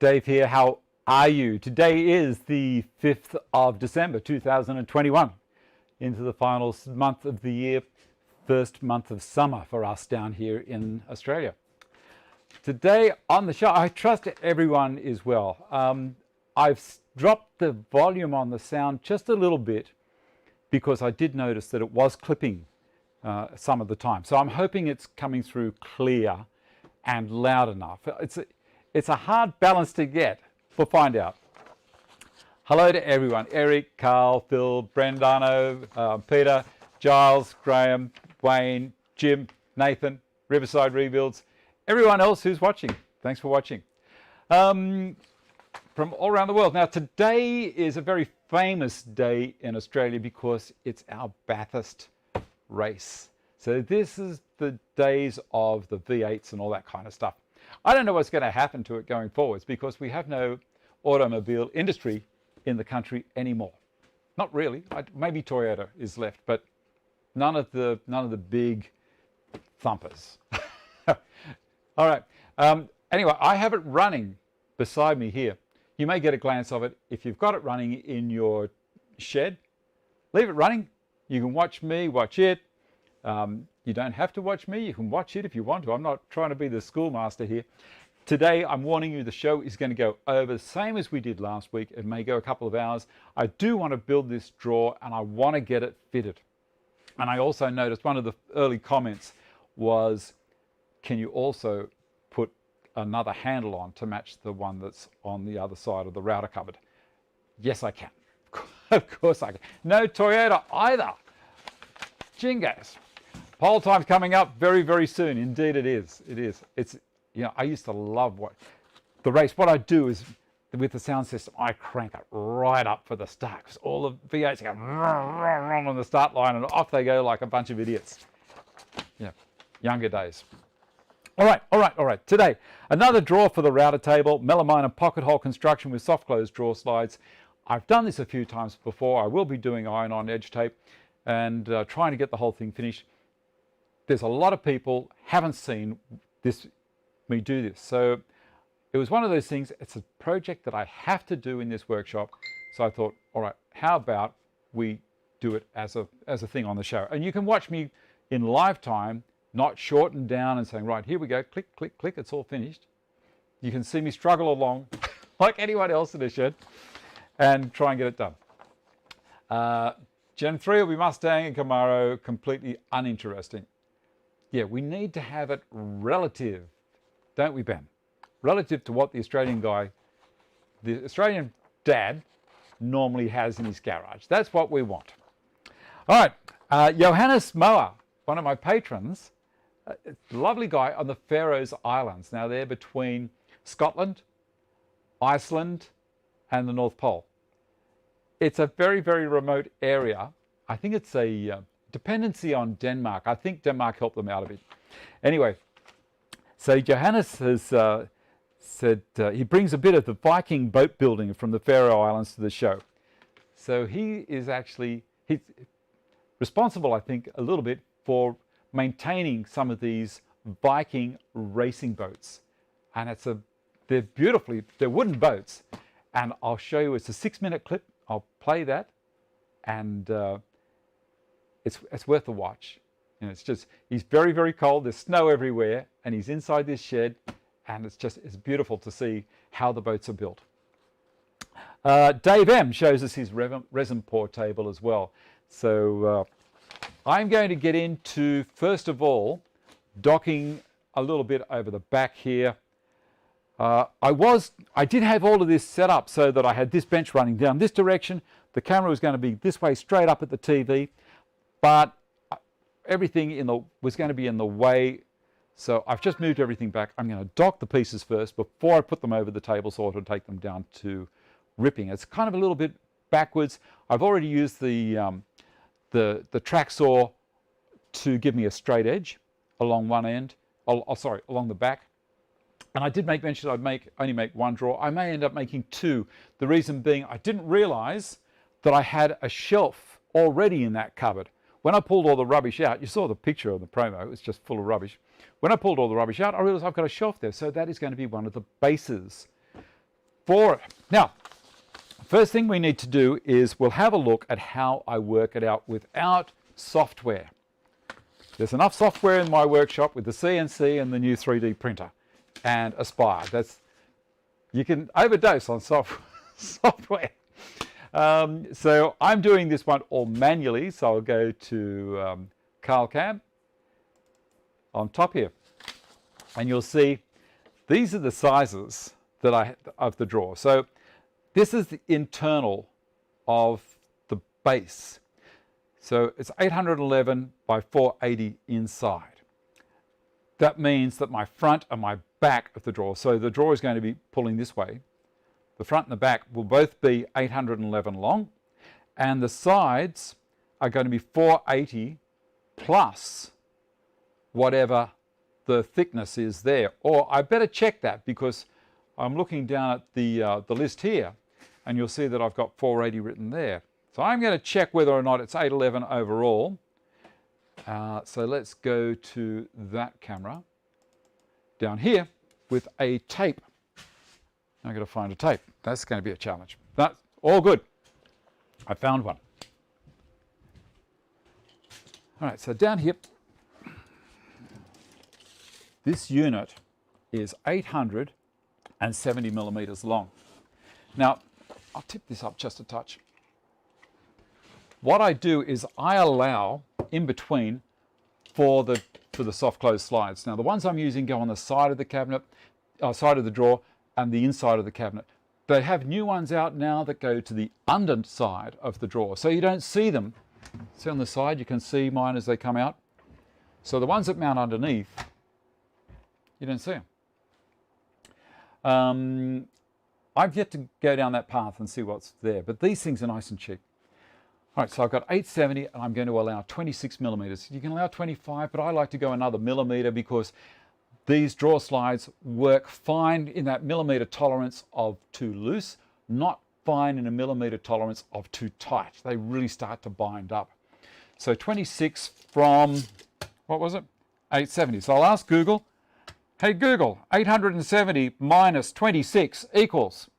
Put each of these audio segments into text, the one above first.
Dave here. How are you? Today is the 5th of December 2021, into the final month of the year, first month of summer for us down here in Australia. Today on the show, I trust everyone is well. I've dropped the volume on the sound just a little bit because I did notice that it was clipping some of the time. So I'm hoping it's coming through clear and loud enough. It's a hard balance to get. We'll find out. Hello to everyone. Eric, Carl, Phil, Brendano, Peter, Giles, Graeme, Wayne, Jim, Nathan, Riverside Rebuilds, everyone else who's watching. Thanks for watching. From all around the world. Now today is a very famous day in Australia because it's our Bathurst race. So this is the days of the V8s and all that kind of stuff. I don't know what's going to happen to it going forwards because we have no automobile industry in the country anymore. Not really. Maybe Toyota is left, but none of the big thumpers. All right. Anyway, I have it running beside me here. You may get a glance of it if you've got it running in your shed. Leave it running. You can watch me, watch it. You don't have to watch me. You can watch it if you want to. I'm not trying to be the schoolmaster here. Today, I'm warning you, the show is going to go over the same as we did last week. It may go a couple of hours. I do want to build this drawer and I want to get it fitted. And I also noticed one of the early comments was, can you also put another handle on to match the one that's on the other side of the router cupboard? Yes, I can. Of course I can. No Toyota either. Jingoes. Poll time's coming up very, very soon. Indeed it is. It is. It's, you know, I used to love the race. What I do is, with the sound system, I crank it right up for the start because all the V8s go on the start line and off they go like a bunch of idiots. Yeah, younger days. All right. Today, another drawer for the router table, Melamine and pocket hole construction with soft close drawer slides. I've done this a few times before. I will be doing iron-on edge tape and trying to get the whole thing finished. There's a lot of people haven't seen me do this. So it was one of those things, it's a project that I have to do in this workshop. So I thought, all right, how about we do it as a thing on the show? And you can watch me in live time, not shortened down and saying, right, here we go, click, click, click, it's all finished. You can see me struggle along like anyone else in the shed and try and get it done. Gen 3 will be Mustang and Camaro, completely uninteresting. Yeah, we need to have it relative, don't we, Ben? Relative to what the Australian Australian dad normally has in his garage. That's what we want. All right, Johannes Mohr, one of my patrons, lovely guy on the Faroe Islands. Now they're between Scotland, Iceland, and the North Pole. It's a very, very remote area. I think it's a dependency on Denmark. I think Denmark helped them out a bit. Anyway, so Johannes has said he brings a bit of the Viking boat building from the Faroe Islands to the show. So he's responsible, I think, a little bit for maintaining some of these Viking racing boats. And they're wooden boats. And I'll show you, it's a 6-minute clip. I'll play that. And it's worth a watch. You know, it's just, he's very, very cold. There's snow everywhere, and he's inside this shed, and it's beautiful to see how the boats are built. Dave M shows us his resin pour table as well. So I'm going to get into, first of all, docking a little bit over the back here. I did have all of this set up so that I had this bench running down this direction. The camera was going to be this way, straight up at the TV, but everything was going to be in the way. So I've just moved everything back. I'm going to dock the pieces first before I put them over the table saw to take them down to ripping. It's kind of a little bit backwards. I've already used the track saw to give me a straight edge along one end, along the back. And I did make mention I'd only make one drawer. I may end up making two. The reason being I didn't realize that I had a shelf already in that cupboard. When I pulled all the rubbish out, you saw the picture of the promo, it was just full of rubbish. When I pulled all the rubbish out, I realized I've got a shelf there. So that is going to be one of the bases for it. Now, first thing we need to do is we'll have a look at how I work it out without software. There's enough software in my workshop with the CNC and the new 3D printer and Aspire. You can overdose on software. So I'm doing this one all manually. So I'll go to Cargill on top here, and you'll see these are the sizes that of the drawer. So this is the internal of the base. So it's 811 by 480 inside. That means that my front and my back of the drawer, so the drawer is going to be pulling this way. The front and the back will both be 811 long, and the sides are going to be 480 plus whatever the thickness is there. Or I better check that, because I'm looking down at the list here, and you'll see that I've got 480 written there. So I'm going to check whether or not it's 811 overall. So let's go to that camera down here with a tape. I've got to find a tape. That's going to be a challenge. That's all good. I found one. All right, so down here, this unit is 870 millimeters long. Now, I'll tip this up just a touch. What I do is I allow in between for the soft close slides. Now, the ones I'm using go on the side of the cabinet, side of the drawer, and the inside of the cabinet. They have new ones out now that go to the underside of the drawer, so you don't see them. See on the side, you can see mine as they come out. So the ones that mount underneath, you don't see them. I've yet to go down that path and see what's there, but these things are nice and cheap. All right, so I've got 870 and I'm going to allow 26 millimeters. You can allow 25, but I like to go another millimeter because these drawer slides work fine in that millimeter tolerance of too loose, not fine in a millimeter tolerance of too tight. They really start to bind up. So 26 from, what was it? 870. So I'll ask Google, hey Google, 870 minus 26 equals.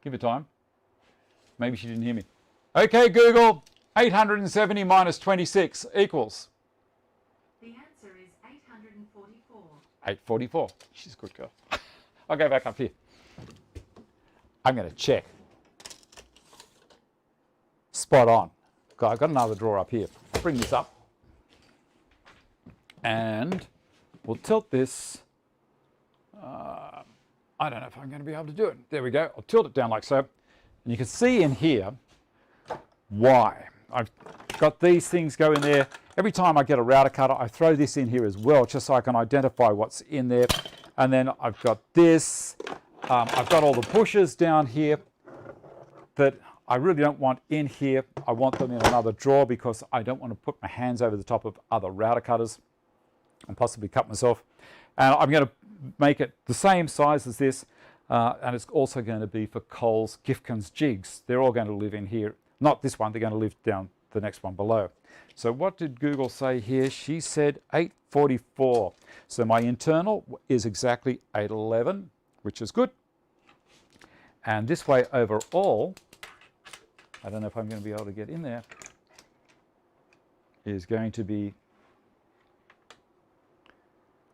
Give it time. Maybe she didn't hear me. Okay, Google, 870 minus 26 equals. The answer is 844. 844. She's a good girl. I'll go back up here. I'm going to check. Spot on. I've got another drawer up here. I'll bring this up. And we'll tilt this. I don't know if I'm going to be able to do it. There we go. I'll tilt it down like so. And you can see in here why. I've got these things go in there. Every time I get a router cutter, I throw this in here as well, just so I can identify what's in there. And then I've got this. I've got all the bushes down here that I really don't want in here. I want them in another drawer because I don't want to put my hands over the top of other router cutters and possibly cut myself. And I'm going to make it the same size as this, and it's also going to be for Cole's, Gifkin's jigs. They're all going to live in here. Not this one, they're going to live down the next one below. So what did Google say here? She said 844. So my internal is exactly 811, which is good. And this way overall, I don't know if I'm going to be able to get in there, is going to be,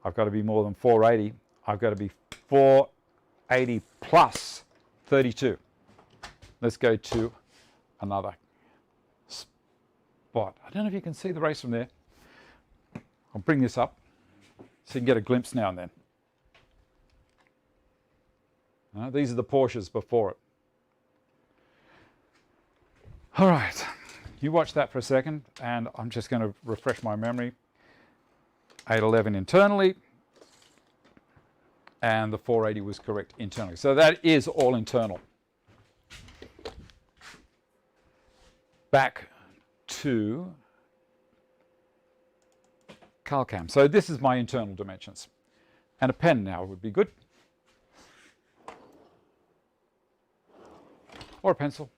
I've got to be more than 480. I've got to be 480 plus 32. Let's go to another spot. I don't know if you can see the race from there. I'll bring this up so you can get a glimpse now and then. These are the Porsches before it. All right, you watch that for a second, and I'm just going to refresh my memory. 811 internally, and the 480 was correct internally. So that is all internal. Back to Cargill. So this is my internal dimensions. And a pen now would be good. Or a pencil.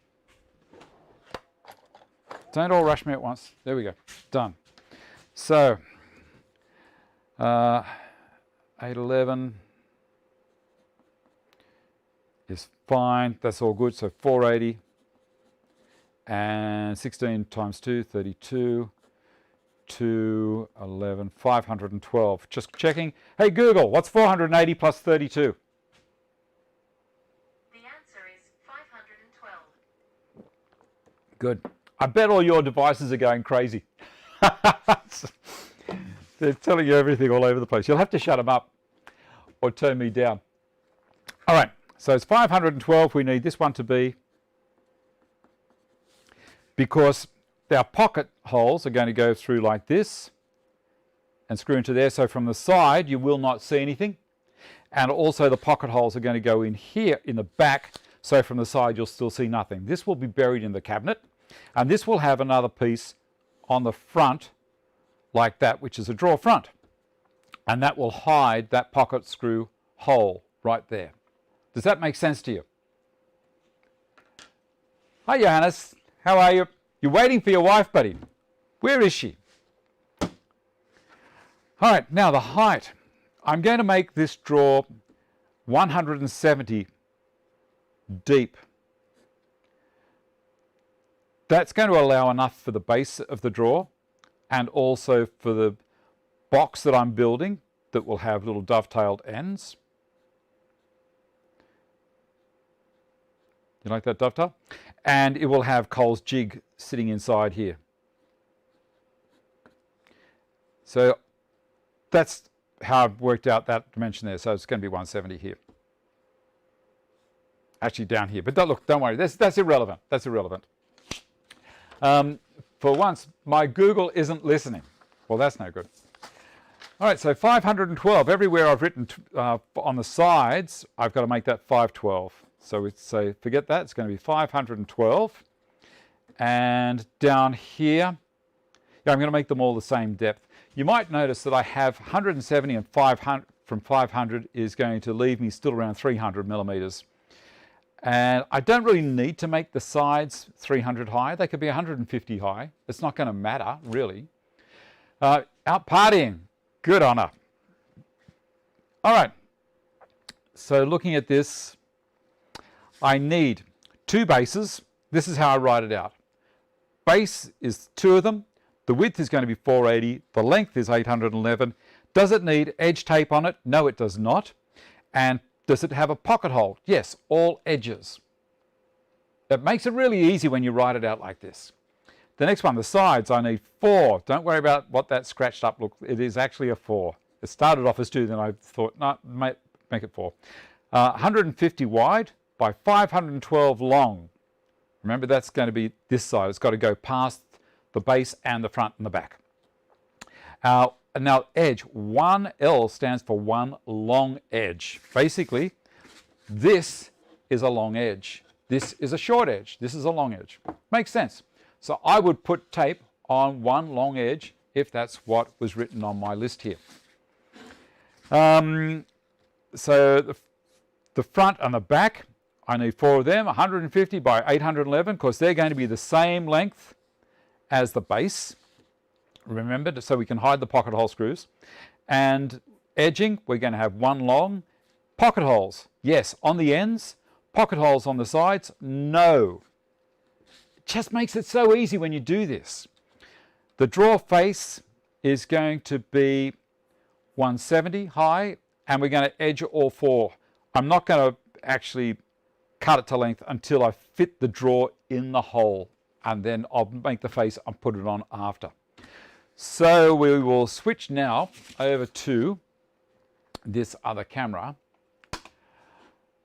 Don't all rush me at once. There we go. Done. So 811 is fine. That's all good. So 480 and 16 times 2, 32. 211, 512. Just checking. Hey Google, what's 480 plus 32? The answer is 512. Good. I bet all your devices are going crazy. They're telling you everything all over the place. You'll have to shut them up or turn me down. All right, so it's 512. We need this one to be, because our pocket holes are going to go through like this and screw into there. So from the side, you will not see anything. And also the pocket holes are going to go in here in the back. So from the side, you'll still see nothing. This will be buried in the cabinet. And this will have another piece on the front like that, which is a drawer front. And that will hide that pocket screw hole right there. Does that make sense to you? Hi, Johannes. How are you? You're waiting for your wife, buddy. Where is she? All right, now the height. I'm going to make this drawer 170 deep. That's going to allow enough for the base of the drawer and also for the box that I'm building that will have little dovetailed ends. You like that dovetail? And it will have Cole's jig sitting inside here. So that's how I've worked out that dimension there. So it's going to be 170 here. Actually down here. But look, don't worry. That's irrelevant. That's irrelevant. For once, my Google isn't listening. Well, that's no good. All right, so 512. Everywhere I've written on the sides, I've got to make that 512. So we'd say, forget that, it's going to be 512. And down here, yeah, I'm going to make them all the same depth. You might notice that I have 170 and 500 from 500 is going to leave me still around 300 millimeters. And I don't really need to make the sides 300 high. They could be 150 high. It's not going to matter, really. Out partying. Good on her. All right. So looking at this, I need two bases. This is how I write it out. Base is two of them. The width is going to be 480. The length is 811. Does it need edge tape on it? No, it does not. And does it have a pocket hole? Yes, all edges. That makes it really easy when you write it out like this. The next one, the sides, I need 4. Don't worry about what that scratched up looks. It is actually a 4. It started off as 2, then I thought, no, make it 4. 150 wide by 512 long. Remember, that's going to be this side. It's got to go past the base and the front and the back. Now, edge, 1L stands for one long edge. Basically, this is a long edge. This is a short edge. This is a long edge. Makes sense. So I would put tape on one long edge if that's what was written on my list here. So the front and the back, I need 4 of them, 150 by 811, because they're going to be the same length as the base. Remember, so we can hide the pocket hole screws. And edging, we're going to have one long. Pocket holes, yes, on the ends. Pocket holes on the sides, no. It just makes it so easy when you do this. The drawer face is going to be 170 high, and we're going to edge all 4. I'm not going to actually cut it to length until I fit the drawer in the hole, and then I'll make the face and put it on after. So we will switch now over to this other camera.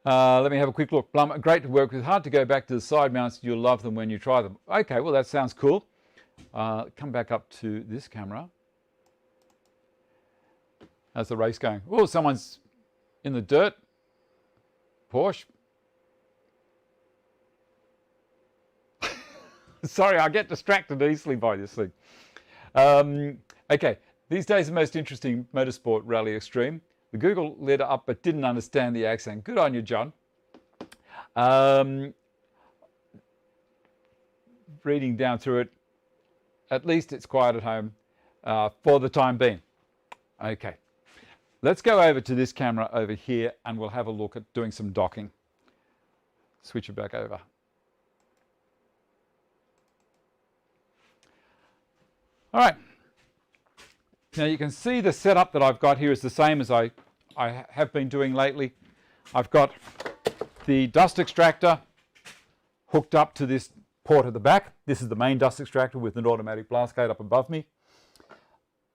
Let me have a quick look. Blum, great to work with. Hard to go back to the side mounts. You'll love them when you try them. Okay, well, that sounds cool. Come back up to this camera. How's the race going? Oh, someone's in the dirt. Porsche. Sorry, I get distracted easily by this thing. Okay, these days the most interesting motorsport rally extreme. The Google lit up but didn't understand the accent. Good on you, John. Reading down through it, at least it's quiet at home for the time being. Okay, let's go over to this camera over here and we'll have a look at doing some docking. Switch it back over. All right. Now you can see the setup that I've got here is the same as I have been doing lately. I've got the dust extractor hooked up to this port at the back. This is the main dust extractor with an automatic blast gate up above me.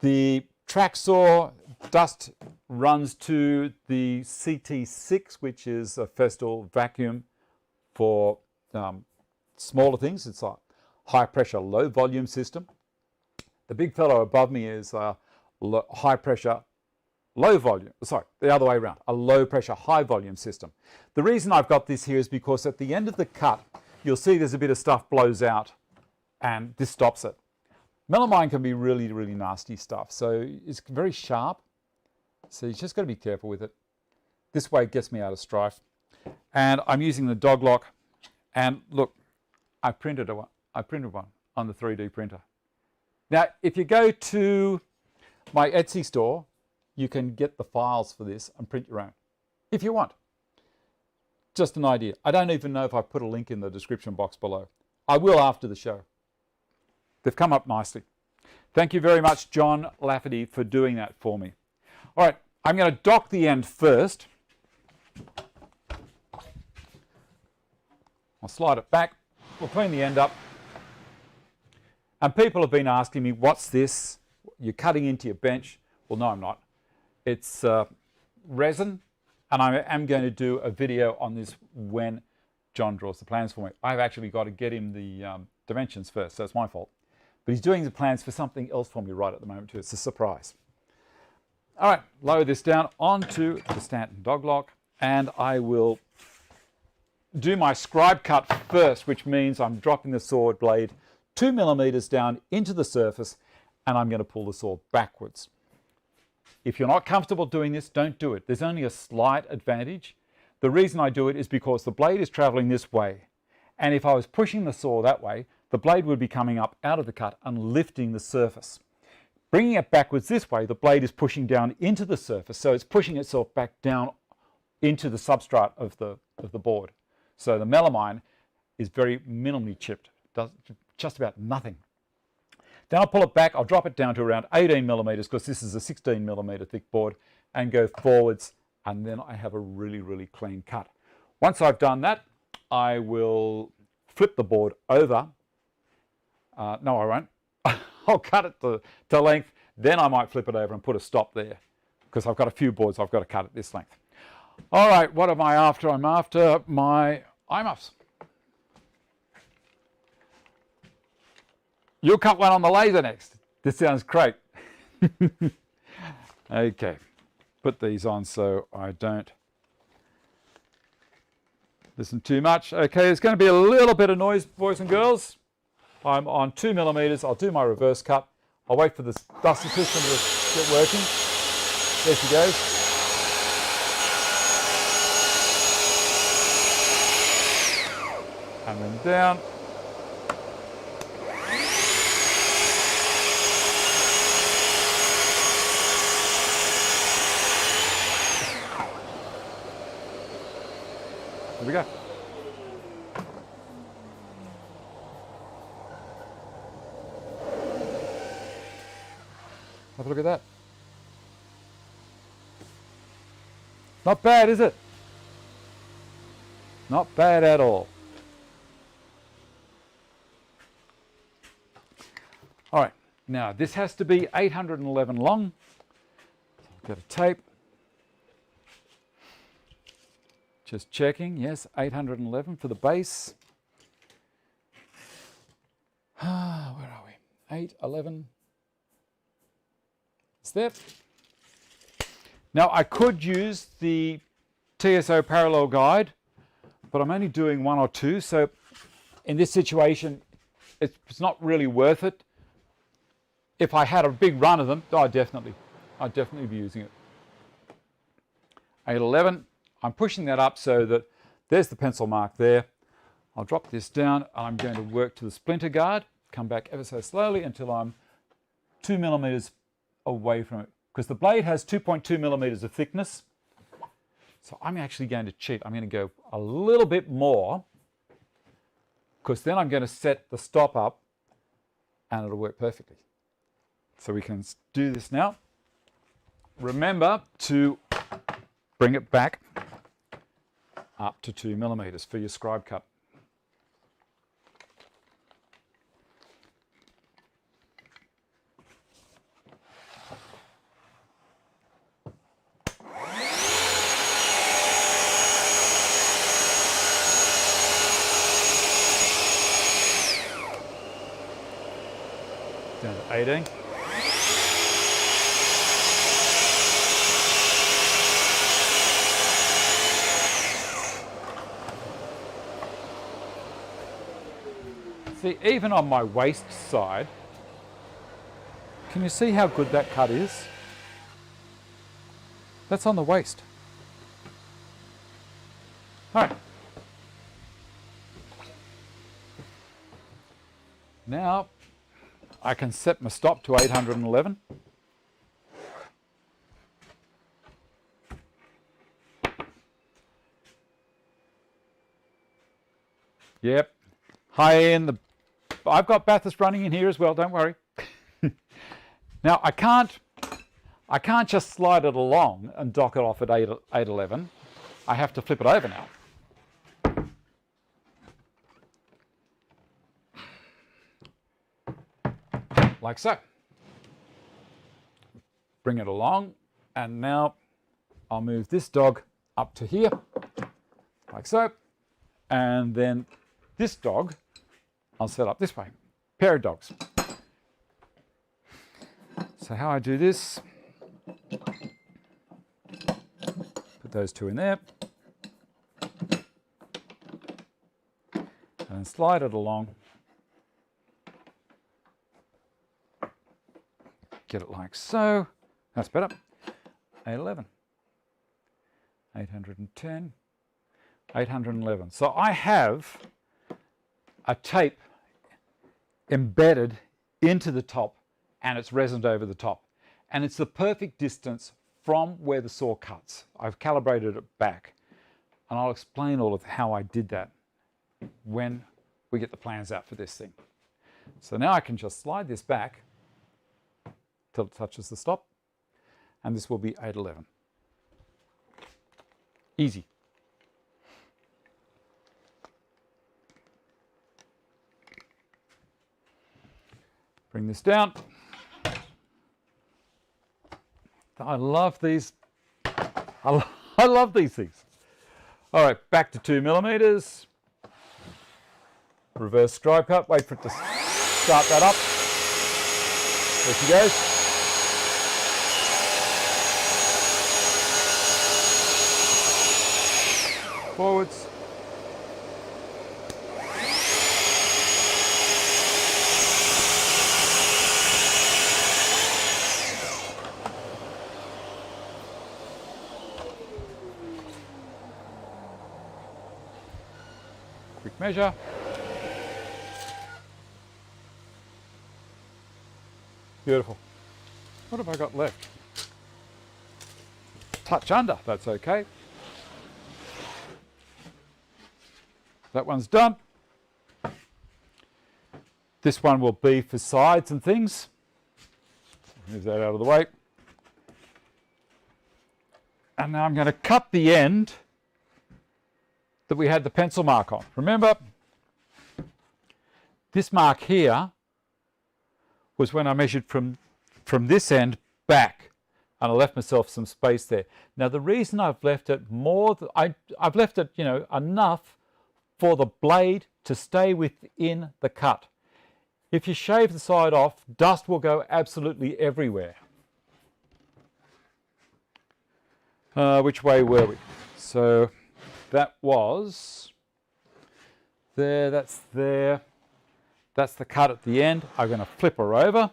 The track saw dust runs to the CT6, which is a Festool vacuum for smaller things. It's a high pressure, low volume system. The big fellow above me is high pressure, low volume, sorry, the other way around, a low pressure, high volume system. The reason I've got this here is because at the end of the cut, you'll see there's a bit of stuff blows out and this stops it. Melamine can be really, really nasty stuff. So it's very sharp. So you just got to be careful with it. This way it gets me out of strife. And I'm using the dog lock. And look, I printed one on the 3D printer. Now, if you go to my Etsy store, you can get the files for this and print your own, if you want. Just an idea. I don't even know if I put a link in the description box below. I will after the show. They've come up nicely. Thank you very much, John Lafferty, for doing that for me. All right, I'm going to dock the end first. I'll slide it back. We'll clean the end up. And people have been asking me, what's this? You're cutting into your bench. Well, no, I'm not. It's resin, and I am going to do a video on this when John draws the plans for me. I've actually got to get him the dimensions first, so it's my fault. But he's doing the plans for something else for me right at the moment too. It's a surprise. All right, lower this down onto the Stanton dog lock, and I will do my scribe cut first, which means I'm dropping the sword blade 2 millimeters down into the surface, and I'm going to pull the saw backwards. If you're not comfortable doing this, don't do it. There's only a slight advantage. The reason I do it is because the blade is traveling this way, and if I was pushing the saw that way, the blade would be coming up out of the cut and lifting the surface. Bringing it backwards this way, the blade is pushing down into the surface, so it's pushing itself back down into the substrate of the board. So the melamine is very minimally chipped, does just about nothing. Then I'll pull it back, I'll drop it down to around 18 millimeters because this is a 16 millimeter thick board, and go forwards, and then I have a really, really clean cut. Once I've done that, I will flip the board over. No, I won't. I'll cut it to length, then I might flip it over and put a stop there because I've got a few boards I've got to cut at this length. All right, what am I after? I'm after my eye muffs. You'll cut one on the laser next. This sounds great. Okay, put these on so I don't listen too much. Okay, there's going to be a little bit of noise, boys and girls. I'm on 2 millimeters. I'll do my reverse cut. I'll wait for the duster system to get working. There she goes. And then down. Here we go. Have a look at that. Not bad, is it? Not bad at all. All right, now this has to be 811 long. So I've got a tape. Just checking, yes, 811 for the base. Where are we? 811. It's there. Now I could use the TSO parallel guide, but I'm only doing 1 or 2, so in this situation, it's not really worth it. If I had a big run of them, I'd definitely be using it. 811. I'm pushing that up so that there's the pencil mark there. I'll drop this down. I'm going to work to the splinter guard, come back ever so slowly until I'm 2 millimeters away from it because the blade has 2.2 millimeters of thickness. So I'm actually going to cheat. I'm going to go a little bit more, because then I'm going to set the stop up and it'll work perfectly. So we can do this now. Remember to bring it back up to 2 millimeters for your scribe cut. Down to 18. See, even on my waist side, can you see how good that cut is? That's on the waist. All right. Now I can set my stop to 811. Yep. High end. I've got Bathurst running in here as well, don't worry. Now I can't just slide it along and dock it off at 811. I have to flip it over now. Like so. Bring it along, and now I'll move this dog up to here, like so, and then this dog I'll set up this way. Pair of dogs. So how I do this, put those two in there, and slide it along. Get it like so. That's better. 811. 810. 811. So I have a tape embedded into the top, and it's resined over the top. And it's the perfect distance from where the saw cuts. I've calibrated it back. And I'll explain all of how I did that when we get the plans out for this thing. So now I can just slide this back till it touches the stop, and this will be 811. Easy. Bring this down. I love these. I love these things. All right, back to 2 millimeters. Reverse scribe cut. Wait for it to start that up. There she goes. Forwards. Quick measure. Beautiful. What have I got left? Touch under, that's okay. That one's done. This one will be for sides and things. Move that out of the way. And now I'm going to cut the end that we had the pencil mark on. Remember, this mark here was when I measured from this end back, and I left myself some space there. Now the reason I've left it more, I've left it, enough for the blade to stay within the cut. If you shave the side off, dust will go absolutely everywhere. Which way were we? So that was there, that's there. That's the cut at the end. I'm going to flip her over,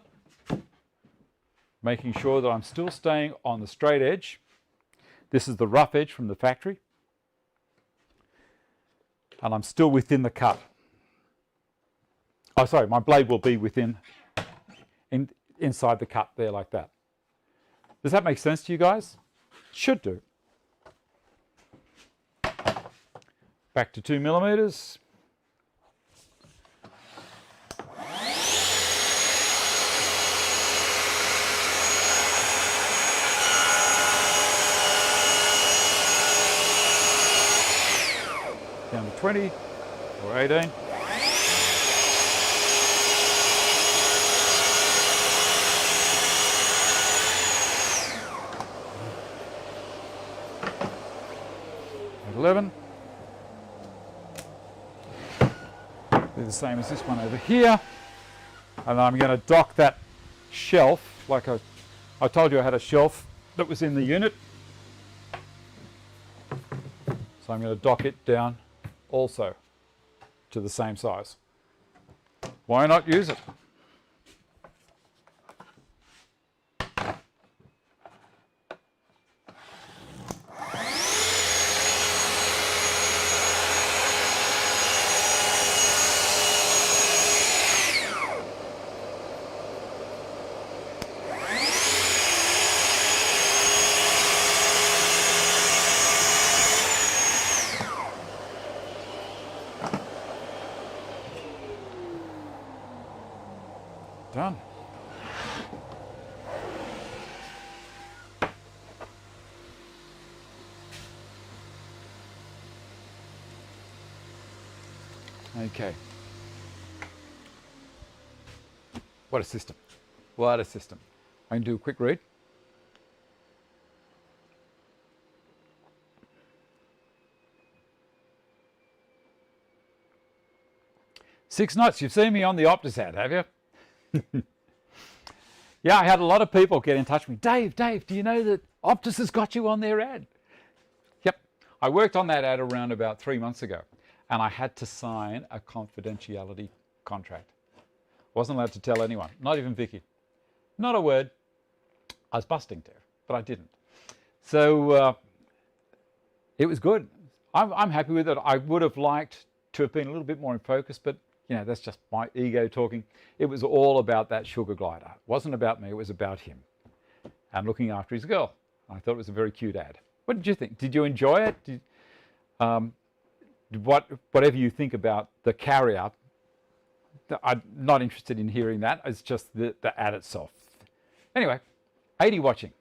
making sure that I'm still staying on the straight edge. This is the rough edge from the factory. And I'm still within the cut. Oh, sorry, my blade will be inside the cut there like that. Does that make sense to you guys? Should do. Back to 2 millimeters. Down to 20 or 18. At 11. Do the same as this one over here. And I'm going to dock that shelf, like I told you I had a shelf that was in the unit. So I'm going to dock it down also to the same size. Why not use it? Done. Okay. What a system. What a system. I can do a quick read. Six knots. You've seen me on the Optus ad, have you? Yeah, I had a lot of people get in touch with me. Dave, do you know that Optus has got you on their ad? Yep. I worked on that ad around about 3 months ago, and I had to sign a confidentiality contract. Wasn't allowed to tell anyone, not even Vicky. Not a word. I was busting to, but I didn't. So it was good. I'm happy with it. I would have liked to have been a little bit more in focus, but you know, that's just my ego talking. It was all about that sugar glider. It wasn't about me, it was about him. And looking after his girl. I thought it was a very cute ad. What did you think? Did you enjoy it? Whatever you think about the carrier, I'm not interested in hearing that. It's just the ad itself. Anyway, 80 watching.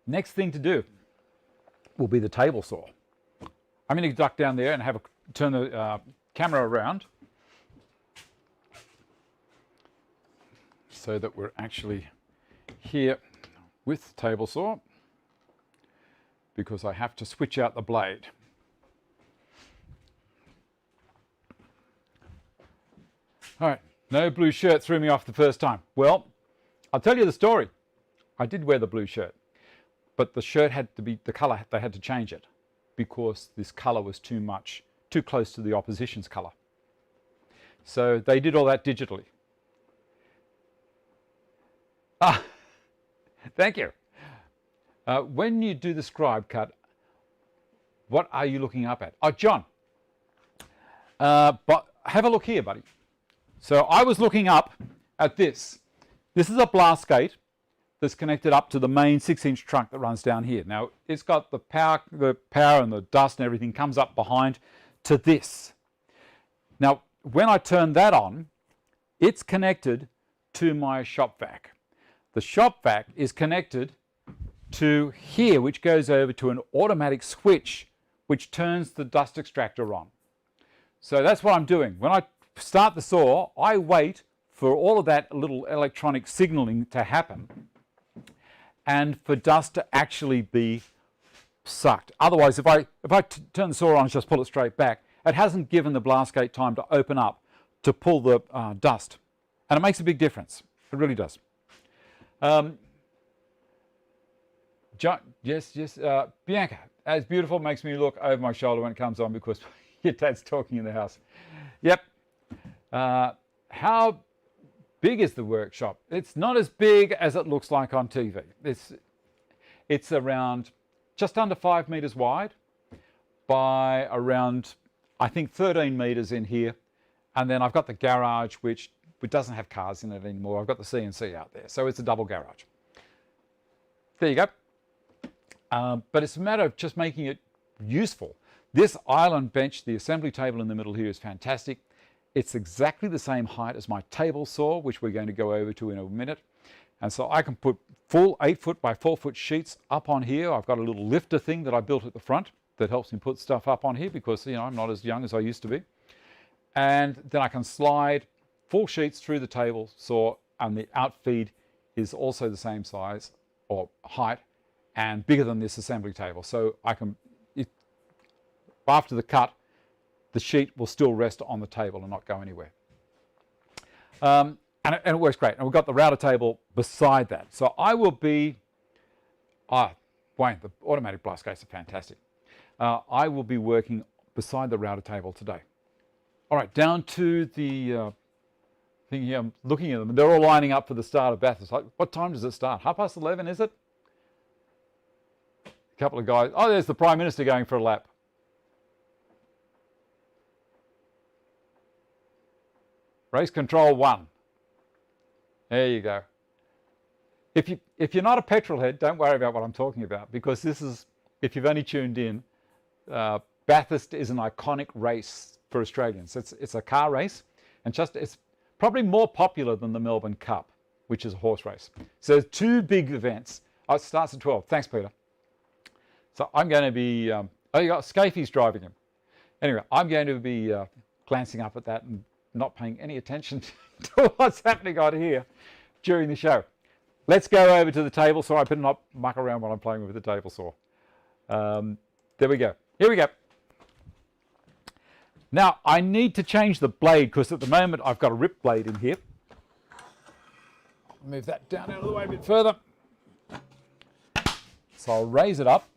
Next thing to do will be the table saw. I'm going to duck down there and turn the camera around so that we're actually here with the table saw, because I have to switch out the blade. All right, no blue shirt threw me off the first time. Well, I'll tell you the story. I did wear the blue shirt, but the shirt had to be the colour. They had to change it, because this colour was too close to the opposition's colour. So they did all that digitally. Thank you. When you do the Scribe Cut, what are you looking up at? Oh, John, but have a look here, buddy. So I was looking up at this. This is a blast gate that's connected up to the main 6-inch trunk that runs down here. Now, it's got the power and the dust and everything comes up behind to this. Now, when I turn that on, it's connected to my shop vac. The shop vac is connected to here, which goes over to an automatic switch, which turns the dust extractor on. So that's what I'm doing. When I start the saw, I wait for all of that little electronic signaling to happen and for dust to actually be sucked. Otherwise, if I turn the saw on and just pull it straight back, it hasn't given the blast gate time to open up to pull the dust. And it makes a big difference. It really does. John, yes, Bianca, it's beautiful. Makes me look over my shoulder when it comes on because your dad's talking in the house. Yep. How big is the workshop? It's not as big as it looks like on TV. It's around just under 5 meters wide by around, I think, 13 meters in here. And then I've got the garage, which it doesn't have cars in it anymore. I've got the CNC out there. So it's a double garage. There you go. But it's a matter of just making it useful. This island bench, the assembly table in the middle here, is fantastic. It's exactly the same height as my table saw, which we're going to go over to in a minute. And so I can put full 8-foot by 4-foot sheets up on here. I've got a little lifter thing that I built at the front that helps me put stuff up on here because, you know, I'm not as young as I used to be. And then I can slide full sheets through the table saw, and the outfeed is also the same size or height and bigger than this assembly table. So I can, after the cut, the sheet will still rest on the table and not go anywhere. And it works great. And we've got the router table beside that. So I will be, Wayne, the automatic blast gates are fantastic. I will be working beside the router table today. All right, down to the thing here. I'm looking at them, and they're all lining up for the start of Bathurst. Like, what time does it start? 11:30, is it? A couple of guys. Oh, there's the Prime Minister going for a lap. Race control 1. There you go. If you're not a petrol head, don't worry about what I'm talking about, because this is, if you've only tuned in, Bathurst is an iconic race for Australians. It's a car race, and it's probably more popular than the Melbourne Cup, which is a horse race. So there's 2 big events. Oh, it starts at 12. Thanks, Peter. So I'm going to be, you got Scafey's driving him. Anyway, I'm going to be glancing up at that and not paying any attention to what's happening on here during the show. Let's go over to the table saw. I better not muck around while I'm playing with the table saw. There we go. Here we go. Now, I need to change the blade because at the moment I've got a rip blade in here. Move that down out of the way a bit further. So I'll raise it up.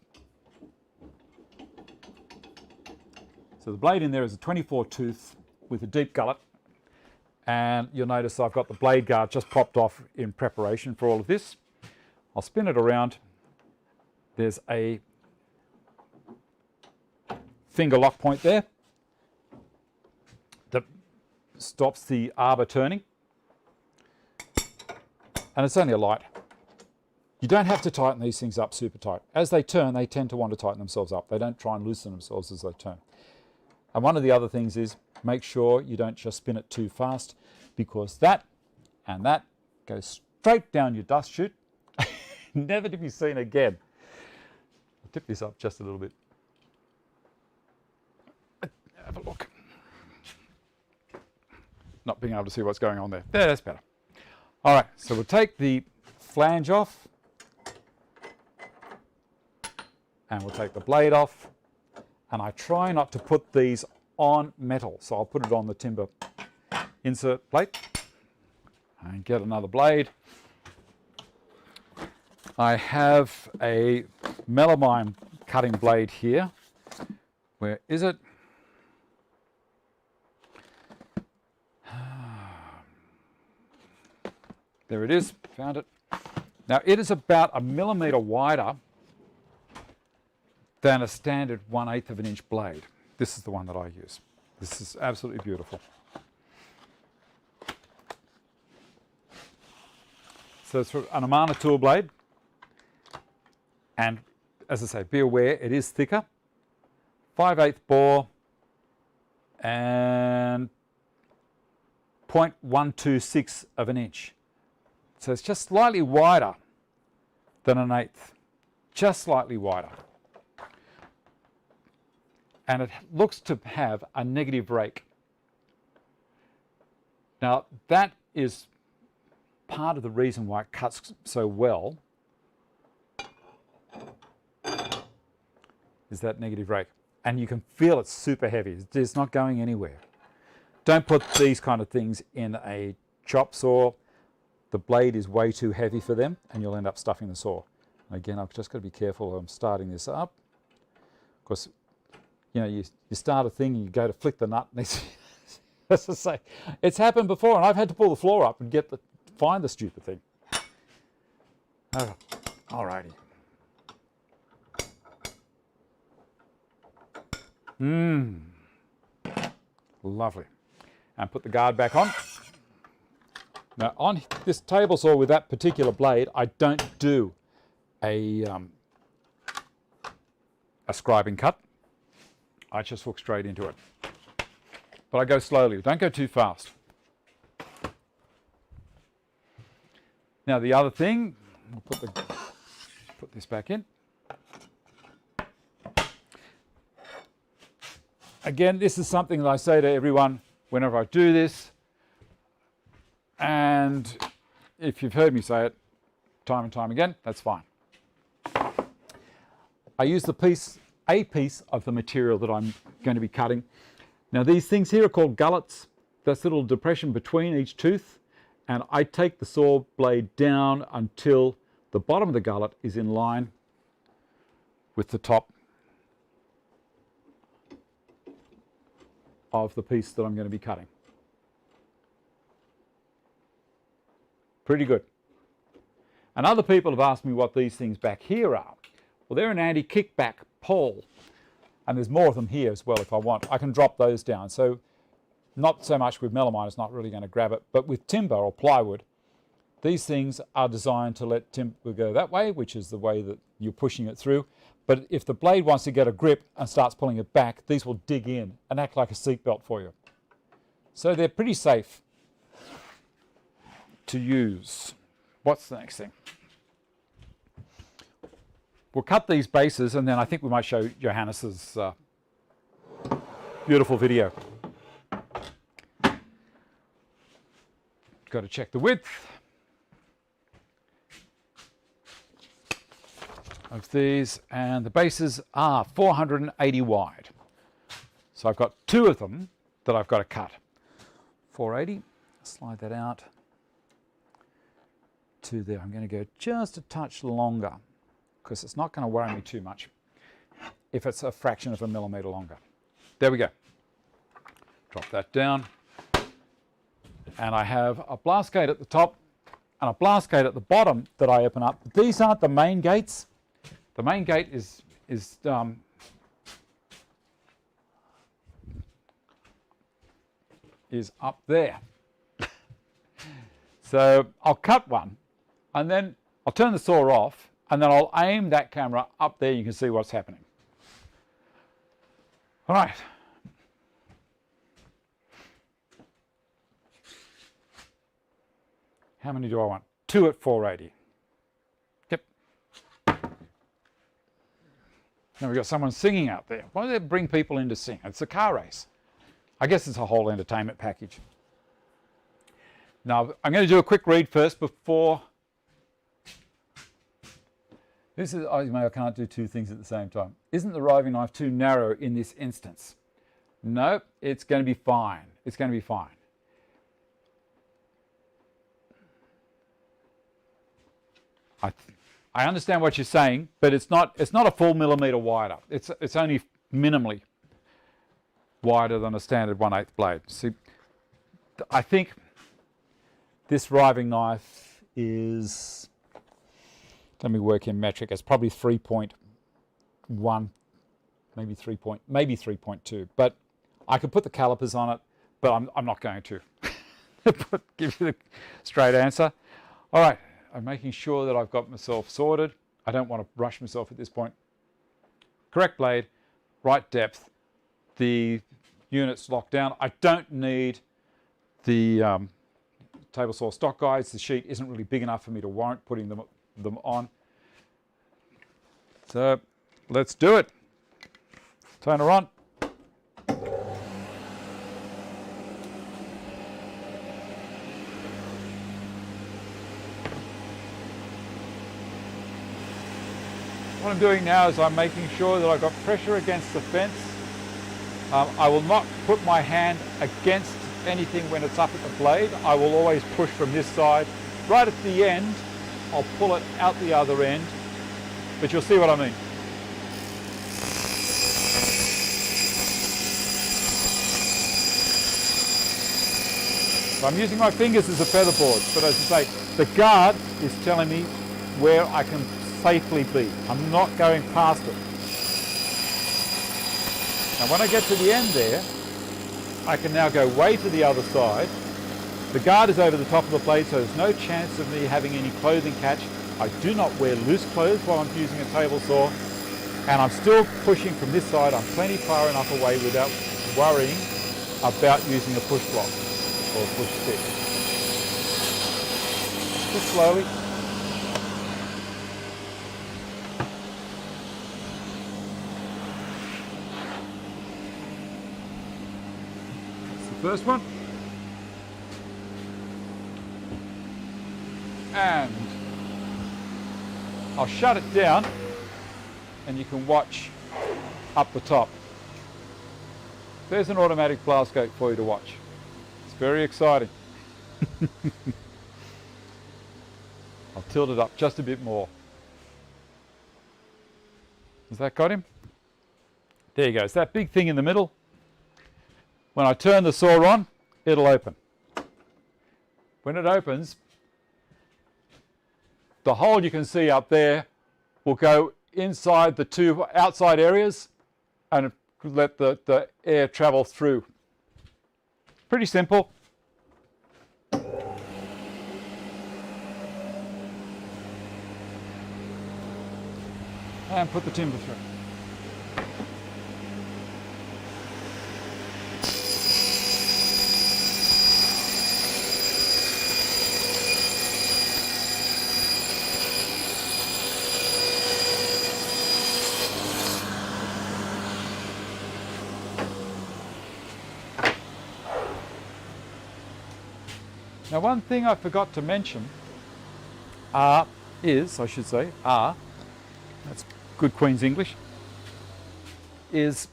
So the blade in there is a 24 tooth with a deep gullet. And you'll notice I've got the blade guard just popped off in preparation for all of this. I'll spin it around. There's a finger lock point there that stops the arbor turning. And it's only a light. You don't have to tighten these things up super tight. As they turn, they tend to want to tighten themselves up. They don't try and loosen themselves as they turn. And one of the other things is make sure you don't just spin it too fast, because that and that goes straight down your dust chute, never to be seen again. I'll tip this up just a little bit. Have a look. Not being able to see what's going on there. There, that's better. All right, so we'll take the flange off, and we'll take the blade off. And I try not to put these on metal, so I'll put it on the timber insert plate and get another blade. I have a melamine cutting blade here. Where is it? There it is, found it. Now it is about 1 millimetre wider than a standard 1/8 of an inch blade. This is the one that I use. This is absolutely beautiful. So it's an Amana tool blade. And as I say, be aware, it is thicker. 5/8 bore and 0.126 of an inch. So it's just slightly wider than an 1/8. Just slightly wider. And it looks to have a negative rake. Now that is part of the reason why it cuts so well, is that negative rake. And you can feel it's super heavy. It's not going anywhere. Don't put these kind of things in a chop saw. The blade is way too heavy for them and you'll end up stuffing the saw. And again, I've just got to be careful. I'm starting this up. Of course, you know, you start a thing and you go to flick the nut and it's, as I say, it's happened before and I've had to pull the floor up and find the stupid thing. Oh, alrighty. Lovely. And put the guard back on. Now on this table saw with that particular blade, I don't do a scribing cut. I just hook straight into it. But I go slowly, don't go too fast. Now the other thing, I'll put this back in. Again, this is something that I say to everyone whenever I do this, and if you've heard me say it time and time again, that's fine. I use a piece of the material that I'm going to be cutting. Now these things here are called gullets. That's a little depression between each tooth, and I take the saw blade down until the bottom of the gullet is in line with the top of the piece that I'm going to be cutting. Pretty good. And other people have asked me what these things back here are. Well, they're an anti-kickback pole, and there's more of them here as well if I want. I can drop those down. So not so much with melamine, it's not really going to grab it, but with timber or plywood, these things are designed to let timber go that way, which is the way that you're pushing it through. But if the blade wants to get a grip and starts pulling it back, these will dig in and act like a seatbelt for you. So they're pretty safe to use. What's the next thing? We'll cut these bases, and then I think we might show Johannes's beautiful video. Got to check the width of these, and the bases are 480 wide. So I've got two of them that I've got to cut. 480, slide that out to there. I'm going to go just a touch longer because it's not going to worry me too much if it's a fraction of a millimetre longer. There we go. Drop that down. And I have a blast gate at the top and a blast gate at the bottom that I open up. These aren't the main gates. The main gate is up there. So I'll cut one, and then I'll turn the saw off, and then I'll aim that camera up there. You can see what's happening. All right. How many do I want? 2 at 480. Yep. Now we've got someone singing out there. Why do they bring people in to sing? It's a car race. I guess it's a whole entertainment package. Now I'm going to do a quick read first before. This is, I can't do two things at the same time. Isn't the riving knife too narrow in this instance? No, it's going to be fine. It's going to be fine. I understand what you're saying, but it's not a full millimetre wider. It's only minimally wider than a standard 1/8 blade. See, I think this riving knife is, let me work in metric, it's probably 3.1, maybe 3.2, but I could put the calipers on it, but I'm not going to give you the straight answer. All right. I'm making sure that I've got myself sorted. I don't want to rush myself at this point. Correct blade, right depth. The unit's locked down. I don't need the table saw stock guides. The sheet isn't really big enough for me to warrant putting them on. So let's do it. Turn her on. What I'm doing now is I'm making sure that I've got pressure against the fence. I will not put my hand against anything when it's up at the blade. I will always push from this side. Right at the end, I'll pull it out the other end, but you'll see what I mean. So I'm using my fingers as a feather board, but as I say, the guard is telling me where I can safely be. I'm not going past it. Now when I get to the end there, I can now go way to the other side The guard is over the top of the blade, so there's no chance of me having any clothing catch. I do not wear loose clothes while I'm using a table saw, and I'm still pushing from this side. I'm plenty far enough away without worrying about using a push block or a push stick. Just slowly. That's the first one. And I'll shut it down and you can watch up the top. There's an automatic blast gate for you to watch. It's very exciting. I'll tilt it up just a bit more. Has that got him? There you go. It's that big thing in the middle. When I turn the saw on, it'll open. When it opens, the hole you can see up there will go inside the two outside areas and let the air travel through. Pretty simple. And put the timber through. Now, one thing I forgot to mention that's good Queen's English, is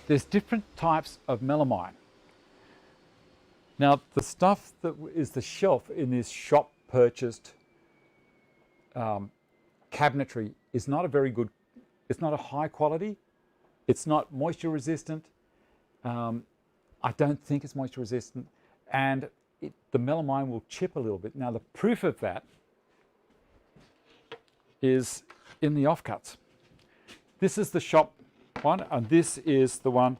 there's different types of melamine. Now, the stuff that is the shelf in this shop purchased cabinetry is not a very good, it's not a high quality, it's not moisture resistant. I don't think it's moisture resistant, and the melamine will chip a little bit. Now, the proof of that is in the offcuts. This is the shop one, and this is the one,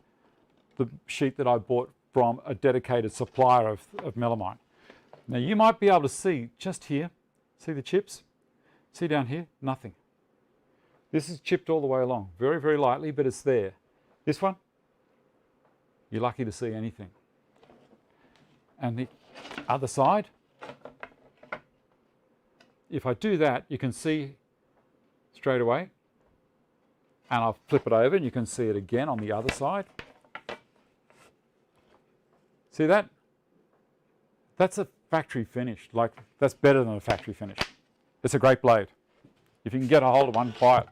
the sheet that I bought from a dedicated supplier of melamine. Now, you might be able to see just here, see the chips? See down here? Nothing. This is chipped all the way along, very, very lightly, but it's there. This one, you're lucky to see anything. And the other side, if I do that, you can see straight away, and I'll flip it over and you can see it again on the other side. See that? That's a factory finish. Like, that's better than a factory finish. It's a great blade. If you can get a hold of one, buy it.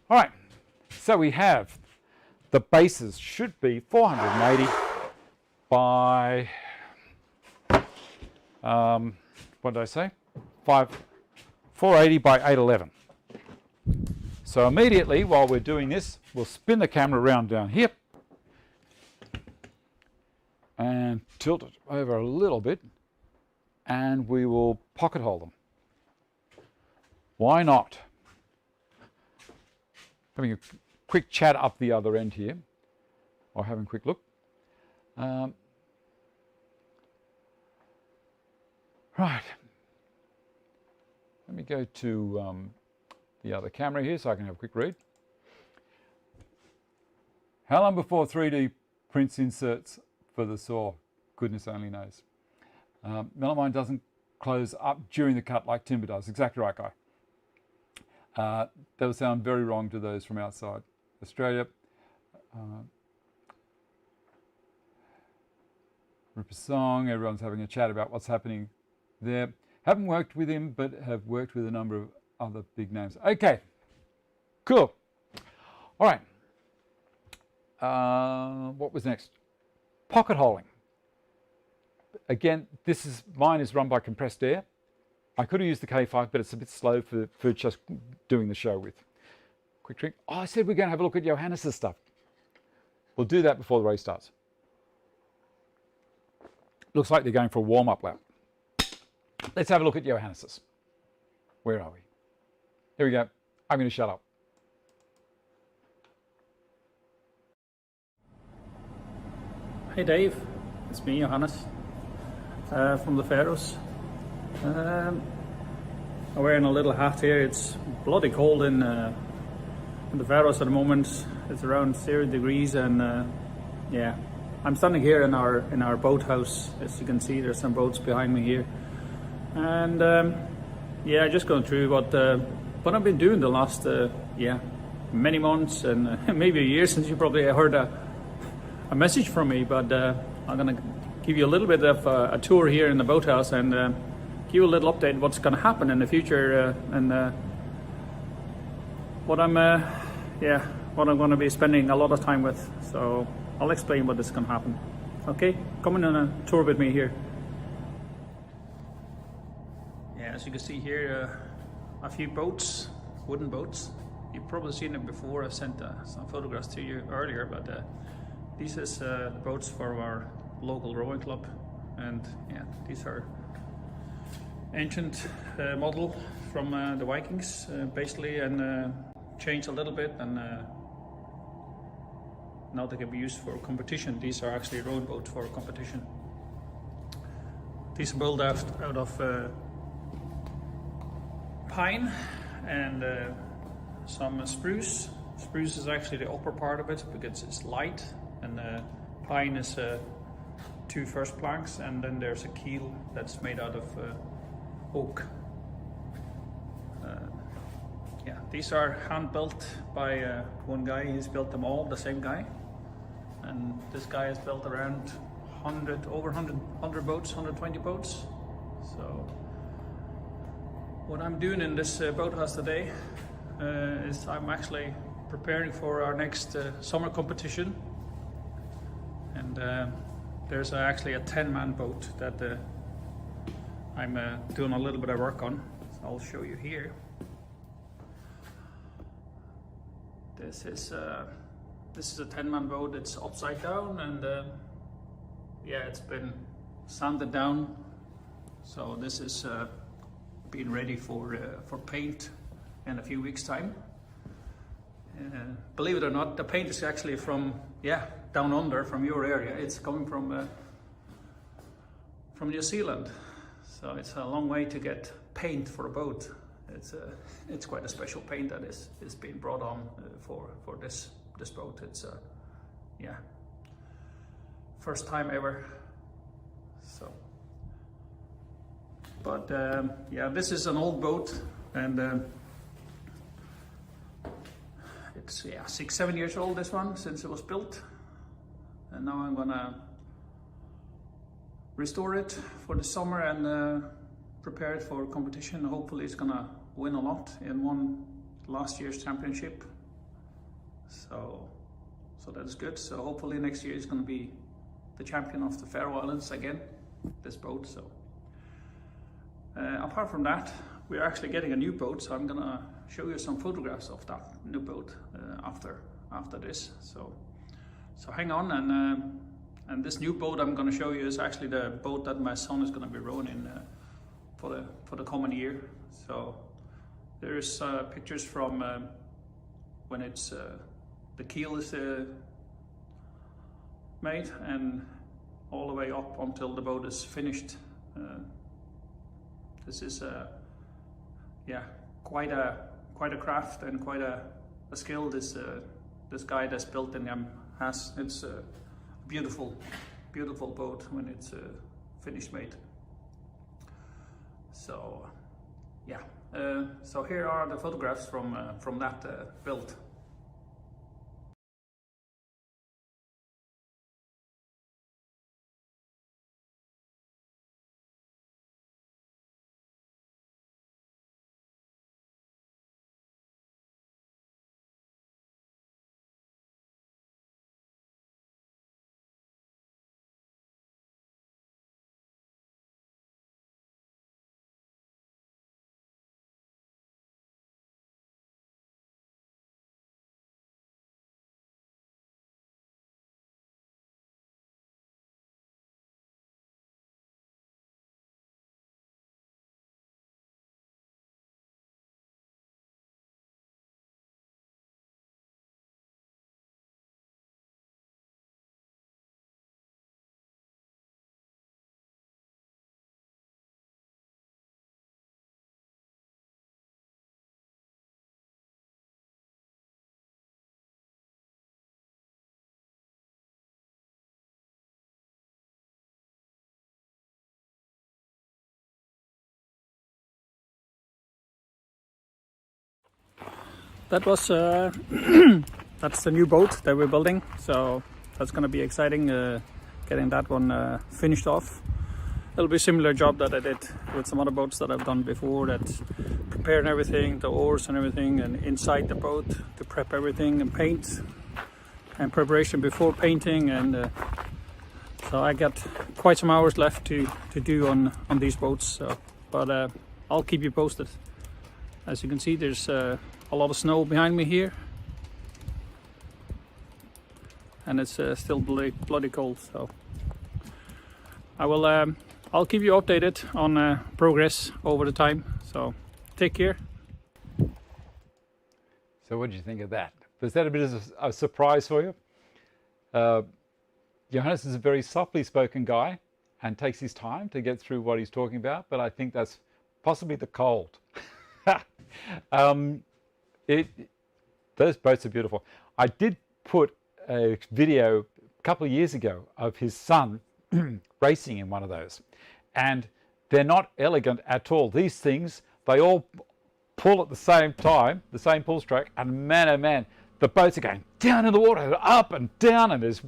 All right, so we have the bases should be 480 by, what did I say? 480 by 811. So immediately, while we're doing this, we'll spin the camera around down here and tilt it over a little bit, and we will pocket hole them. Why not? Having a quick chat up the other end here, or having a quick look. Right. Let me go to the other camera here so I can have a quick read. How long before 3D prints inserts for the saw? Goodness only knows. Melamine doesn't close up during the cut like timber does. Exactly right, Guy. That will sound very wrong to those from outside Australia. Rupert Song, everyone's having a chat about what's happening there. Haven't worked with him, but have worked with a number of other big names. Okay, cool. All right. What was next? Pocket holing. Again, mine is run by compressed air. I could have used the K5, but it's a bit slow for just doing the show with. Quick drink. Oh, I said we're going to have a look at Johannes' stuff. We'll do that before the race starts. Looks like they're going for a warm-up lap. Let's have a look at Johannes'. Where are we? Here we go. I'm going to shut up. Hey Dave, it's me, Johannes. from the Faroes. I'm wearing a little hat here. It's bloody cold in the Faroes at the moment. It's around 0 degrees, and yeah, I'm standing here in our boathouse. As you can see, there's some boats behind me here, and yeah, just going through what I've been doing the last many months and maybe a year since you probably heard a message from me. But I'm gonna give you a little bit of a tour here in the boathouse and give you a little update on what's going to happen in the future and what I'm going to be spending a lot of time with. So I'll explain what is going to happen. Okay, come on a tour with me here. Yeah, as you can see here, a few boats, wooden boats. You've probably seen them before. I sent some photographs to you earlier, but this is the boats for our local rowing club, and yeah, these are ancient model from the Vikings, basically, and changed a little bit, and now they can be used for competition. These are actually rowing boats for competition. These are built out of pine and some spruce. Spruce is actually the upper part of it because it's light, and pine is 2 first planks, and then there's a keel that's made out of oak. Yeah, these are hand built by one guy. He's built them all, the same guy, and this guy has built around 100 boats, 120 boats. So what I'm doing in this boathouse today is I'm actually preparing for our next summer competition, and there's actually a 10-man boat that I'm doing a little bit of work on. So I'll show you here. This is a 10-man boat. It's upside down, and yeah, it's been sanded down. So this is being ready for paint in a few weeks' time. Believe it or not, the paint is actually from down under, from your area. It's coming from New Zealand. So it's a long way to get paint for a boat. It's quite a special paint that is being brought on for this boat. It's first time ever. So, but yeah, this is an old boat, and it's 6-7 years old, this one, since it was built, and now I'm gonna restore it for the summer and prepare it for competition. Hopefully it's gonna win a lot. It won last year's championship, so that is good. So hopefully next year it's gonna be the champion of the Faroe Islands again, this boat. So apart from that, we're actually getting a new boat, so I'm gonna show you some photographs of that new boat after this. So hang on, and this new boat I'm gonna show you is actually the boat that my son is gonna be rowing in for the coming year. So there's pictures from when it's the keel is made, and all the way up until the boat is finished. This is quite a craft and quite a skill this guy that's built in Ngian has. It's a beautiful boat when it's finished made. So yeah, so here are the photographs from that build. that was that's the new boat that we're building. So that's going to be exciting, getting that one finished off. It'll be a similar job that I did with some other boats that I've done before, that preparing everything, the oars and everything, and inside the boat to prep everything and paint, and preparation before painting. And so I got quite some hours left to do on these boats. So, but I'll keep you posted. As you can see, there's a lot of snow behind me here, and it's still bloody cold. So I will. I'll keep you updated on progress over the time. So take care. So what did you think of that? Was that a bit of a surprise for you? Johannes is a very softly spoken guy and takes his time to get through what he's talking about, but I think that's possibly the cold. Those boats are beautiful. I did put a video a couple of years ago of his son racing in one of those, and they're not elegant at all. These things, they all pull at the same time, the same pull stroke, and man oh man, the boats are going down in the water, up and down, and there's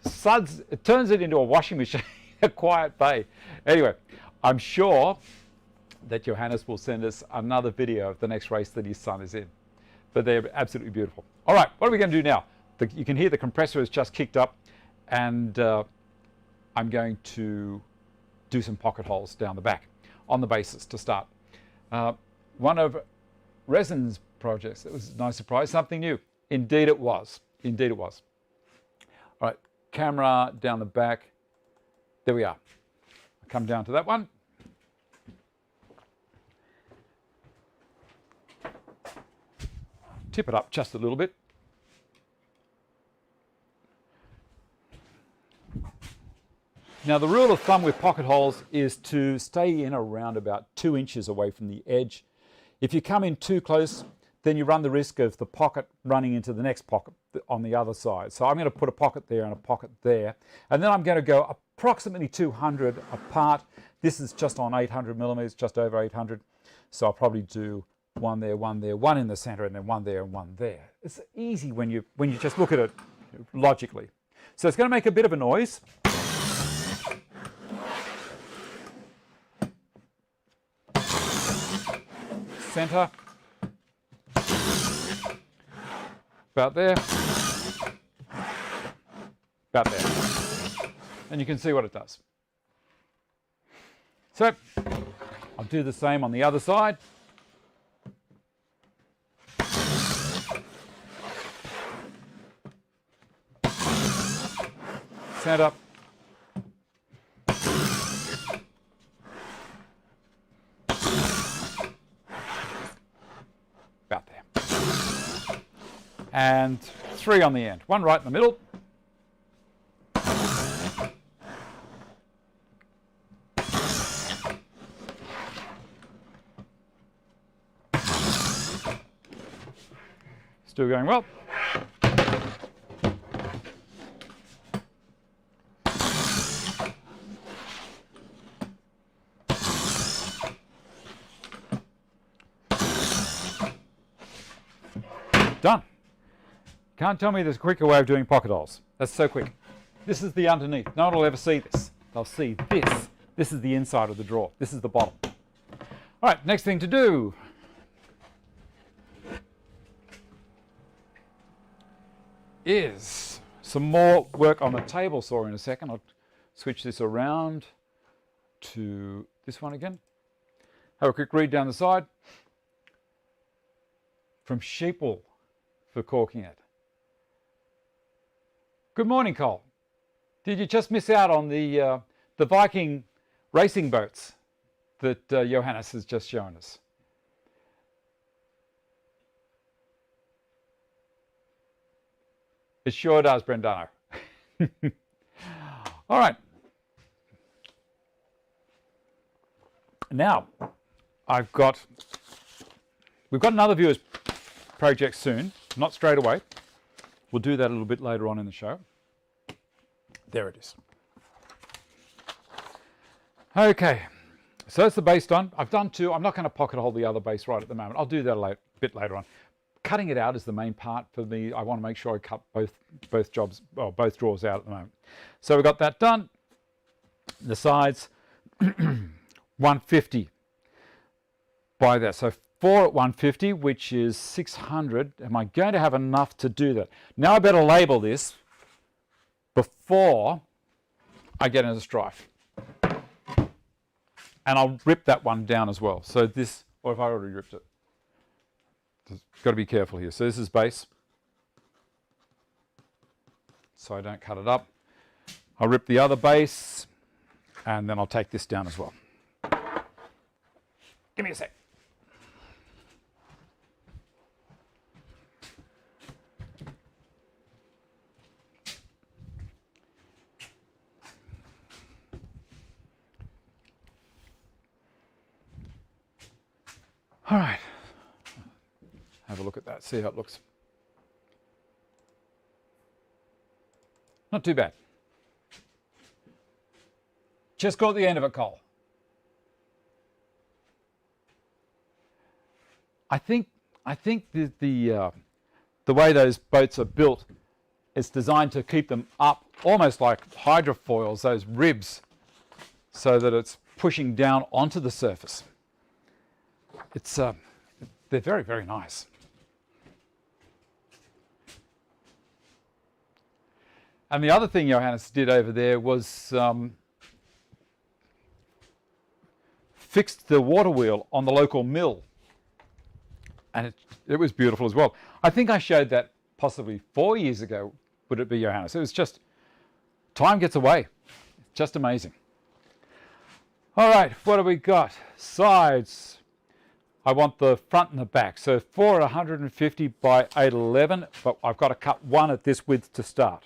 suds. It turns it into a washing machine, a quiet bay. Anyway, I'm sure that Johannes will send us another video of the next race that his son is in. But they're absolutely beautiful. All right, what are we going to do now? You can hear the compressor has just kicked up, and I'm going to do some pocket holes down the back on the basis to start. One of Resin's projects, it was a nice surprise, something new. Indeed it was. Indeed it was. All right, camera down the back. There we are. I'll come down to that one. Tip it up just a little bit. Now the rule of thumb with pocket holes is to stay in around about 2 inches away from the edge. If you come in too close, then you run the risk of the pocket running into the next pocket on the other side. So I'm going to put a pocket there and a pocket there, and then I'm going to go approximately 200 apart. This is just on 800 millimeters, just over 800. So I'll probably do one there, one in the center, and then one there and one there. It's easy when you just look at it logically. So it's going to make a bit of a noise. Center. About there. About there. And you can see what it does. So I'll do the same on the other side. Center. About there. And 3 on the end. 1 right in the middle. Still going well. Done. Can't tell me there's a quicker way of doing pocket holes. That's so quick. This is the underneath. No one will ever see this. They'll see this. This is the inside of the drawer. This is the bottom. All right, next thing to do is some more work on the table saw in a second. I'll switch this around to this one again. Have a quick read down the side. From sheep wool for corking it. Good morning, Cole. Did you just miss out on the Viking racing boats that Johannes has just shown us? It sure does, Brendano. All right. Now, we've got another viewer's project soon, not straight away. We'll do that a little bit later on in the show. There it is. Okay, so that's the base done. I've done 2. I'm not going to pocket hole the other base right at the moment. I'll do that a bit later on. cutting it out is the main part for me. I want to make sure I cut both drawers out at the moment. So we've got that done. The sides, 150 by that. So 4 at 150, which is 600. Am I going to have enough to do that? Now I better label this before I get into strife. And I'll rip that one down as well. So this, or if I already ripped it, got to be careful here. So this is base, so I don't cut it up. I'll rip the other base, and then I'll take this down as well. Give me a sec. All right, have a look at that, see how it looks. Not too bad. Just caught the end of it, Cole. I think the way those boats are built, it's designed to keep them up, almost like hydrofoils, those ribs, so that it's pushing down onto the surface. It's they're very, very nice. And the other thing Johannes did over there was fixed the water wheel on the local mill. And it was beautiful as well. I think I showed that possibly 4 years ago, would it be, Johannes? It was just, time gets away. Just amazing. All right, what have we got? Sides. I want the front and the back. So 4 at 150 by 811, but I've got to cut one at this width to start.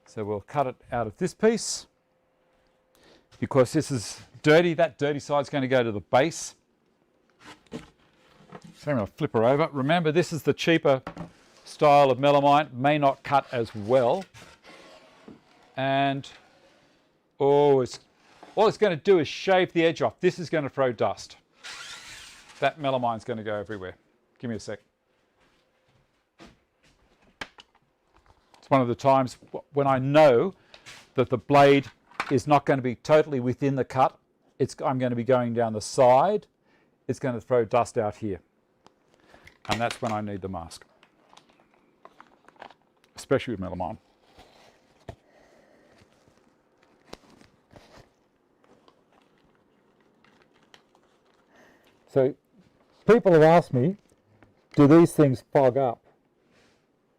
So we'll cut it out of this piece. Because this is dirty, that dirty side's going to go to the base. So I'm going to flip her over. Remember, this is the cheaper style of melamine, may not cut as well. And all it's going to do is shave the edge off. This is going to throw dust. That melamine's going to go everywhere. Give me a sec. It's one of the times when I know that the blade is not going to be totally within the cut. I'm going to be going down the side. It's going to throw dust out here. And that's when I need the mask. Especially with melamine. So people have asked me, do these things fog up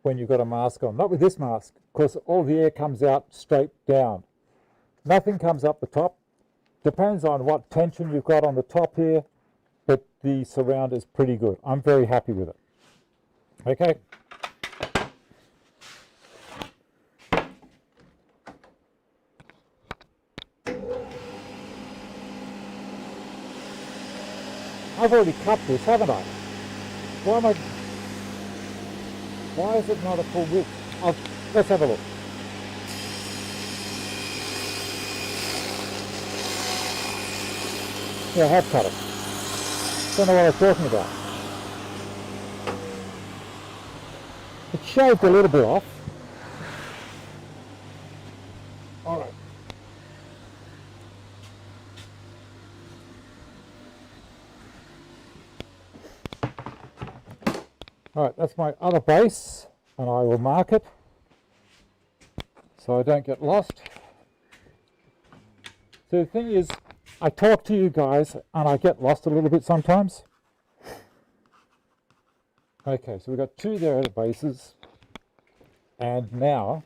when you've got a mask on? Not with this mask, because all the air comes out straight down. Nothing comes up the top. Depends on what tension you've got on the top here, but the surround is pretty good. I'm very happy with it. Okay. I've already cut this, haven't I? Why is it not a full width? Let's have a look. Yeah, I have cut it. Don't know what I was talking about. It shaved a little bit off. All right. All right, that's my other base, and I will mark it so I don't get lost. So the thing is, I talk to you guys and I get lost a little bit sometimes. Okay, so we've got 2 there at the bases, and now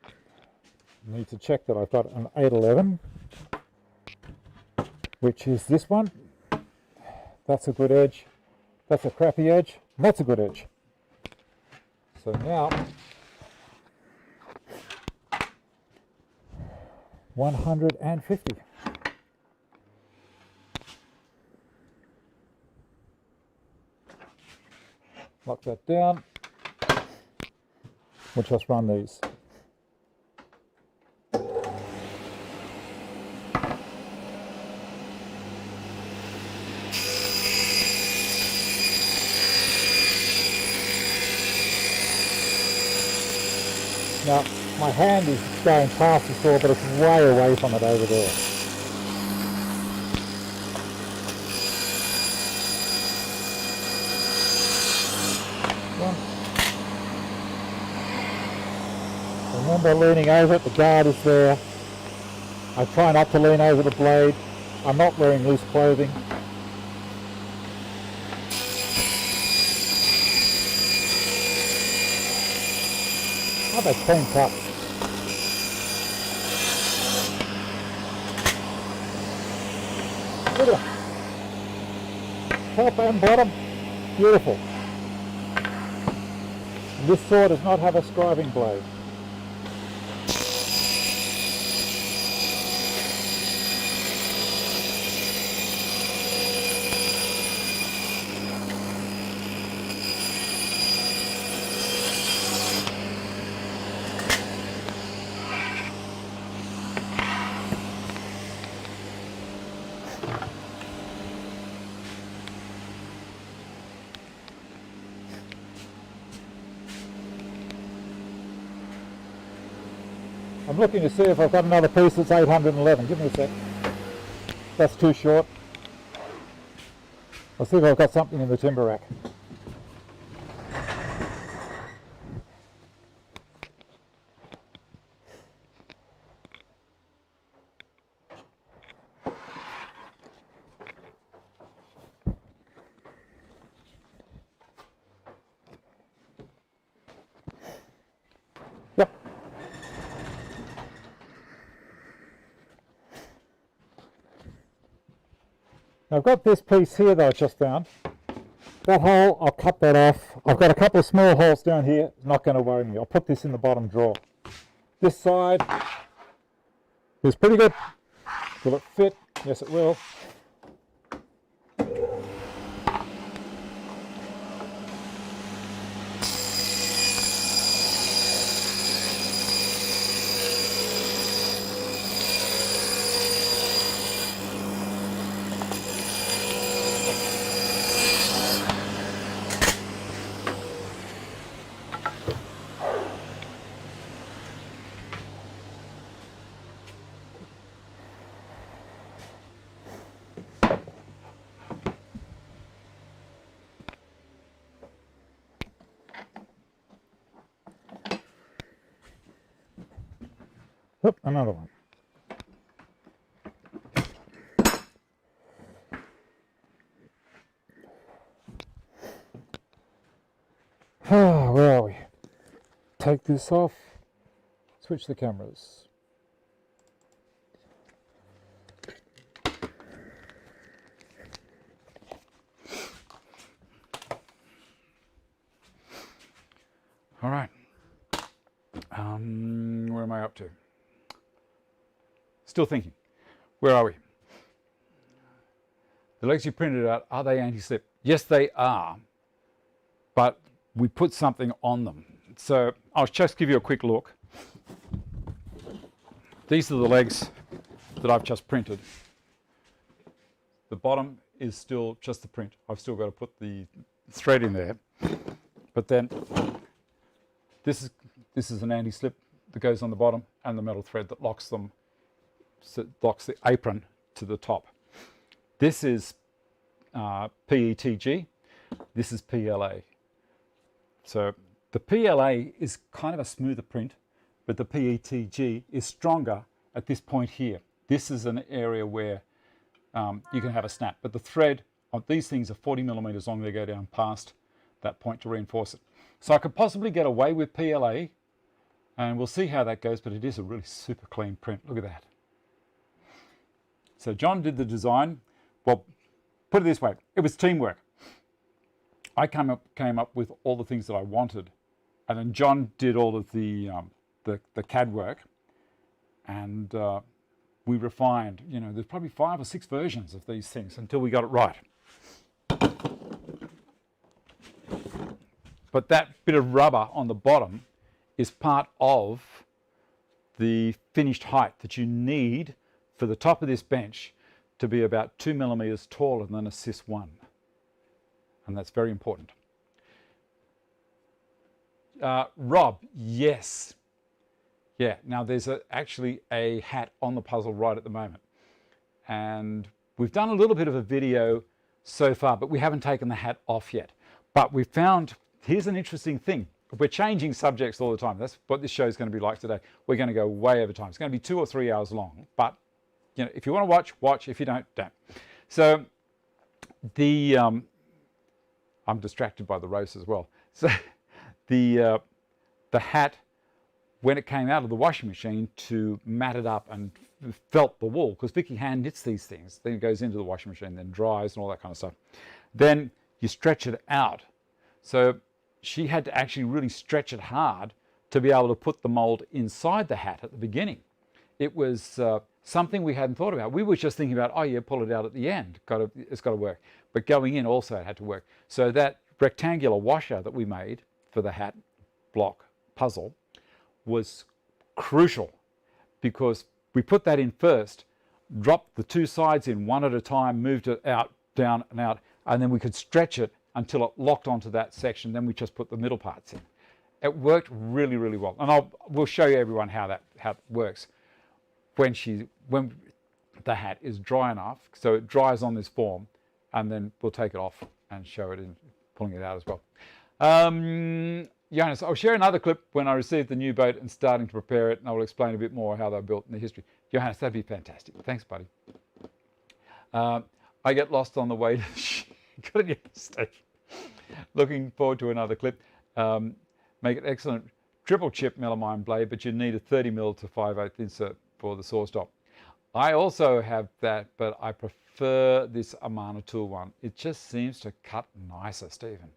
I need to check that I've got an 811, which is this one. That's a good edge. That's a crappy edge, and that's a good edge. So now, 150. Lock that down. We'll just run these. Now, my hand is going past the saw, but it's way away from it over there. Remember leaning over it, the guard is there. I try not to lean over the blade. I'm not wearing loose clothing. Oh, they're clean cuts. Look at them. Top and bottom, beautiful. And this saw does not have a scribing blade. I'm looking to see if I've got another piece that's 811. Give me a sec. That's too short. I'll see if I've got something in the timber rack. Yep. I've got this piece here that I just found. That hole, I'll cut that off. I've got a couple of small holes down here. It's not going to worry me. I'll put this in the bottom drawer. This side is pretty good. Will it fit? Yes, it will. Oop, another one. Where are we? Take this off, switch the cameras. All right. Where am I up to? Still thinking. Where are we? The legs you printed out, are they anti-slip? Yes, they are, but we put something on them. So I'll just give you a quick look. These are the legs that I've just printed. The bottom is still just the print. I've still got to put the thread in there. But then this is an anti-slip that goes on the bottom and the metal thread that locks them, so it locks the apron to the top. This is PETG, this is PLA. So the PLA is kind of a smoother print, but the PETG is stronger at this point here. This is an area where you can have a snap, but the thread of these things are 40 millimeters long. They go down past that point to reinforce it. So I could possibly get away with PLA, and we'll see how that goes, but it is a really super clean print. Look at that. So John did the design. Well, put it this way, it was teamwork. I came up with all the things that I wanted, and then John did all of the CAD work, and we refined. You know, there's probably 5 or 6 versions of these things until we got it right. But that bit of rubber on the bottom is part of the finished height that you need for the top of this bench to be about 2 millimeters taller than a Cis 1. And that's very important. Rob, yes, Yeah, now there's actually a hat on the puzzle right at the moment. And we've done a little bit of a video so far, but we haven't taken the hat off yet. But we found, here's an interesting thing. We're changing subjects all the time. That's what this show is going to be like today. We're going to go way over time. It's going to be 2 or 3 hours long. But you know, if you want to watch, watch. If you don't, don't. So the I'm distracted by the roast as well. So the hat, when it came out of the washing machine to mat it up and felt the wool, because Vicky hand knits these things, then it goes into the washing machine, then dries and all that kind of stuff. Then you stretch it out. So she had to actually really stretch it hard to be able to put the mold inside the hat at the beginning. It was something we hadn't thought about. We were just thinking about, oh yeah, pull it out at the end. It's got to work. But going in also it had to work. So that rectangular washer that we made for the hat block puzzle was crucial, because we put that in first, dropped the 2 sides in one at a time, moved it out, down and out, and then we could stretch it until it locked onto that section. Then we just put the middle parts in. It worked really, really well. And we'll show you everyone how it works when the hat is dry enough, so it dries on this form, and then we'll take it off and show it in pulling it out as well. Johannes, I'll share another clip when I received the new boat and starting to prepare it, and I will explain a bit more how they're built in the history. Johannes, that'd be fantastic. Thanks, buddy. I get lost on the way to the station. Looking forward to another clip. Make an excellent triple chip melamine blade, but you need a 30mm to 5/8 insert for the saw stop. I also have that, but I prefer this Amana tool one. It just seems to cut nicer, Stephen.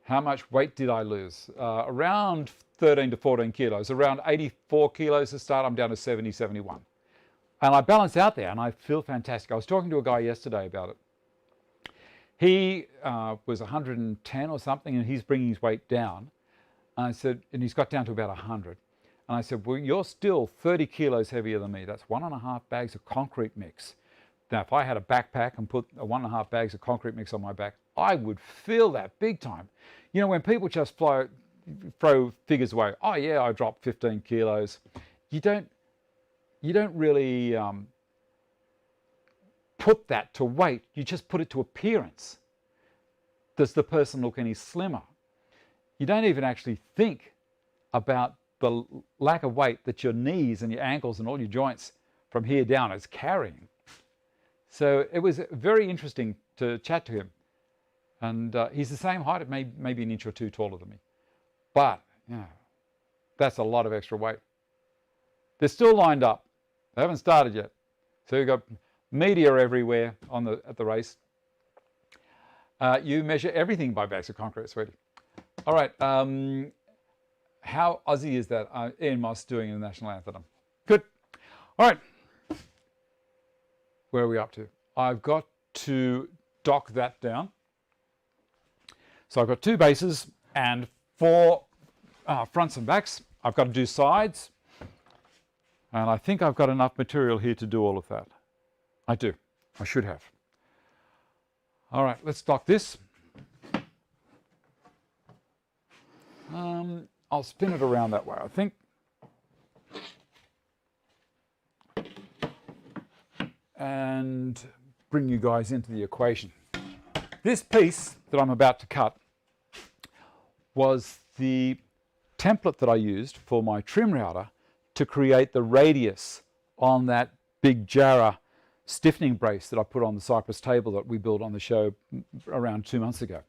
How much weight did I lose? Around 13 to 14 kilos, around 84 kilos to start. I'm down to 70, 71. And I balance out there and I feel fantastic. I was talking to a guy yesterday about it. He was 110 or something, and he's bringing his weight down. And I said, and he's got down to about 100. And I said, well, you're still 30 kilos heavier than me. That's 1.5 bags of concrete mix. Now, if I had a backpack and put 1.5 bags of concrete mix on my back, I would feel that big time. You know, when people just throw figures away, oh yeah, I dropped 15 kilos. You don't really put that to weight. You just put it to appearance. Does the person look any slimmer? You don't even actually think about the lack of weight that your knees and your ankles and all your joints from here down is carrying. So it was very interesting to chat to him. And he's the same height, maybe an inch or 2 taller than me. But, you know, that's a lot of extra weight. They're still lined up. They haven't started yet. So you've got media everywhere at the race. You measure everything by bags of concrete, sweetie. All right. How Aussie is that? Ian Moss doing the national anthem. Good. All right. Where are we up to? I've got to dock that down. So I've got 2 bases and 4 fronts and backs. I've got to do sides. And I think I've got enough material here to do all of that. I do. I should have. All right, let's dock this. I'll spin it around that way, I think. And bring you guys into the equation. This piece that I'm about to cut was the template that I used for my trim router to create the radius on that big Jarrah stiffening brace that I put on the cypress table that we built on the show around 2 months ago.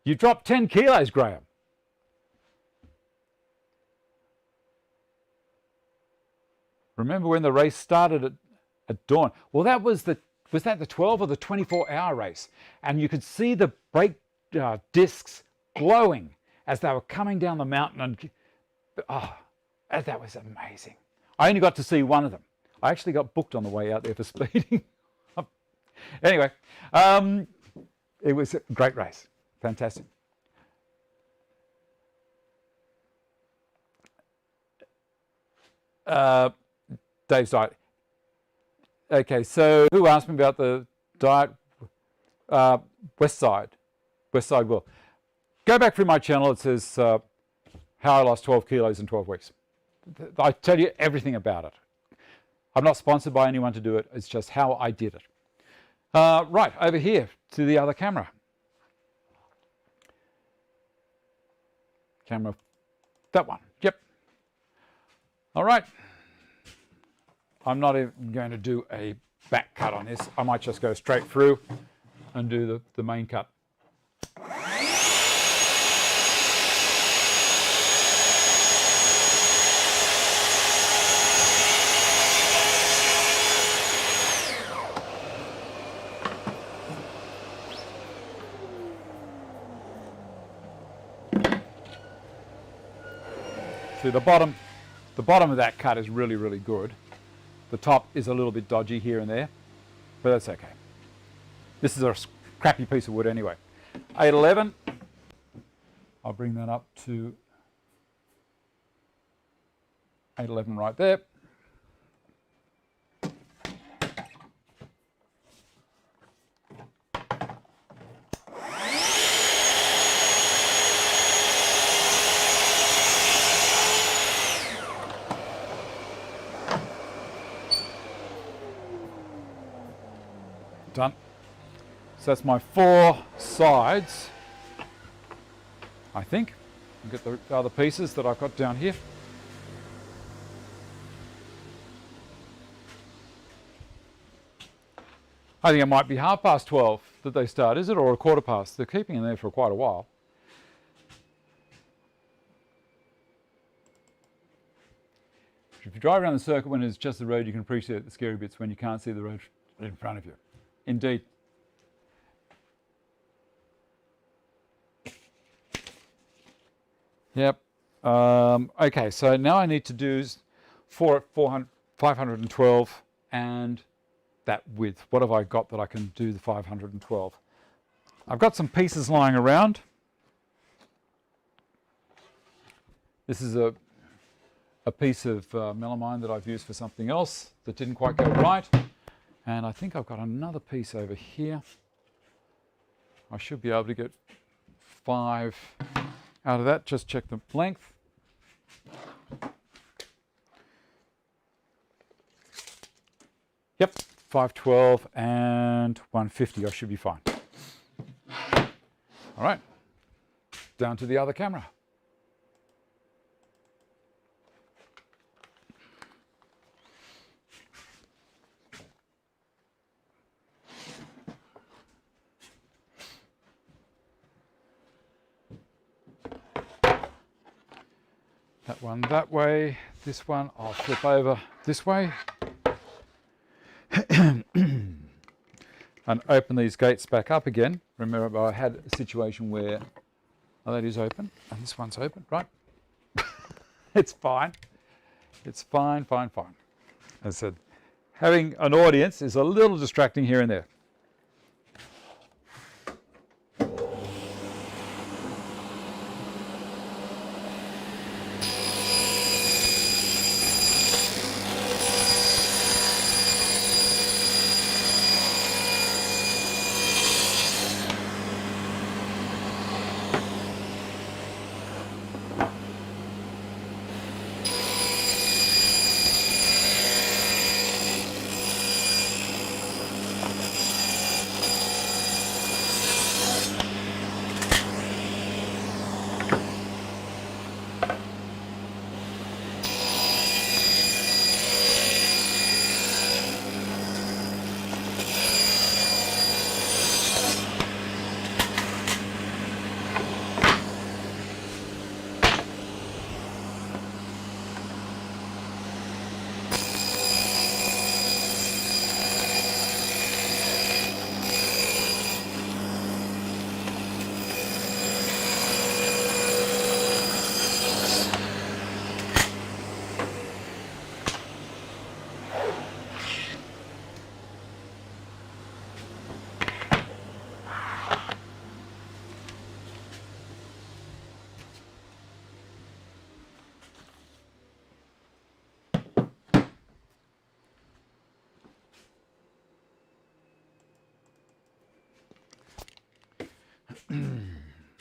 You dropped 10 kilos, Graeme. Remember when the race started at dawn? Well, was that the 12 or the 24-hour race? And you could see the brake discs glowing as they were coming down the mountain. And that was amazing. I only got to see one of them. I actually got booked on the way out there for speeding. Anyway, it was a great race. Fantastic. Dave's diet. Okay, so who asked me about the diet? West Side Will. Go back through my channel. It says Parra lost 12 kilos in 12 weeks. I tell you everything about it. I'm not sponsored by anyone to do it. It's just how I did it. Right, over here to the other camera. Camera, that one. Yep. All right. I'm not even going to do a back cut on this. I might just go straight through and do the main cut. See, the bottom of that cut is really, really good. The top is a little bit dodgy here and there, but that's okay. This is a crappy piece of wood anyway. 811, I'll bring that up to 811 right there. Done. So that's my 4 sides, I think. I'll get the other pieces that I've got down here. I think it might be 12:30 that they start, is it? Or 1/4 past? They're keeping them there for quite a while. If you drive around the circuit when it's just the road, you can appreciate the scary bits when you can't see the road in front of you. Indeed. Yep. Okay, so now I need to do 512 and that width. What have I got that I can do the 512? I've got some pieces lying around. This is a piece of melamine that I've used for something else that didn't quite go right. And I think I've got another piece over here. I should be able to get 5 out of that. Just check the length. Yep, 512 and 150. I should be fine. All right, down to the other camera. That one that way, this one I'll flip over this way and open these gates back up again. Remember, I had a situation where, oh, that is open and this one's open, right? It's fine. It's fine, fine, fine. As I said, having an audience is a little distracting here and there.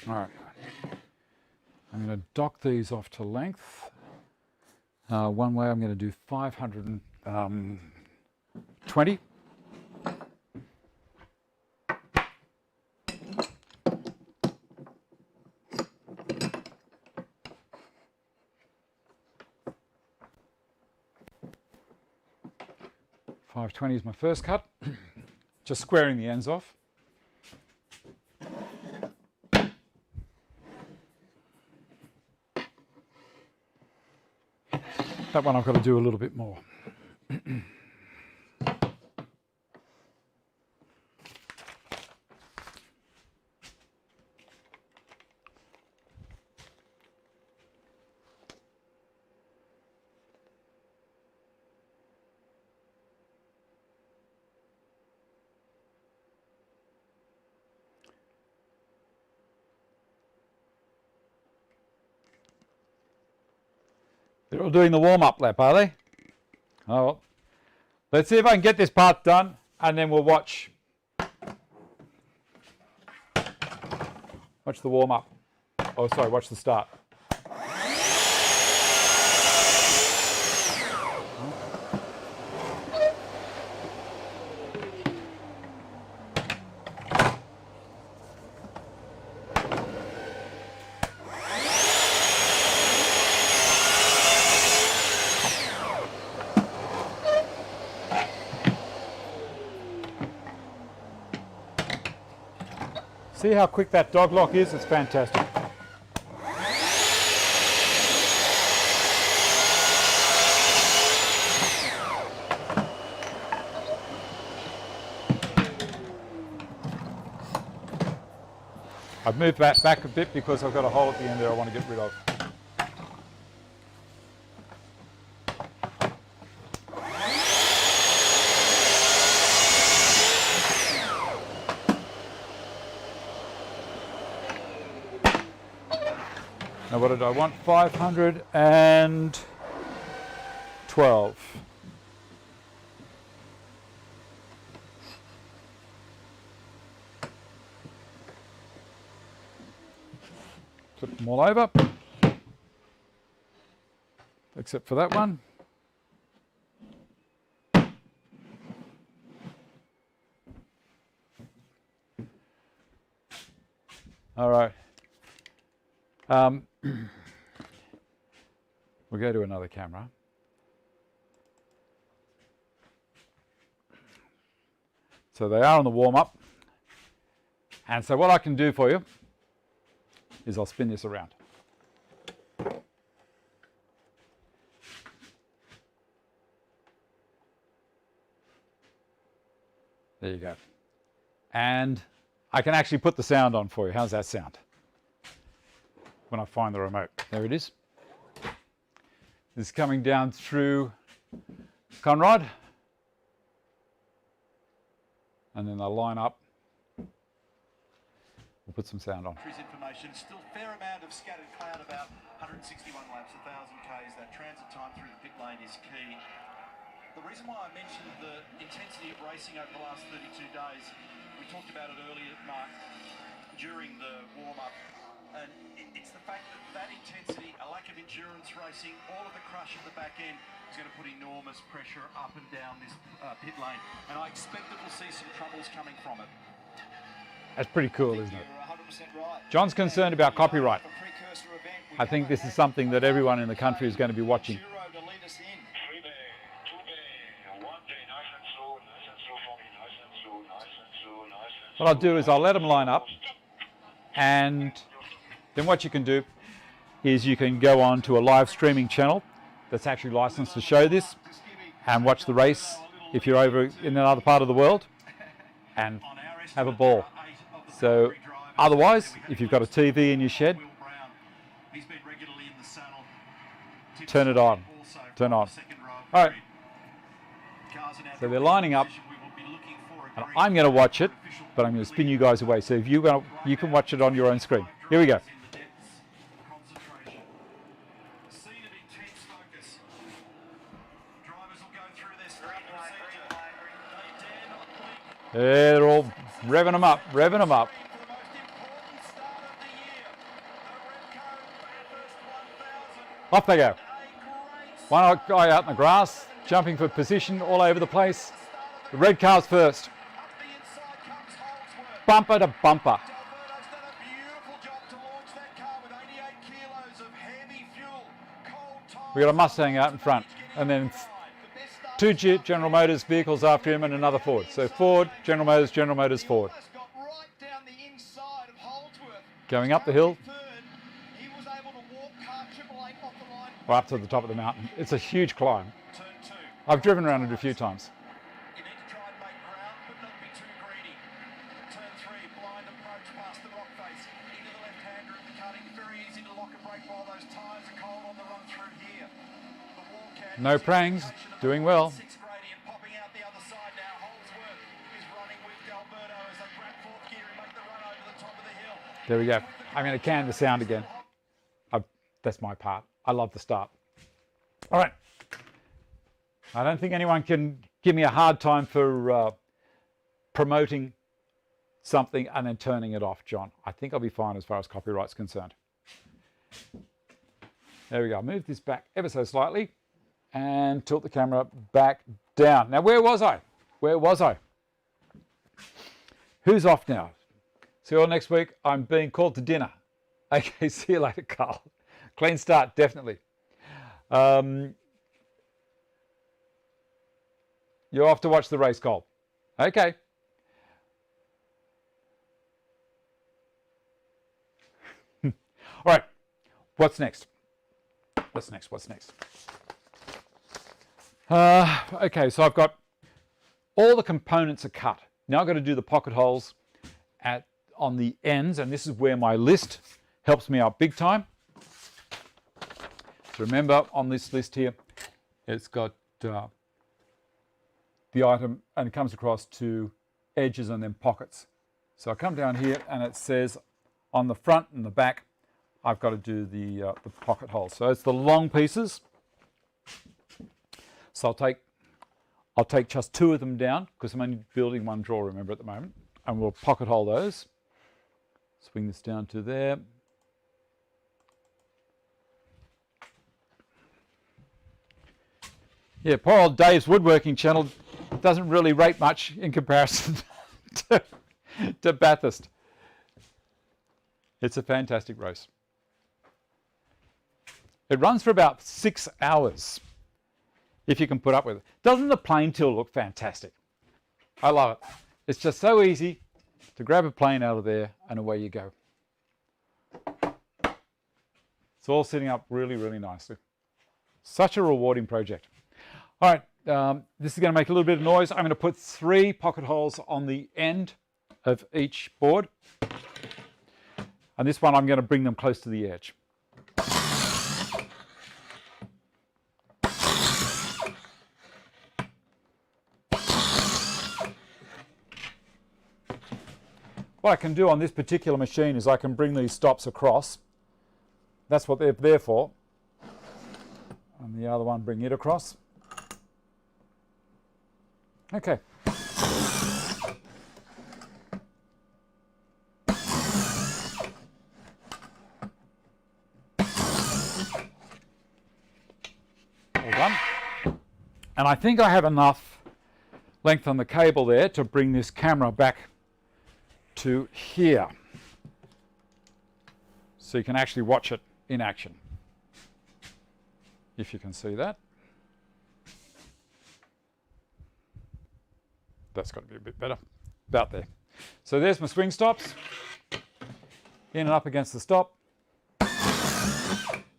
All right, I'm I'm going to dock these off to length. One way I'm going to do 520. .520 is my first cut. Just squaring the ends off. That one I've got to do a little bit more. They're all doing the warm-up lap, are they? Oh, well. Let's see if I can get this part done, and then we'll watch the warm-up. Oh, sorry, watch the start. See how quick that dog lock is? It's fantastic. I've moved that back a bit because I've got a hole at the end there I want to get rid of. Now what did I want? 512. Flip them all over, except for that one. All right. We'll go to another camera. So they are on the warm-up. And so what I can do for you is I'll spin this around. There you go. And I can actually put the sound on for you. How's that sound? When I find the remote. There it is. This is coming down through Conrod. And then they'll line up. We'll put some sound on. Information, still fair amount of scattered cloud, about 161 laps, 1,000 Ks. That transit time through the pit lane is key. The reason why I mentioned the intensity of racing over the last 32 days, we talked about it earlier, Mark, during the warm-up. And it's the fact that that intensity, a lack of endurance racing, all of the crush at the back end is going to put enormous pressure up and down this pit lane. And I expect that we'll see some troubles coming from it. That's pretty cool, isn't it? Right. John's concerned about copyright. I think this is something that everyone in the country is going to be watching. What I'll do is I'll let them line up, and then what you can do is you can go on to a live streaming channel that's actually licensed to show this and watch the race if you're over in another part of the world and have a ball. So otherwise, if you've got a TV in your shed, turn it on. Turn on. All right. So they're lining up, and I'm going to watch it, but I'm going to spin you guys away. So if you can watch it on your own screen. Here we go. They're all revving them up. Off they go. One guy out in the grass, jumping for position all over the place. The red car's first. Bumper to bumper. We got a Mustang out in front, and then two General Motors vehicles after him and another Ford. So Ford, General Motors, Ford. Going up the hill, or up to the top of the mountain. It's a huge climb. I've driven around it a few times. No prangs, doing well. There we go. I'm going to can the sound again. That's my part. I love the start. All right. I don't think anyone can give me a hard time for promoting something and then turning it off, John. I think I'll be fine as far as copyright's concerned. There we go. I'll move this back ever so slightly and tilt the camera back down. Now, where was I? Where was I? Who's off now? See you all next week. I'm being called to dinner. Okay, see you later, Carl. Clean start, definitely. You're off to watch the race, Cole. Okay. All right. What's next? What's next? What's next? Okay, so I've got all the components are cut. Now I've got to do the pocket holes on the ends, and this is where my list helps me out big time. So remember, on this list here, it's got the item, and it comes across to edges and then pockets. So I come down here, and it says on the front and the back, I've got to do the pocket holes. So it's the long pieces. So I'll take just two of them down because I'm only building one drawer, remember, at the moment, and we'll pocket hole those. Swing this down to there. Yeah, poor old Dave's woodworking channel doesn't really rate much in comparison to Bathurst. It's a fantastic race. It runs for about 6 hours, if you can put up with it. Doesn't the plane tool look fantastic? I love it. It's just so easy to grab a plane out of there and away you go. It's all sitting up really, really nicely. Such a rewarding project. All right, this is going to make a little bit of noise. I'm going to put 3 pocket holes on the end of each board. And this one, I'm going to bring them close to the edge. What I can do on this particular machine is I can bring these stops across. That's what they're there for. And the other one, bring it across. Okay. All done. And I think I have enough length on the cable there to bring this camera back to here, so you can actually watch it in action, if you can see that. That's got to be a bit better, about there. So there's my swing stops, in and up against the stop.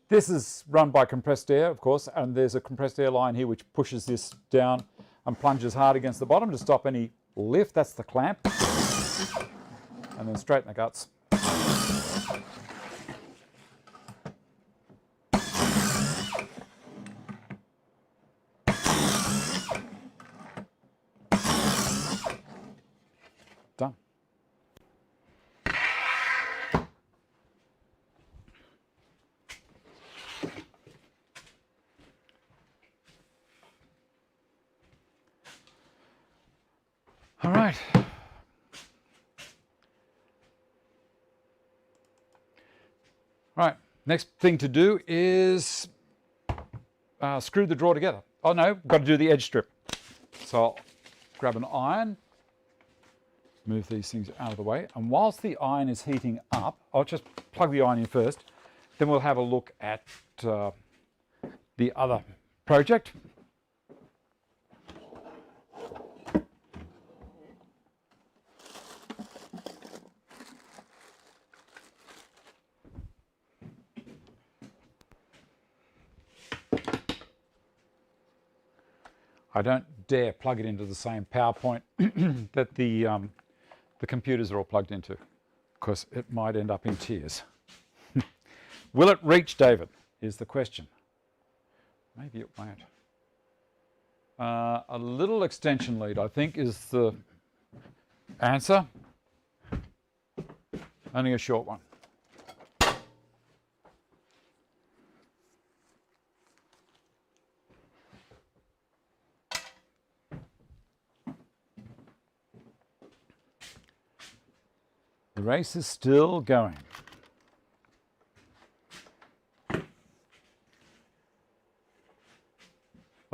This is run by compressed air, of course, and there's a compressed air line here which pushes this down and plunges hard against the bottom to stop any lift. That's the clamp. And then straighten the guts. Done. All right. Right, next thing to do is screw the drawer together. Oh no, got to do the edge strip. So I'll grab an iron, move these things out of the way, and whilst the iron is heating up, I'll just plug the iron in first, then we'll have a look at the other project. I don't dare plug it into the same PowerPoint that the computers are all plugged into, because it might end up in tears. Will it reach, David, is the question. Maybe it won't. A little extension lead, I think, is the answer. Only a short one. The race is still going. Oh,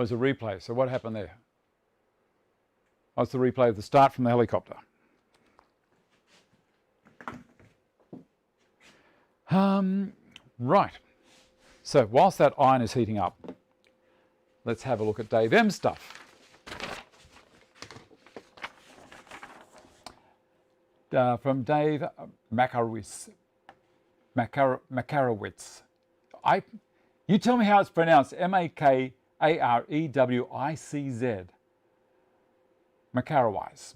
it's a replay. So what happened there? Oh, it's the replay of the start from the helicopter. Right. So whilst that iron is heating up, let's have a look at Dave M's stuff. From Dave Makarowicz. You tell me how it's pronounced. Makarewicz. Makarowicz.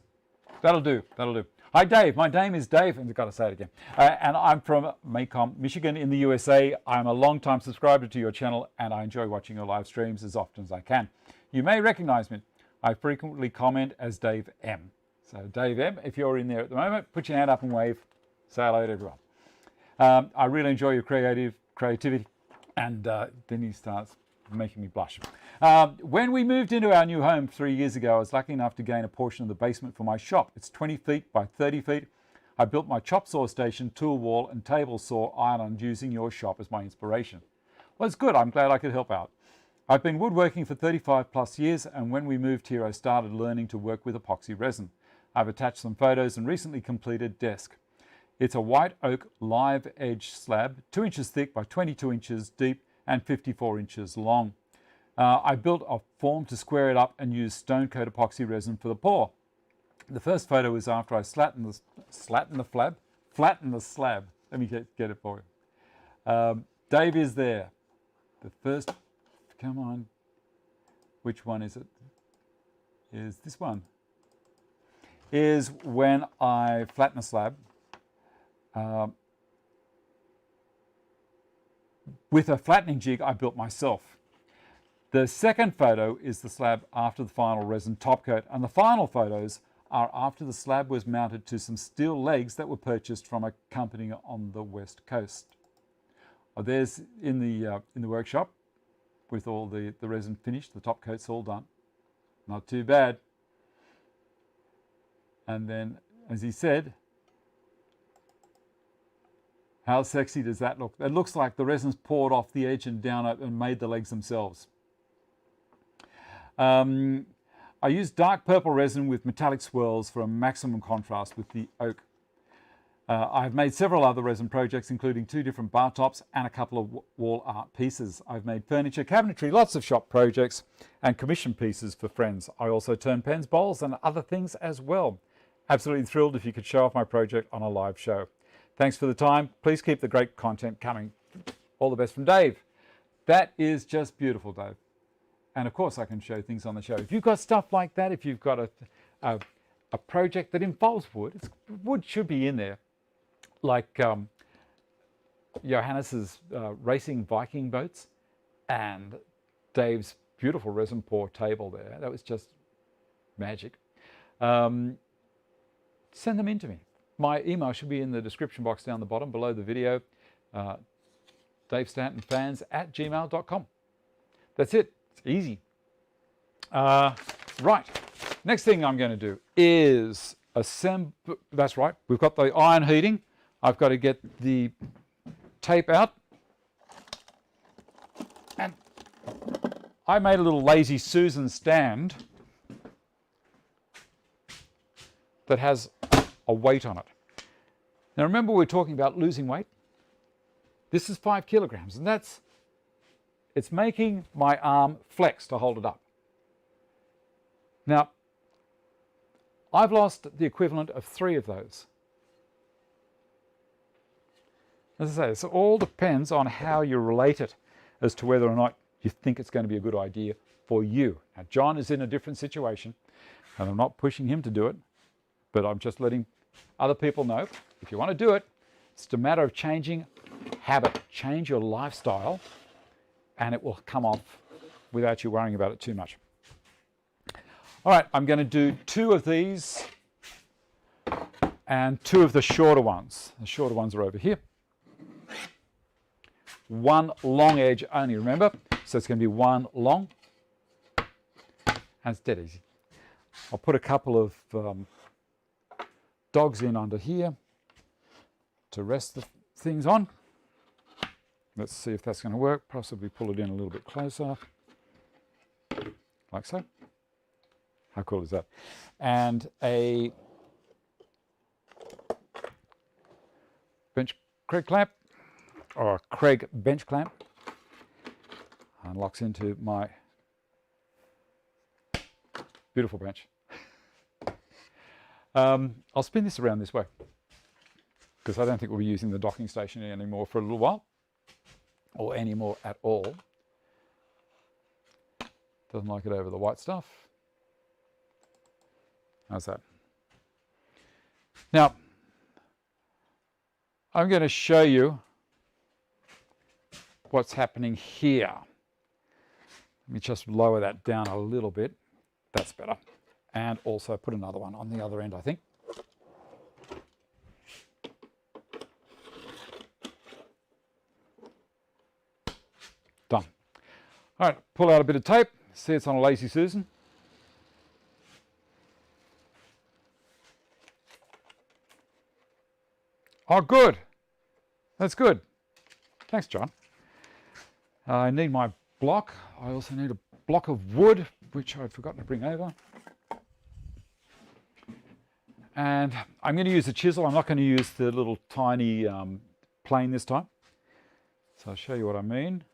That'll do. That'll do. Hi, Dave. My name is Dave, and I've got to say it again. And I'm from Macomb, Michigan, in the USA. I'm a long-time subscriber to your channel, and I enjoy watching your live streams as often as I can. You may recognize me. I frequently comment as Dave M. So Dave M, if you're in there at the moment, put your hand up and wave. Say hello to everyone. I really enjoy your creativity, and then he starts making me blush. When we moved into our new home 3 years ago, I was lucky enough to gain a portion of the basement for my shop. It's 20 feet by 30 feet. I built my chop saw station, tool wall, and table saw island using your shop as my inspiration. Well, it's good. I'm glad I could help out. I've been woodworking for 35 plus years, and when we moved here, I started learning to work with epoxy resin. I've attached some photos and recently completed desk. It's a white oak live edge slab, 2 inches thick by 22 inches deep and 54 inches long. I built a form to square it up and used stone coat epoxy resin for the pour. The first photo is after I flattened the slab. Let me get it for you. Dave is there. The first, come on, which one is it? Is this one. Is when I flatten a slab with a flattening jig I built myself. The second photo is the slab after the final resin top coat, and the final photos are after the slab was mounted to some steel legs that were purchased from a company on the west coast. There's in the workshop with all the resin finished, the top coat's all done. Not too bad. And then, as he said, how sexy does that look? It looks like the resin's poured off the edge and down and made the legs themselves. I used dark purple resin with metallic swirls for a maximum contrast with the oak. I've made several other resin projects, including 2 different bar tops and a couple of wall art pieces. I've made furniture, cabinetry, lots of shop projects, and commission pieces for friends. I also turn pens, bowls, and other things as well. Absolutely thrilled if you could show off my project on a live show. Thanks for the time. Please keep the great content coming. All the best from Dave. That is just beautiful, Dave. And of course I can show things on the show. If you've got stuff like that, if you've got a project that involves wood, wood should be in there. Like Johannes's racing Viking boats and Dave's beautiful resin pour table there. That was just magic. Send them in to me. My email should be in the description box down the bottom below the video. DaveStantonFans@gmail.com. That's it. It's easy. Right. Next thing I'm going to do is assemble. That's right. We've got the iron heating. I've got to get the tape out. And I made a little Lazy Susan stand that has a weight on it. Now remember we were talking about losing weight? This is 5 kilograms, and it's making my arm flex to hold it up. Now, I've lost the equivalent of 3 of those. As I say, it all depends on how you relate it as to whether or not you think it's going to be a good idea for you. Now, John is in a different situation, and I'm not pushing him to do it, but I'm just letting other people know, if you want to do it, it's a matter of changing habit, change your lifestyle, and it will come off without you worrying about it too much. All right, I'm going to do 2 of these and 2 of the shorter ones. The shorter ones are over here. 1 long edge only, remember? So it's going to be 1 long, and it's dead easy. I'll put a couple of dogs in under here to rest the things on. Let's see if that's going to work. Possibly pull it in a little bit closer, like so. How cool is that? And a bench Craig clamp, or a Craig bench clamp, and locks into my beautiful bench. I'll spin this around this way, because I don't think we'll be using the docking station anymore for a little while, or anymore at all. Doesn't like it over the white stuff. How's that? Now, I'm going to show you what's happening here. Let me just lower that down a little bit. That's better. And also put another one on the other end, I think. Done. All right, pull out a bit of tape. See, it's on a Lazy Susan. Oh, good. That's good. Thanks, John. I need my block. I also need a block of wood, which I'd forgotten to bring over. And I'm going to use a chisel. I'm not going to use the little tiny plane this time. So I'll show you what I mean.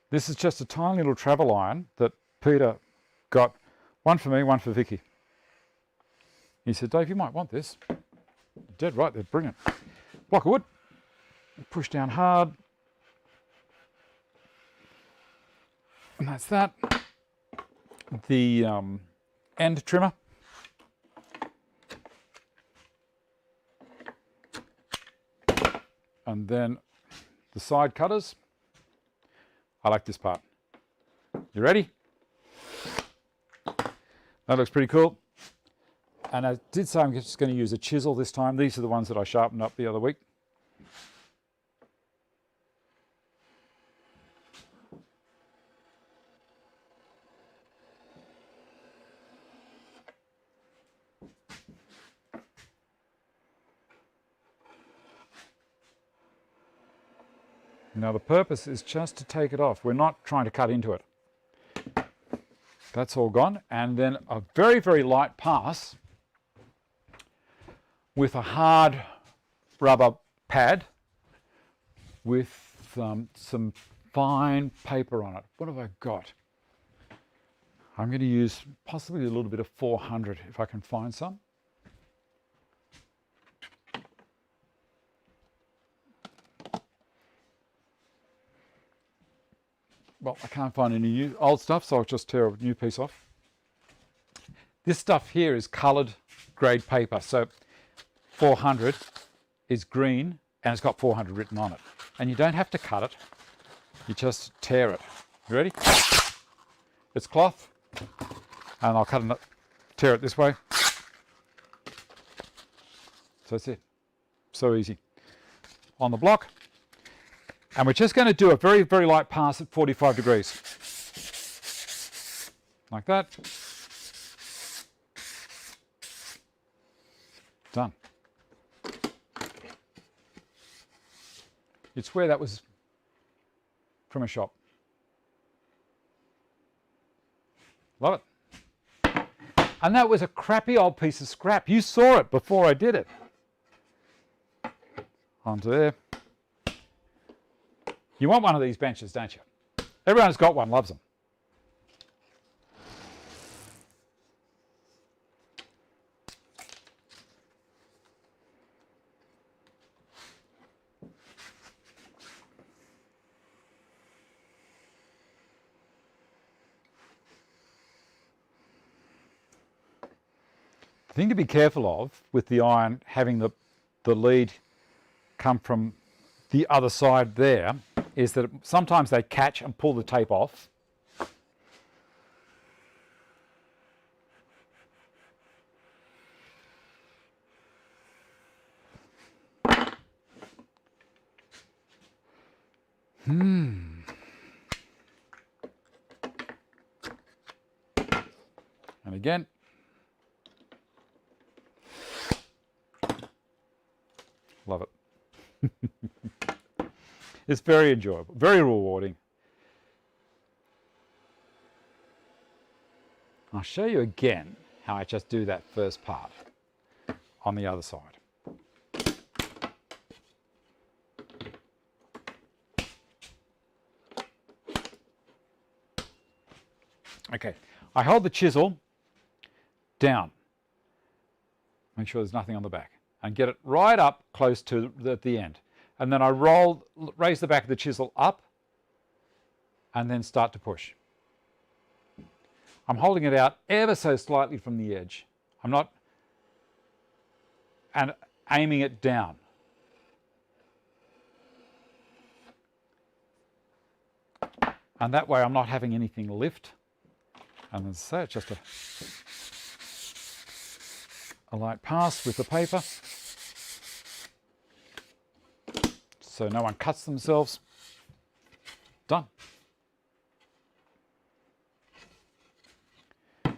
This is just a tiny little travel iron that Peter got, one for me, one for Vicky. He said, Dave, you might want this. Dead right, they're brilliant. Block of wood, push down hard. And that's that. The end trimmer. And then the side cutters. I like this part. You ready? That looks pretty cool. And I did say I'm just going to use a chisel this time. These are the ones that I sharpened up the other week. Now the purpose is just to take it off. We're not trying to cut into it. That's all gone. And then a very, very light pass with a hard rubber pad with some fine paper on it. What have I got? I'm going to use possibly a little bit of 400 if I can find some. Well, I can't find any new old stuff, so I'll just tear a new piece off. This stuff here is coloured grade paper, so 400 is green and it's got 400 written on it. And you don't have to cut it, you just tear it. You ready? It's cloth, and I'll cut it, tear it this way. So that's it. So easy. On the block. And we're just going to do a very, very light pass at 45 degrees. like that. Done. You'd swear that was from a shop. Love it. And that was a crappy old piece of scrap. You saw it before I did it. Onto there. You want one of these benches, don't you? Everyone's got one, loves them. The thing to be careful of with the iron having the lead come from the other side there is that sometimes they catch and pull the tape off. And again. Love it. It's very enjoyable, very rewarding. I'll show you again how I just do that first part on the other side. Okay, I hold the chisel down. Make sure there's nothing on the back. And get it right up close to the end. And then I raise the back of the chisel up and then start to push. I'm holding it out ever so slightly from the edge. I'm not, and aiming it down. And that way I'm not having anything lift. And as I say, it's just a light pass with the paper. So no one cuts themselves. Done. All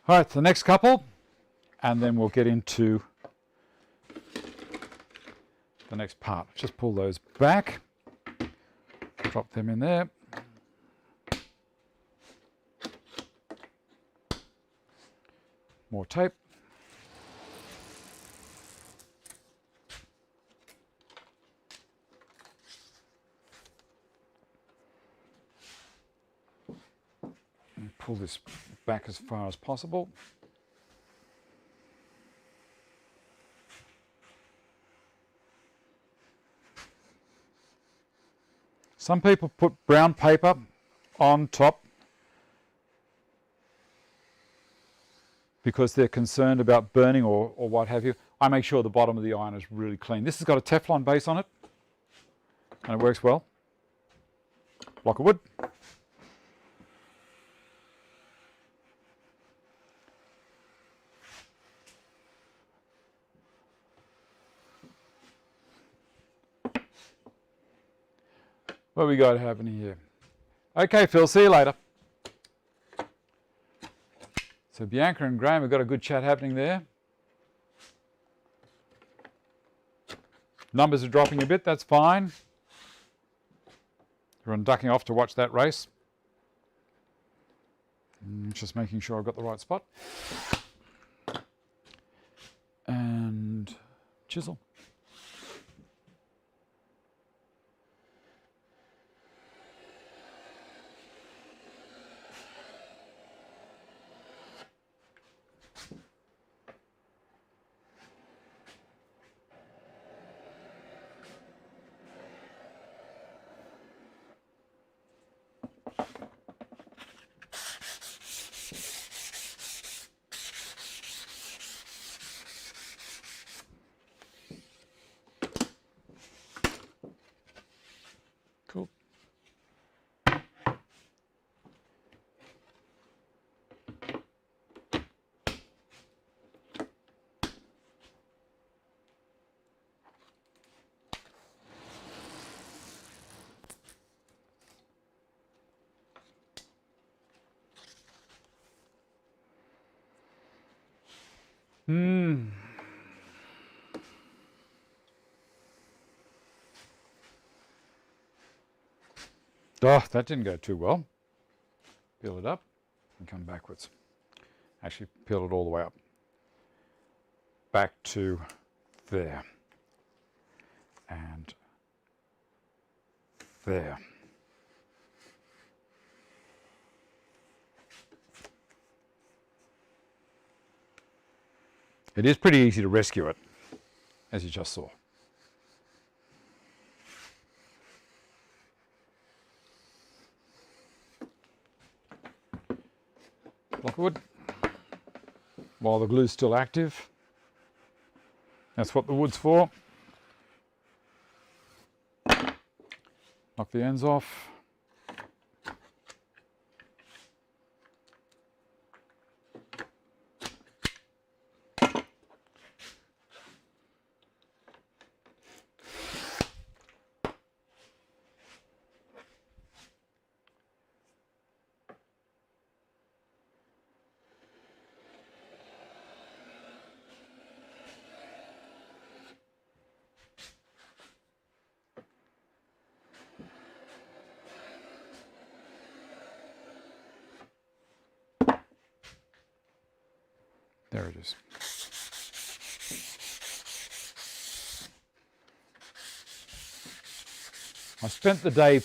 right, the next couple, and then we'll get into the next part. Just pull those back, drop them in there. More tape. Pull this back as far as possible. Some people put brown paper on top because they're concerned about burning or what have you. I make sure the bottom of the iron is really clean. This has got a Teflon base on it and it works well. Block of wood. What we got happening here? Okay, Phil, see you later. So Bianca and Graeme have got a good chat happening there. Numbers are dropping a bit, that's fine. Everyone ducking off to watch that race. Just making sure I've got the right spot. And chisel. Oh, that didn't go too well. Peel it up and come backwards. Actually, peel it all the way up. Back to there. And there. It is pretty easy to rescue it, as you just saw. Block of wood, while the glue's still active. That's what the wood's for. Knock the ends off. There it is. I spent the day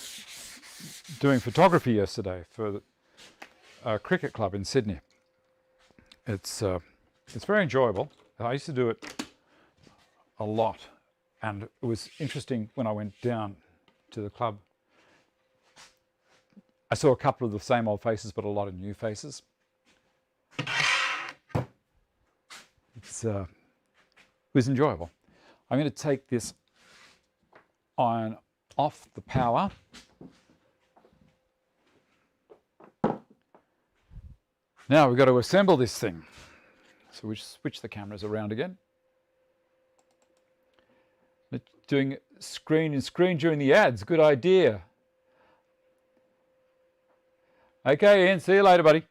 doing photography yesterday for a cricket club in Sydney. It's very enjoyable. I used to do it a lot, and it was interesting when I went down to the club. I saw a couple of the same old faces, but a lot of new faces. It was enjoyable. I'm going to take this iron off the power. Now we've got to assemble this thing. So we switch the cameras around again. Doing screen and screen during the ads, good idea. Okay, Ian, see you later, buddy.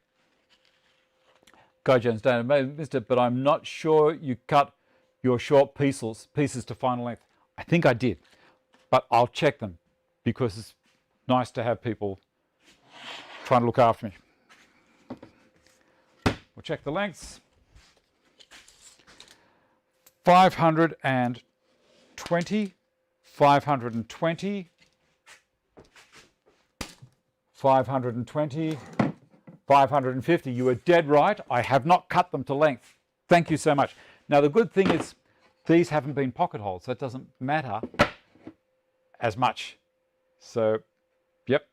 Guy Jones, Stanton, may have missed it, but I'm not sure you cut your short pieces to final length. I think I did, but I'll check them because it's nice to have people trying to look after me. We'll check the lengths. 520, 520, 520, 550. You were dead right. I have not cut them to length. Thank you so much. Now the good thing is these haven't been pocket holes, so it doesn't matter as much. So, yep.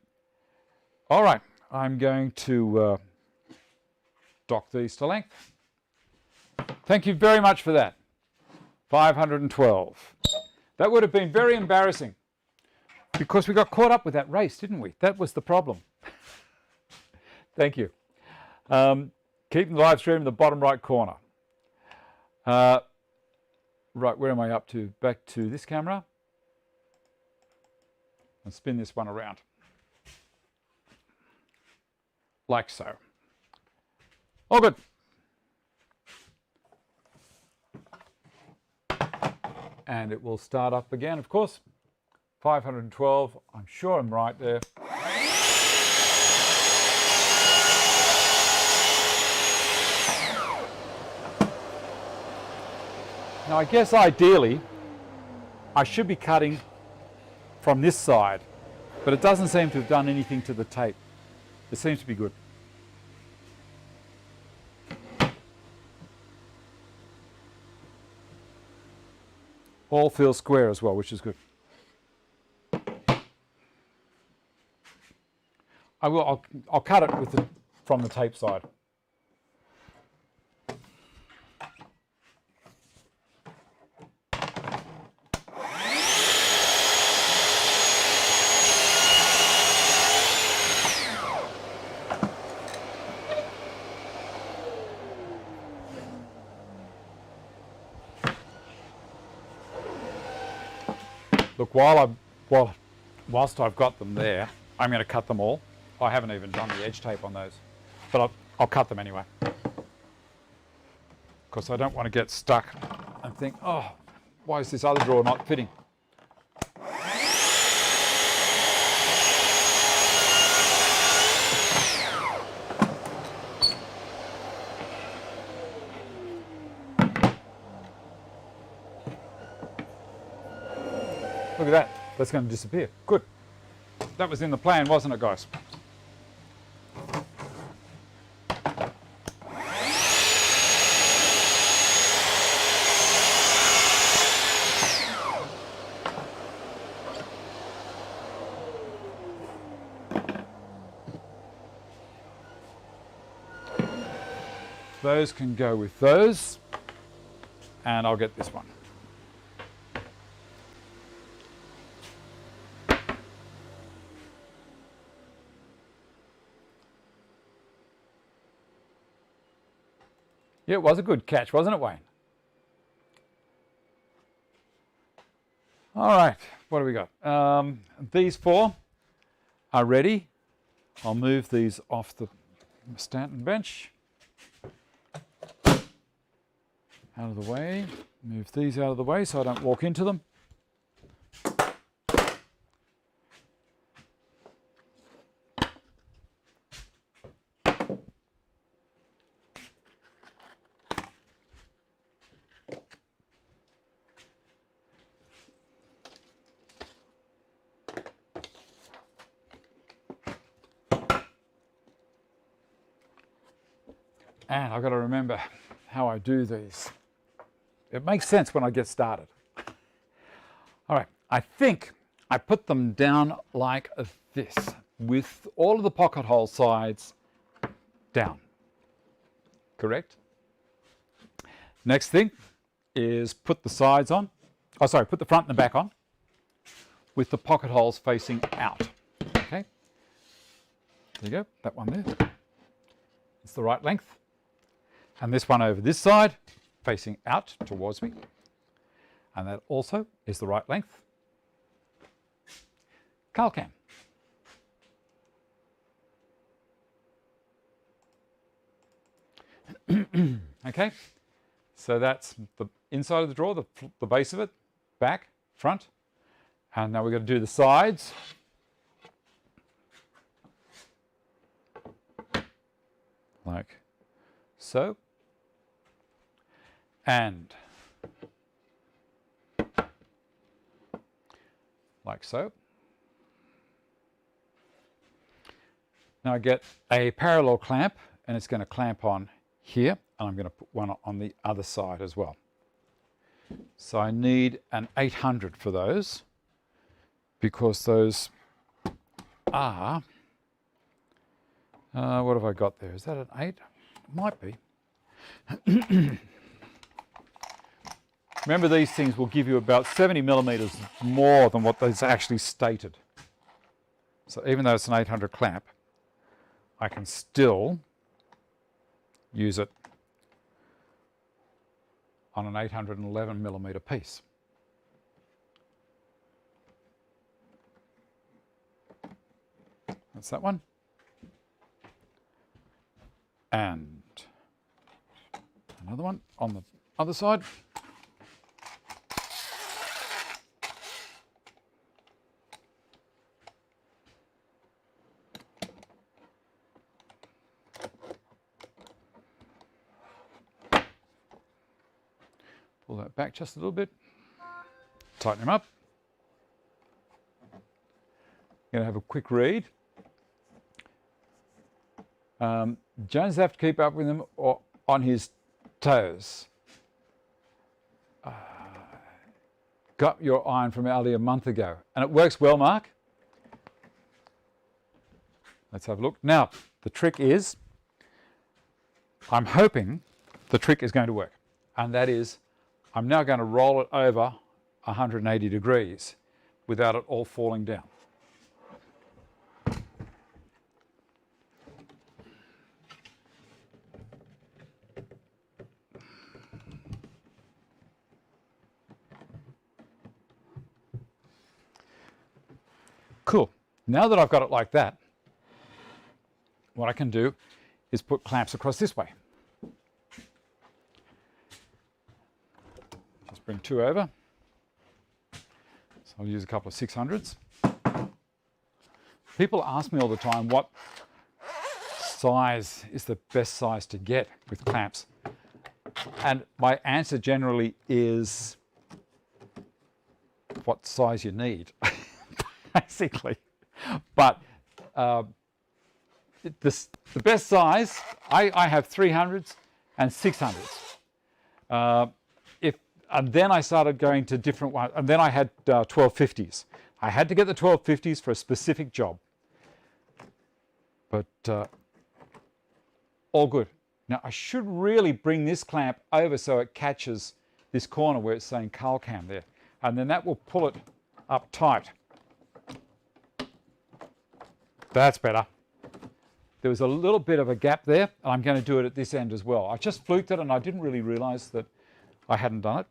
All right, I'm going to dock these to length. Thank you very much for that. 512. That would have been very embarrassing because we got caught up with that race, didn't we? That was the problem. Thank you. Keeping the live stream in the bottom right corner. Right, where am I up to? Back to this camera. And spin this one around. Like so. All good. And it will start up again, of course. 512, I'm sure I'm right there. Now I guess ideally I should be cutting from this side, but it doesn't seem to have done anything to the tape. It seems to be good. All feels square as well, which is good. I'll cut it with from the tape side. Look, whilst I've got them there, I'm going to cut them all. I haven't even done the edge tape on those, but I'll cut them anyway. because I don't want to get stuck and think, oh, why is this other drawer not fitting? Look at that, that's going to disappear. Good. That was in the plan, wasn't it, guys? Those can go with those, and I'll get this one. Yeah, it was a good catch, wasn't it, Wayne? All right, what do we got? These four are ready. I'll move these off the Stanton bench. Out of the way. Move these out of the way so I don't walk into them. And I've got to remember how I do these. It makes sense when I get started. All right, I think I put them down like this, with all of the pocket hole sides down. Correct? Next thing is put the sides on. Oh, sorry, put the front and the back on with the pocket holes facing out. Okay, there you go, that one there. It's the right length. And this one over this side, facing out towards me. And that also is the right length. Carl cam. Okay, so that's the inside of the drawer, the base of it, back, front. And now we're going to do the sides. Like so. And like so. Now I get a parallel clamp, and it's going to clamp on here, and I'm going to put one on the other side as well. So I need an 800 for those, because those are, what have I got there? Is that an 8? It might be. Remember, these things will give you about 70 millimeters more than what is actually stated. So even though it's an 800 clamp, I can still use it on an 811 millimeter piece. That's that one. And another one on the other side. Pull that back just a little bit, tighten them up. I'm going to have a quick read. Jones have to keep up with him or on his toes. Got your iron from Aldi a month ago, and it works well, Mark. Let's have a look. Now, the trick is, I'm hoping the trick is going to work, and that is, I'm now going to roll it over 180 degrees without it all falling down. Cool. Now that I've got it like that, what I can do is put clamps across this way. bring 2 over. So I'll use a couple of 600s. People ask me all the time what size is the best size to get with clamps. And my answer generally is what size you need, basically. But the best size, I have 300s and 600s. And then I started going to different ones, and then I had 1250s. I had to get the 1250s for a specific job. But all good. Now I should really bring this clamp over so it catches this corner where it's saying Carl Cam there. And then that will pull it up tight. That's better. There was a little bit of a gap there, and I'm going to do it at this end as well. I just fluked it and I didn't really realize that I hadn't done it.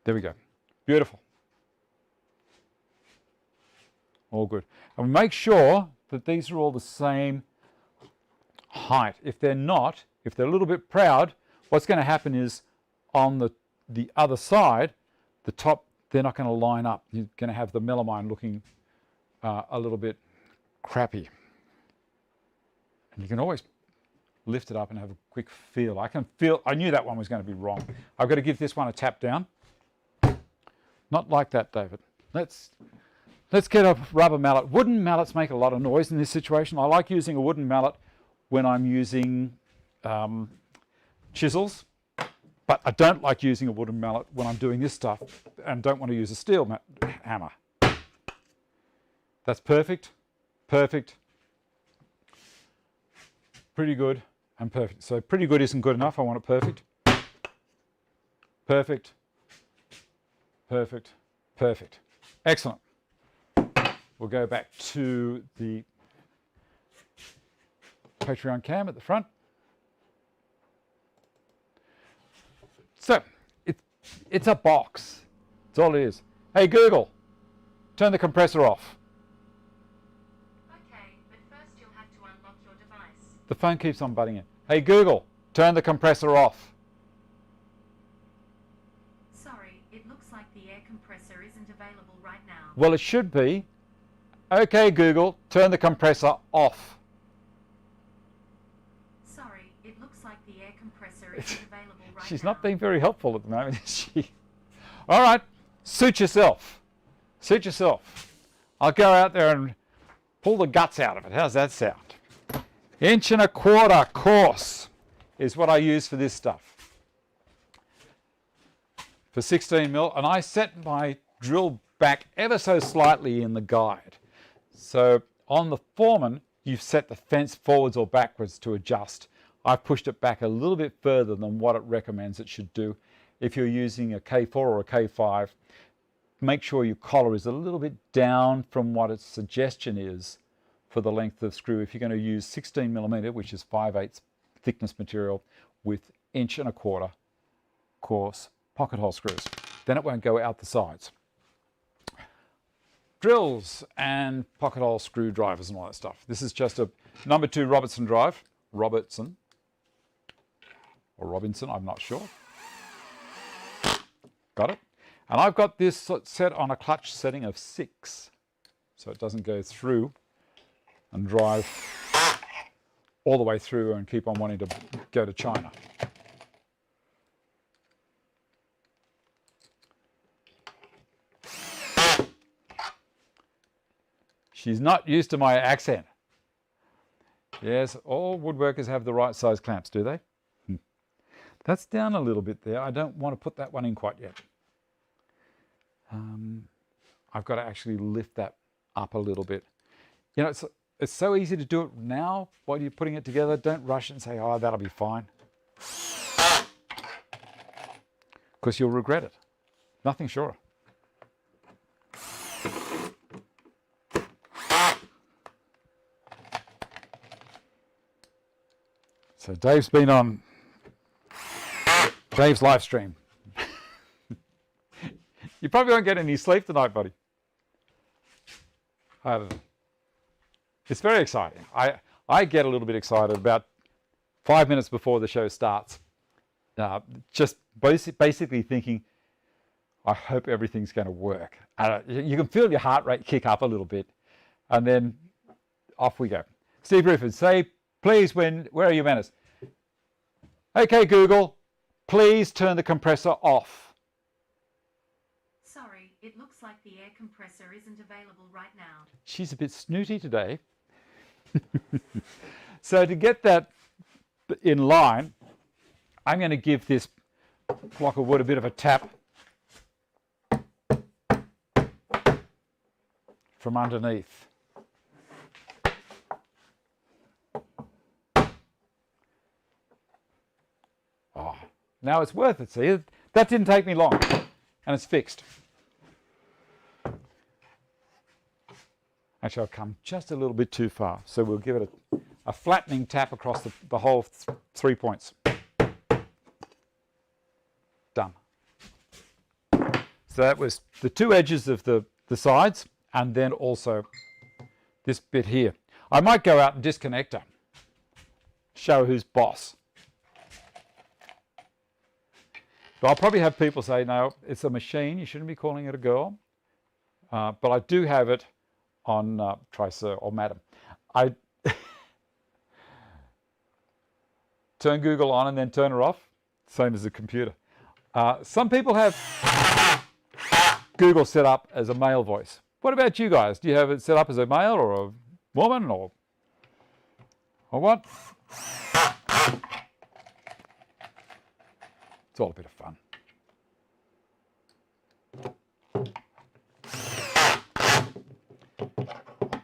There we go. Beautiful. All good. And make sure that these are all the same height. If they're not, if they're a little bit proud, what's going to happen is on the other side, the top, they're not going to line up. You're going to have the melamine looking a little bit crappy. And you can always lift it up and have a quick feel. I knew that one was going to be wrong. I've got to give this one a tap down. Not like that, David. Let's get a rubber mallet. Wooden mallets make a lot of noise in this situation. I like using a wooden mallet when I'm using chisels, but I don't like using a wooden mallet when I'm doing this stuff and don't want to use a steel hammer. That's perfect, perfect, pretty good, and perfect. So pretty good isn't good enough. I want it perfect, perfect, perfect, perfect. Excellent. We'll go back to the Patreon cam at the front. So it's a box. That's all it is. Hey Google, turn the compressor off. Okay, but first you'll have to unlock your device. The phone keeps on butting in. Hey Google, turn the compressor off. Sorry, it looks like the air compressor isn't available right now. Well, it should be. Okay Google, turn the compressor off. Sorry, it looks like the air compressor isn't available right She's now. not being very helpful at the moment, is she? All right, suit yourself. Suit yourself. I'll go out there and pull the guts out of it. How's that sound? 1¼ inch coarse is what I use for this stuff. For 16mm, and I set my drill back ever so slightly in the guide. So on the Foreman, you've set the fence forwards or backwards to adjust. I've pushed it back a little bit further than what it recommends it should do. If you're using a K4 or a K5, make sure your collar is a little bit down from what its suggestion is for the length of screw. If you're going to use 16mm, which is 5/8 thickness material with 1¼ inch coarse pocket hole screws, then it won't go out the sides. Drills and pocket hole screwdrivers and all that stuff. This is just a number 2 Robertson drive. Robertson. Or Robinson, I'm not sure. Got it? And I've got this set on a clutch setting of 6. So it doesn't go through and drive all the way through and keep on wanting to go to China. She's not used to my accent. Yes, all woodworkers have the right size clamps, do they? That's down a little bit there. I don't want to put that one in quite yet. I've got to actually lift that up a little bit. You know, it's so easy to do it now while you're putting it together. Don't rush it and say, oh, that'll be fine. Because you'll regret it. Nothing surer. So Dave's been on Dave's live stream. You probably won't get any sleep tonight, buddy. I don't know. It's very exciting. I get a little bit excited about 5 minutes before the show starts. Just basically thinking, I hope everything's going to work. You can feel your heart rate kick up a little bit, and then off we go. Steve Rifford, say please where are you, Manus? Okay, Google, please turn the compressor off. Sorry, it looks like the air compressor isn't available right now. She's a bit snooty today. So to get that in line, I'm going to give this block of wood a bit of a tap from underneath. Oh, now it's worth it. See, that didn't take me long, and it's fixed. Actually, I've come just a little bit too far, so we'll give it a flattening tap across the whole 3 points. Done. So that was the two edges of the sides, and then also this bit here. I might go out and disconnect her, show who's boss. But I'll probably have people say, no, it's a machine, you shouldn't be calling it a girl. But I do have it on try sir or madam. I turn Google on and then turn her off, same as the computer. Some people have Google set up as a male voice. What about you guys? Do you have it set up as a male or a woman or what? It's all a bit of fun.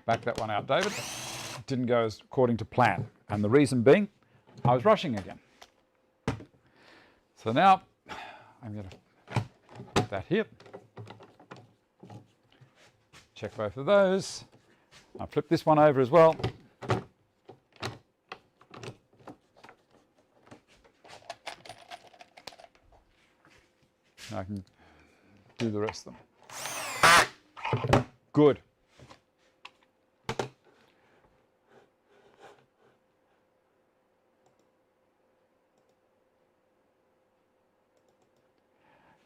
Back that one out, David. It didn't go as according to plan. And the reason being, I was rushing again. So now I'm going to put that here. Check both of those. I'll flip this one over as well. I can do the rest of them. Good.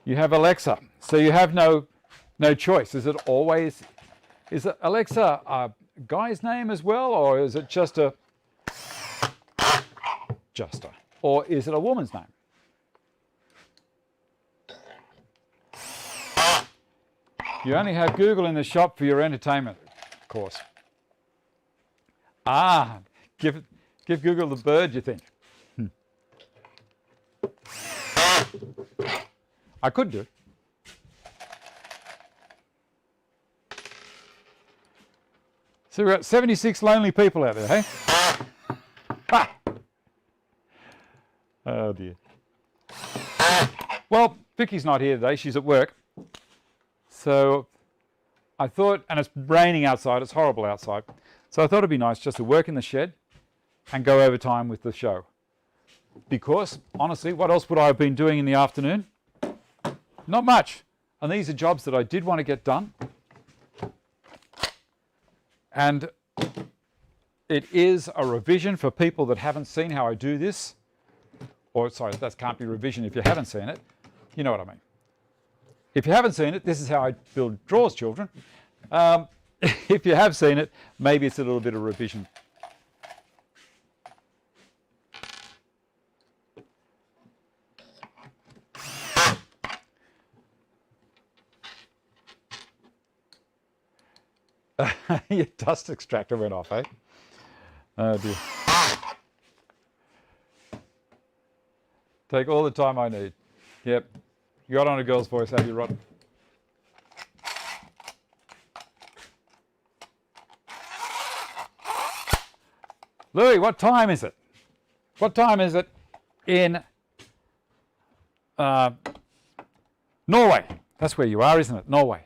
You have Alexa, so you have no choice. Is it Alexa a guy's name as well, or is it just a, or is it a woman's name? You only have Google in the shop for your entertainment, of course. Give Google the bird, you think? I could do. So we've got 76 lonely people out there, hey? Ha! Oh dear. Well, Vicky's not here today, she's at work. So I thought, and it's raining outside, it's horrible outside. So I thought it'd be nice just to work in the shed and go over time with the show. Because, honestly, what else would I have been doing in the afternoon? Not much. And these are jobs that I did want to get done. And it is a revision for people that haven't seen how I do this. Or, sorry, that can't be revision if you haven't seen it. You know what I mean. If you haven't seen it, this is how I build drawers, children. If you have seen it, maybe it's a little bit of revision. Your dust extractor went off, eh? Oh dear. Take all the time I need. Yep. You got on a girl's voice, have you, Rod? Louis, what time is it? What time is it in Norway? That's where you are, isn't it? Norway.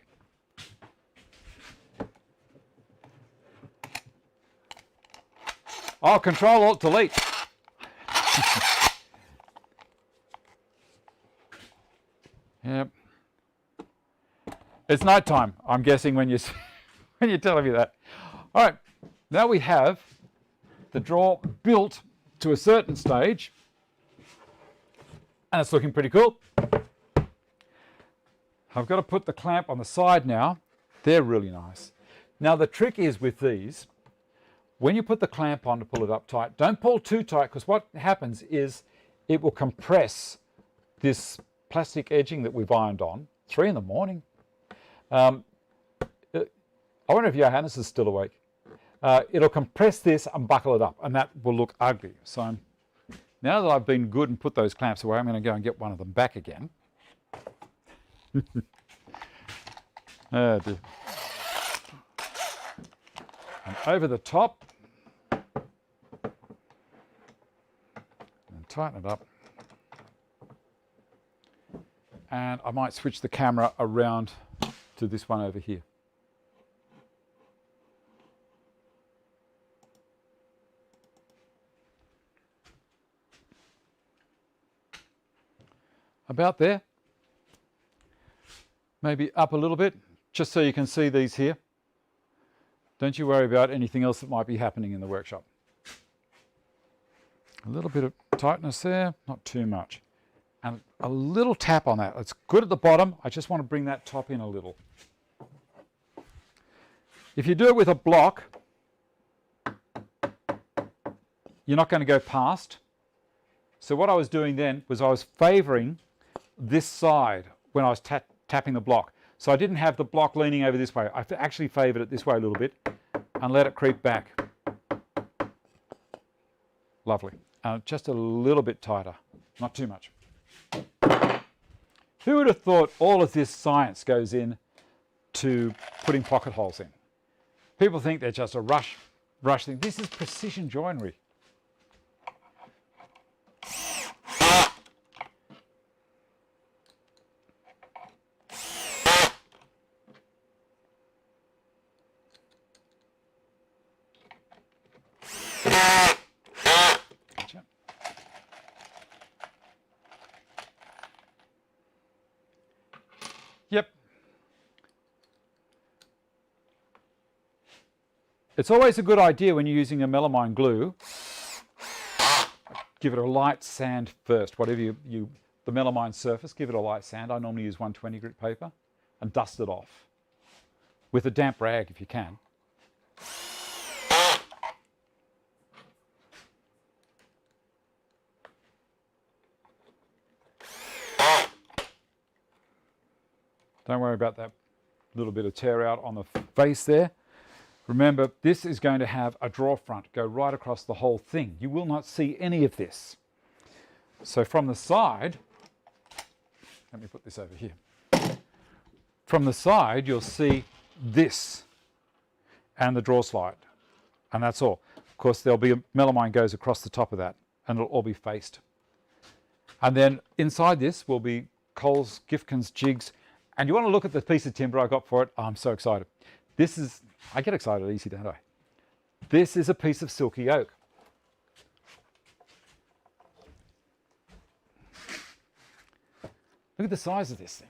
Oh, Control Alt Delete. Yep. It's night time, I'm guessing, when you're telling me that. All right, now we have the drawer built to a certain stage. And it's looking pretty cool. I've got to put the clamp on the side now. They're really nice. Now the trick is with these, when you put the clamp on to pull it up tight, don't pull too tight, because what happens is it will compress this plastic edging that we've ironed on. 3 in the morning. I wonder if Johannes is still awake. It'll compress this and buckle it up, and that will look ugly. So now that I've been good and put those clamps away, I'm going to go and get one of them back again. Oh dear. And over the top, and tighten it up. And I might switch the camera around to this one over here. About there. Maybe up a little bit, just so you can see these here. Don't you worry about anything else that might be happening in the workshop. A little bit of tightness there, not too much. And a little tap on that. It's good at the bottom. I just want to bring that top in a little. If you do it with a block, you're not going to go past. So what I was doing then was I was favouring this side when I was tapping the block. So I didn't have the block leaning over this way. I actually favoured it this way a little bit and let it creep back. Lovely. Just a little bit tighter, not too much. Who would have thought all of this science goes in to putting pocket holes in? People think they're just a rush thing. This is precision joinery. Yep. It's always a good idea when you're using a melamine glue, give it a light sand first. Whatever the melamine surface, give it a light sand. I normally use 120 grit paper and dust it off with a damp rag if you can. Don't worry about that little bit of tear out on the face there. Remember, this is going to have a draw front go right across the whole thing. You will not see any of this. So from the side, let me put this over here. From the side, you'll see this and the draw slide, and that's all. Of course, there'll be a melamine goes across the top of that, and it'll all be faced. And then inside this will be Coles, Gifkins, jigs. And you want to look at the piece of timber I got for it. Oh, I'm so excited. This is, I get excited easy, don't I? This is a piece of silky oak. Look at the size of this thing.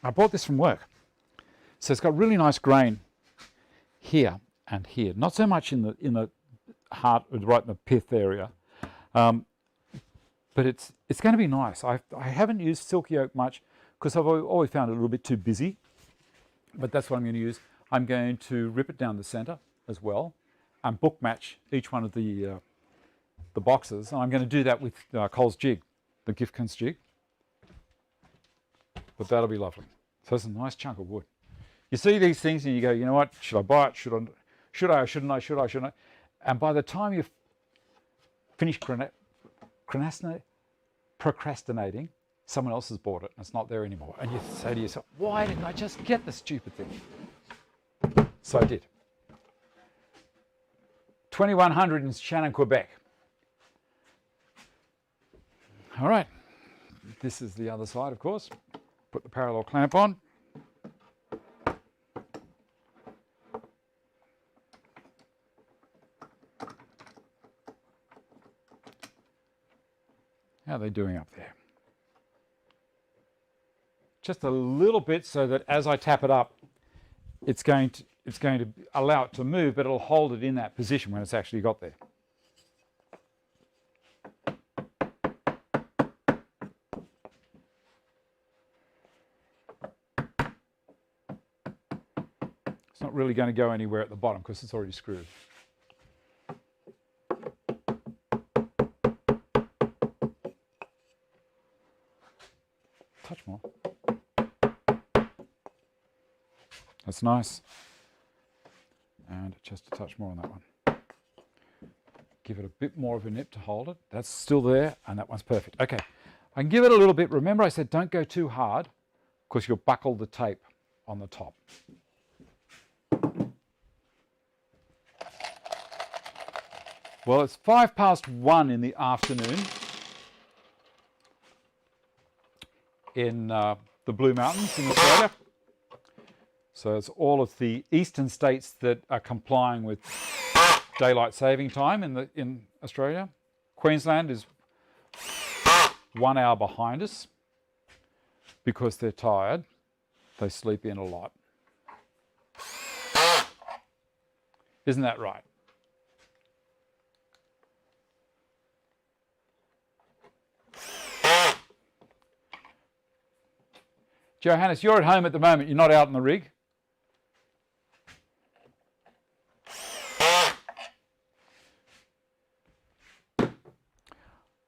I bought this from work. So it's got really nice grain here and here. Not so much in the heart, right in the pith area. But it's going to be nice. I haven't used silky oak much, because I've always found it a little bit too busy, but that's what I'm going to use. I'm going to rip it down the centre as well and book match each one of the boxes, and I'm going to do that with Coles jig, the Gifkins jig. But that'll be lovely. So it's a nice chunk of wood. You see these things and you go, you know what, should I buy it? Should I or shouldn't I? Should I, shouldn't I? And by the time you've finished procrastinating, someone else has bought it and it's not there anymore. And you say to yourself, why didn't I just get the stupid thing? So I did. 2100 in Shannon, Quebec. All right. This is the other side, of course. Put the parallel clamp on. How are they doing up there? Just a little bit, so that as I tap it up, it's going to allow it to move, but it'll hold it in that position when it's actually got there. It's not really going to go anywhere at the bottom because it's already screwed. Touch more. That's nice. And just a touch more on that one. Give it a bit more of a nip to hold it. That's still there, and that one's perfect. Okay, I can give it a little bit. Remember I said don't go too hard because you'll buckle the tape on the top. Well, it's 1:05 in the afternoon in the Blue Mountains in Australia. So it's all of the eastern states that are complying with daylight saving time in Australia. Queensland is 1 hour behind us because they're tired. They sleep in a lot. Isn't that right? Johannes, you're at home at the moment. You're not out in the rig.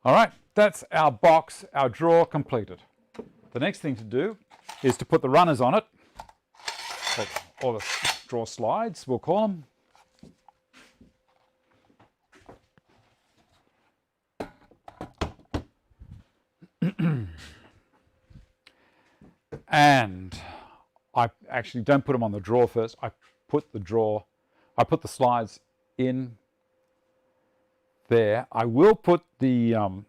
All right, that's our box, our drawer completed. The next thing to do is to put the runners on it, or the drawer slides, we'll call them. And I actually don't put them on the drawer first. I put the slides in there. I will put the I'll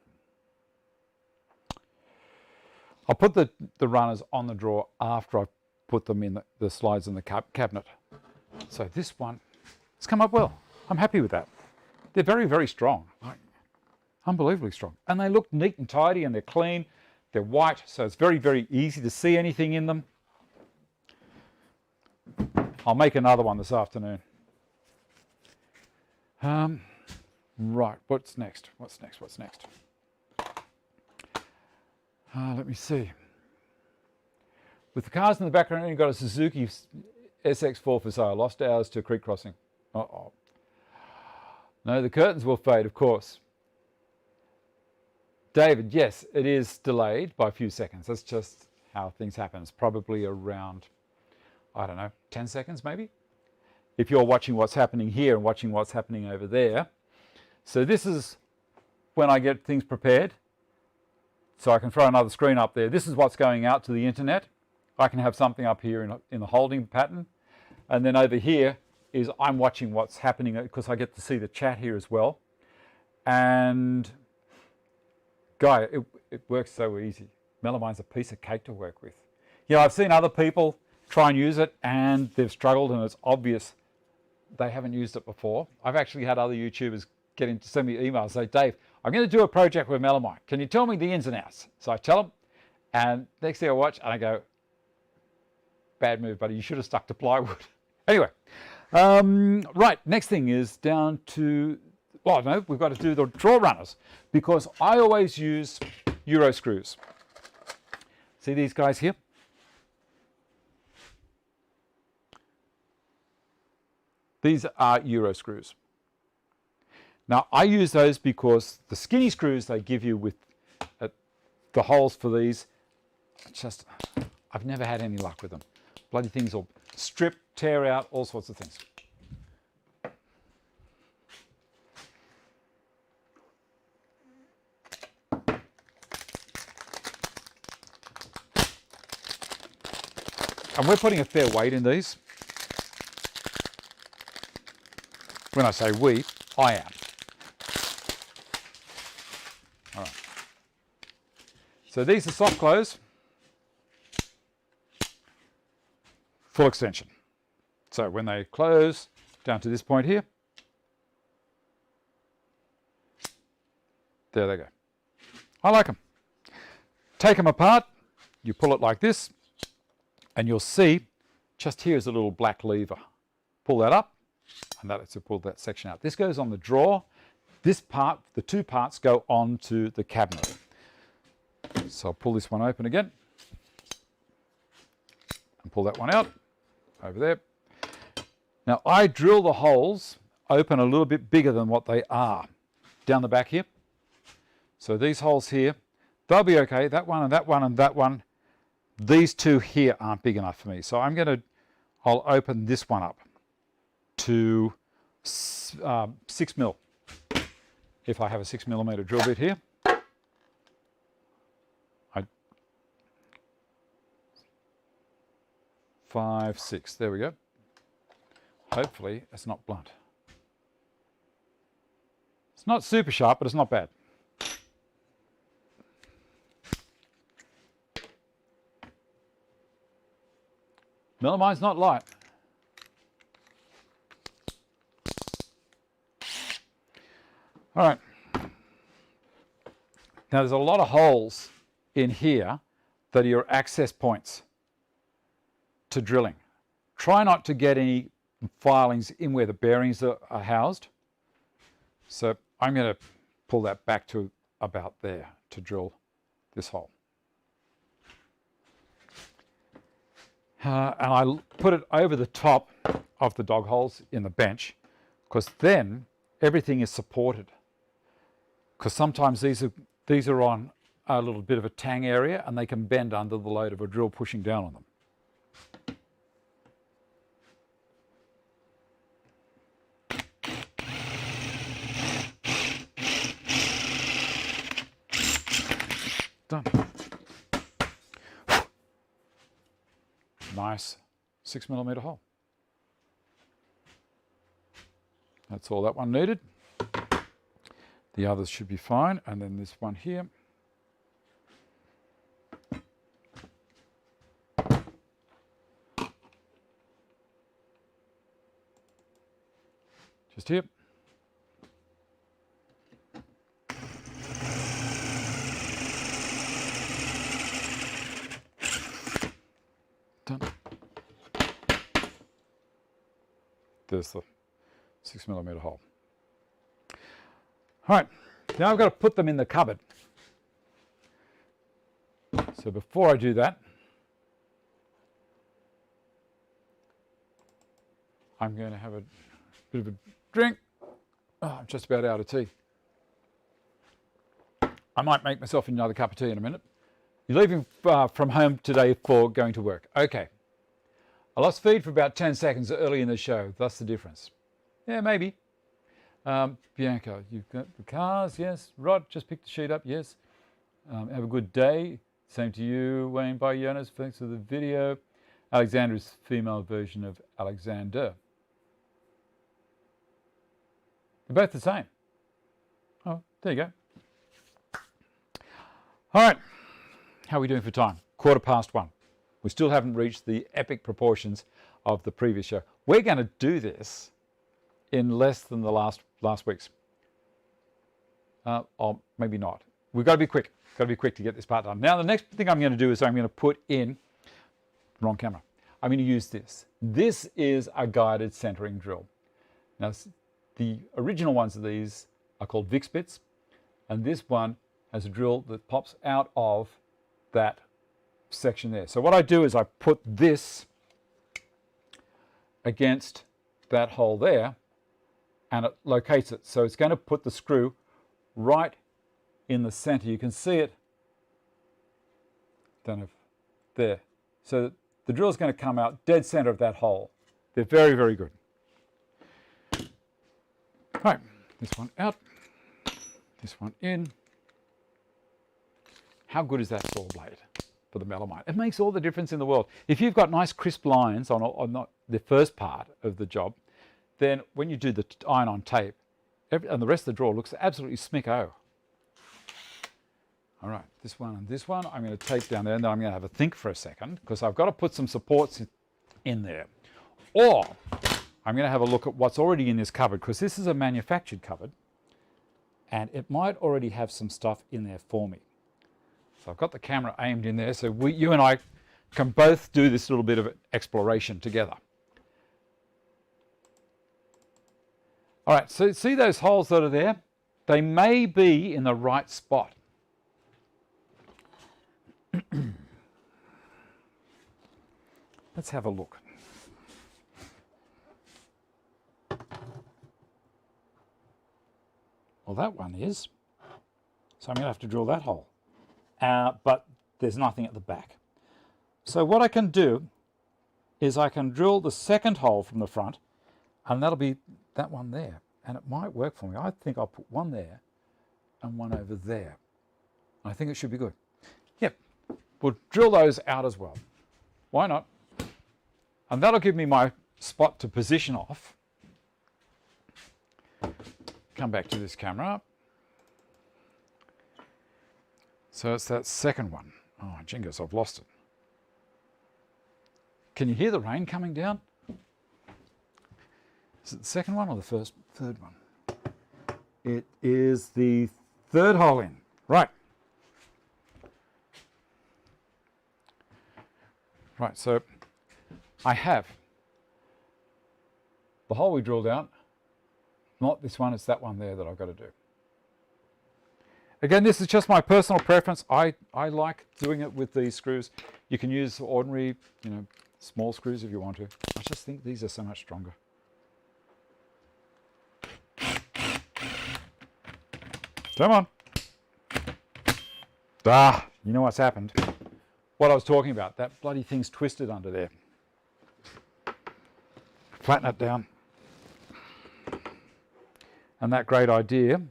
put the runners on the drawer after I put them in the slides in the cabinet. So this one, it's come up well. I'm happy with that. They're very, very strong, like, unbelievably strong. And they look neat and tidy and they're clean. They're white, so it's very, very easy to see anything in them. I'll make another one this afternoon. Right, what's next? What's next? Let me see. With the cars in the background, you've got a Suzuki SX4 for sale. Lost hours to creek crossing. Uh-oh. No, the curtains will fade, of course. David, yes, it is delayed by a few seconds. That's just how things happen. It's probably around, I don't know, 10 seconds maybe? If you're watching what's happening here and watching what's happening over there. So this is when I get things prepared. So I can throw another screen up there. This is what's going out to the internet. I can have something up here in the holding pattern. And then over here is I'm watching what's happening because I get to see the chat here as well. And Guy, it works so easy. Melamine's a piece of cake to work with. You know, I've seen other people try and use it and they've struggled and it's obvious they haven't used it before. I've actually had other YouTubers get in to send me emails, say, Dave, I'm going to do a project with Melamine. Can you tell me the ins and outs? So I tell them, and next thing I watch, and I go, bad move, buddy, you should have stuck to plywood. Anyway, right, next thing is down to, well, no, we've got to do the drawer runners because I always use Euro screws. See these guys here? These are Euro screws. Now, I use those because the skinny screws they give you with the holes for these, just, I've never had any luck with them. Bloody things will strip, tear out, all sorts of things. And we're putting a fair weight in these. When I say we, I am. All right. So these are soft close, full extension. So when they close down to this point here, there they go. I like them. Take them apart, you pull it like this, and you'll see just here is a little black lever. Pull that up, and that lets you pull that section out. This goes on the drawer. This part, the two parts go onto the cabinet. So I'll pull this one open again and pull that one out over there. Now I drill the holes open a little bit bigger than what they are down the back here. So these holes here, they'll be okay. That one and that one and that one. These two here aren't big enough for me. So I'll open this one up to 6 mil. If I have a 6mm drill bit here. 5, 6, there we go. Hopefully it's not blunt. It's not super sharp, but it's not bad. Melamine's not light. All right. Now there's a lot of holes in here that are your access points to drilling. Try not to get any filings in where the bearings are housed. So I'm going to pull that back to about there to drill this hole. And I put it over the top of the dog holes in the bench, because then everything is supported. Because sometimes these are on a little bit of a tang area and they can bend under the load of a drill pushing down on them. Done. Nice 6mm hole. That's all that one needed. The others should be fine, and then this one here. Just here. Done. There's the 6mm hole. All right, now I've got to put them in the cupboard. So before I do that, I'm going to have a bit of a drink. Oh, I'm just about out of tea. I might make myself another cup of tea in a minute. You're leaving from home today for going to work. Okay. I lost feed for about 10 seconds early in the show. That's the difference. Yeah, maybe. Bianca, you've got the cars, yes. Rod, just picked the sheet up, yes. Have a good day. Same to you, Wayne by Johannes. Thanks for the video. Alexander is female version of Alexander. They're both the same. Oh, there you go. All right. How are we doing for time? 1:15. We still haven't reached the epic proportions of the previous show. We're going to do this in less than the last week's. Or maybe not. We've got to be quick. Got to be quick to get this part done. Now, the next thing I'm going to do is I'm going to put in, wrong camera. I'm going to use this. This is a guided centering drill. Now, the original ones of these are called Vicks bits, and this one has a drill that pops out of that section there. So what I do is I put this against that hole there, and it locates it. So it's going to put the screw right in the center. You can see it, don't know if, there. So the drill is going to come out dead center of that hole. They're very, very good. Right, this one out, this one in. How good is that saw blade for the melamine? It makes all the difference in the world. If you've got nice crisp lines on not the first part of the job, then when you do the iron-on tape, and the rest of the drawer looks absolutely smicko. All right, this one and this one, I'm going to tape down there, and then I'm going to have a think for a second, because I've got to put some supports in there. Or I'm going to have a look at what's already in this cupboard, because this is a manufactured cupboard, and it might already have some stuff in there for me. So I've got the camera aimed in there, so you and I can both do this little bit of exploration together. All right, so see those holes that are there? They may be in the right spot. Let's have a look. that one is. So I'm going to have to drill that hole. But there's nothing at the back. So what I can do is I can drill the second hole from the front, and that'll be that one there. And it might work for me. I think I'll put one there and one over there. I think it should be good. Yep, we'll drill those out as well. Why not? And that'll give me my spot to position off. Come back to this camera. So it's that second one. Oh, jingoes, I've lost it. Can you hear the rain coming down? Is it the second one or the third one? It is the third hole in. Right. Right, so I have the hole we drilled out. Not this one, it's that one there that I've got to do. Again, this is just my personal preference. I like doing it with these screws. You can use ordinary, small screws if you want to. I just think these are so much stronger. Come on. You know what's happened? What I was talking about, that bloody thing's twisted under there. Flatten it down. And that great idea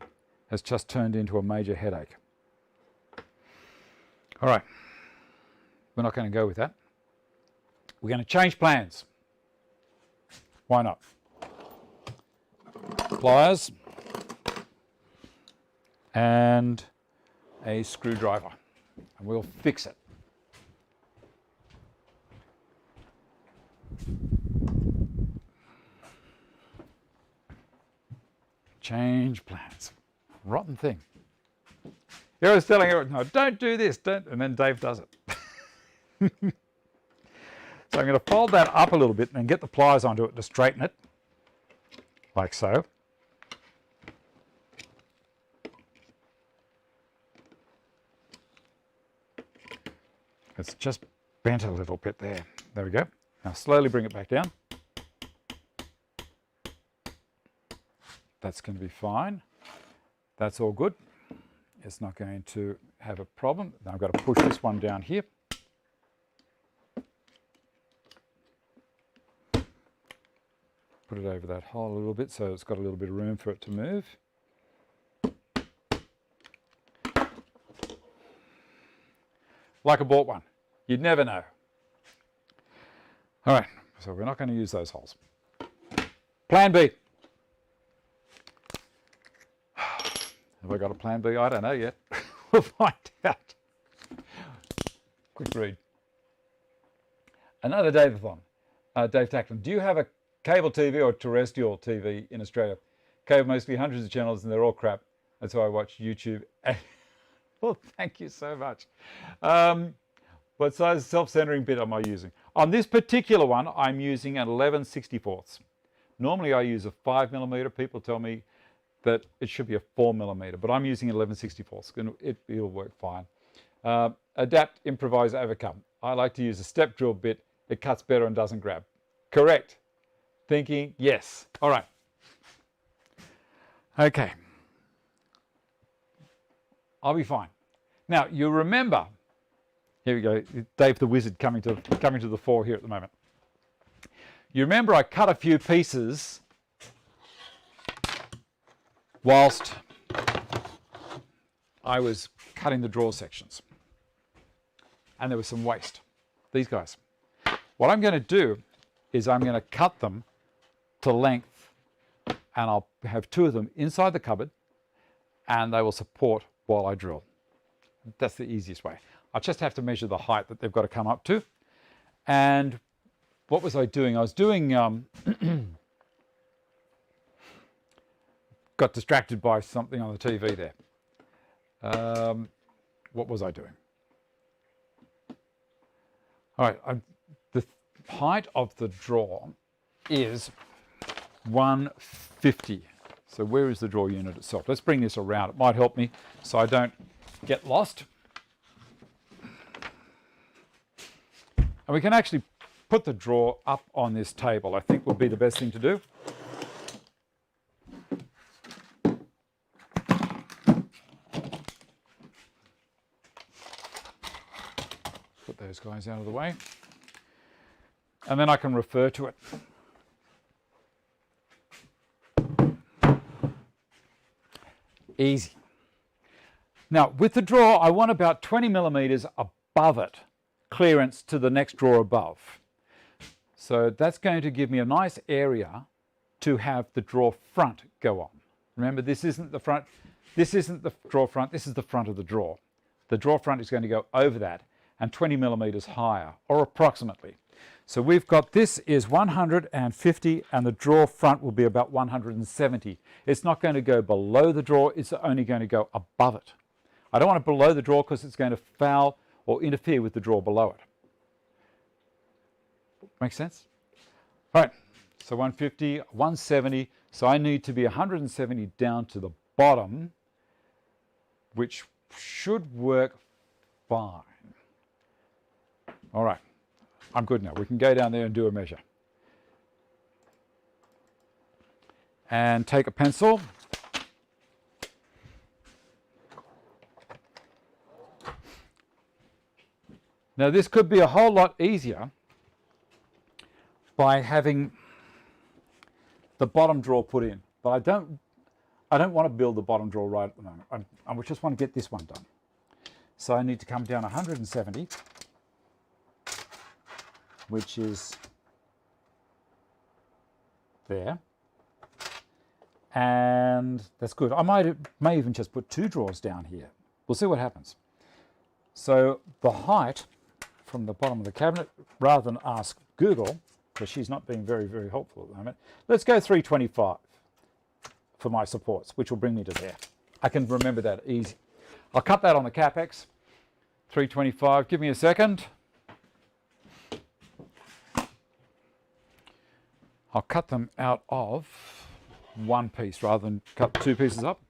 has just turned into a major headache. All right, we're not going to go with that. We're going to change plans. Why not? Pliers and a screwdriver, and we'll fix it. Change plans. Rotten thing. Here I was telling everyone, no, don't do this, don't, and then Dave does it. So I'm going to fold that up a little bit and then get the pliers onto it to straighten it, like so. It's just bent a little bit there. There we go. Now slowly bring it back down. That's going to be fine. That's all good. It's not going to have a problem. Now I've got to push this one down here. Put it over that hole a little bit so it's got a little bit of room for it to move. Like I bought one. You'd never know. All right, so we're not going to use those holes. Plan B. Have I got a plan B? I don't know yet. We'll find out. Quick read. Another Dave-a-thon. Dave Tackland. Do you have a cable TV or terrestrial TV in Australia? Cable mostly hundreds of channels and they're all crap. That's why I watch YouTube. Well, thank you so much. What size self-centering bit am I using? On this particular one, I'm using an 11/64. Normally I use a 5mm. People tell me that it should be a 4mm, but I'm using 11/64. It'll work fine. Adapt, improvise, overcome. I like to use a step drill bit. It cuts better and doesn't grab. Correct. Thinking, yes. All right. Okay. I'll be fine. Now, you remember, here we go, Dave the Wizard coming to the fore here at the moment. You remember I cut a few pieces whilst I was cutting the drawer sections. And there was some waste. These guys. What I'm going to do is I'm going to cut them to length, and I'll have two of them inside the cupboard, and they will support while I drill. That's the easiest way. I just have to measure the height that they've got to come up to. And what was I doing? I was doing, got distracted by something on the TV there. What was I doing? All right, the height of the drawer is 150. So where is the drawer unit itself? Let's bring this around. It might help me so I don't get lost. And we can actually put the drawer up on this table, I think would be the best thing to do. guys out of the way. And then I can refer to it. Easy. Now, with the drawer, I want about 20 millimeters above it, clearance to the next drawer above. So that's going to give me a nice area to have the drawer front go on. Remember, this isn't the front, this isn't the drawer front, this is the front of the drawer. The drawer front is going to go over that and 20 millimeters higher, or approximately. So we've got, this is 150 and the drawer front will be about 170. It's not going to go below the drawer, it's only going to go above it. I don't want it below the drawer because it's going to foul or interfere with the drawer below it. Make sense? All right, so 150, 170, so I need to be 170 down to the bottom, which should work fine. All right, I'm good now. We can go down there and do a measure. And take a pencil. Now this could be a whole lot easier by having the bottom drawer put in, but I don't want to build the bottom drawer right at the moment. I just want to get this one done. So I need to come down 170, which is there, and that's good. I may even just put 2 drawers down here. We'll see what happens. So the height from the bottom of the cabinet, rather than ask Google, because she's not being very, very helpful at the moment, let's go 325 for my supports, which will bring me to there. I can remember that easy. I'll cut that on the CapEx, 325. Give me a second. I'll cut them out of one piece rather than cut 2 pieces up.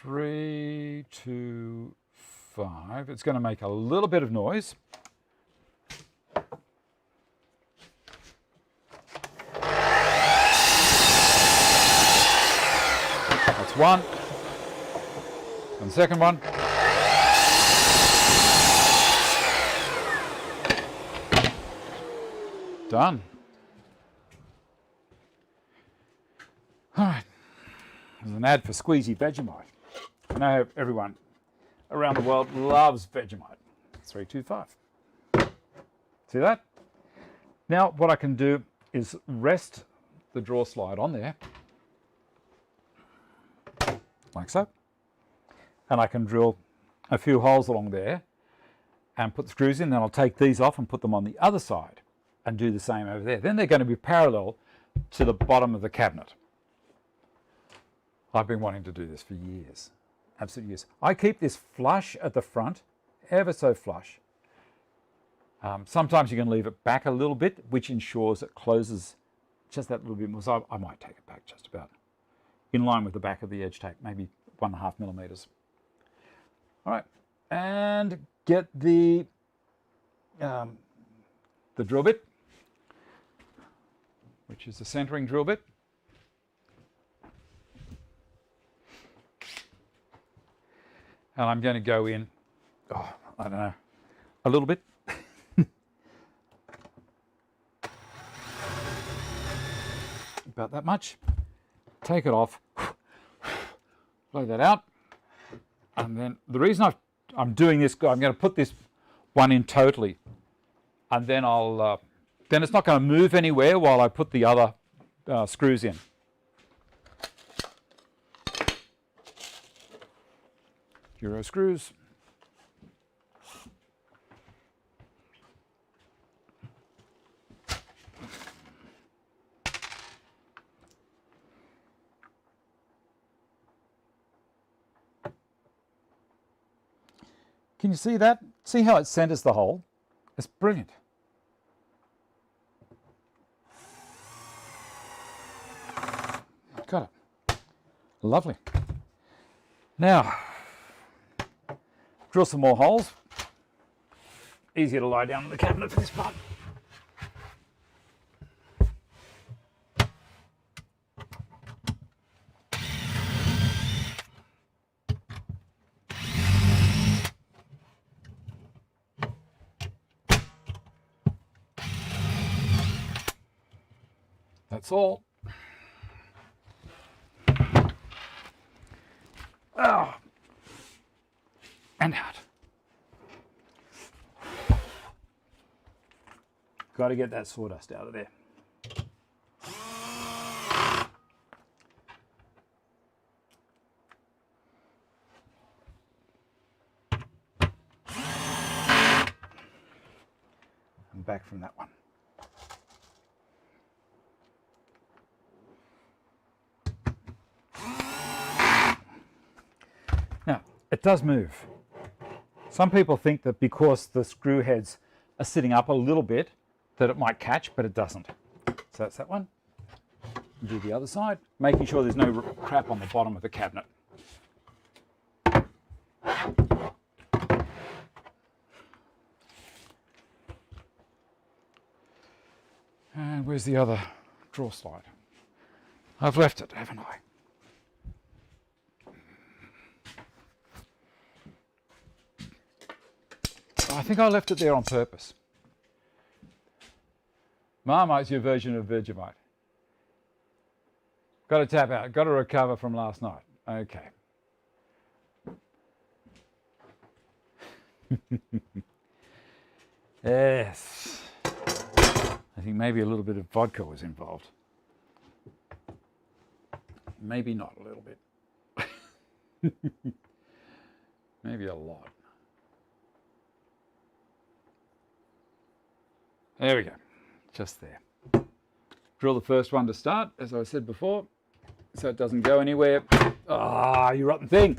Three, 2, 5. It's going to make a little bit of noise. That's one. And the second one. Done. All right. There's an ad for Squeezy Vegemite. I know everyone around the world loves Vegemite. 325. See that? Now what I can do is rest the drawer slide on there, like so. And I can drill a few holes along there and put the screws in. Then I'll take these off and put them on the other side and do the same over there. Then they're going to be parallel to the bottom of the cabinet. I've been wanting to do this for years. Absolute years. I keep this flush at the front, ever so flush. Sometimes you can leave it back a little bit, which ensures it closes just that little bit more. So I might take it back just about in line with the back of the edge tape, maybe 1.5 millimeters. All right, and get the drill bit, which is the centering drill bit. And I'm going to go in, I don't know, a little bit. About that much. Take it off, blow that out. And then the reason I'm doing this, I'm going to put this one in totally. And then then it's not going to move anywhere while I put the other screws in. Euro screws. Can you see that? See how it centers the hole? It's brilliant. Got it. Lovely. Now, drill some more holes. Easier to lie down in the cabinet for this part. That's all. Oh. And out. Got to get that sawdust out of there. I'm back from that one. Now, it does move. Some people think that because the screw heads are sitting up a little bit that it might catch, but it doesn't. So that's that one. Do the other side, making sure there's no crap on the bottom of the cabinet. And where's the other drawer slide? I've left it, haven't I? I think I left it there on purpose. Marmite's your version of Vegemite. Got to tap out, got to recover from last night. Okay. Yes. I think maybe a little bit of vodka was involved. Maybe not a little bit. Maybe a lot. There we go, just there. Drill the first one to start, as I said before, so it doesn't go anywhere. Ah, you rotten thing.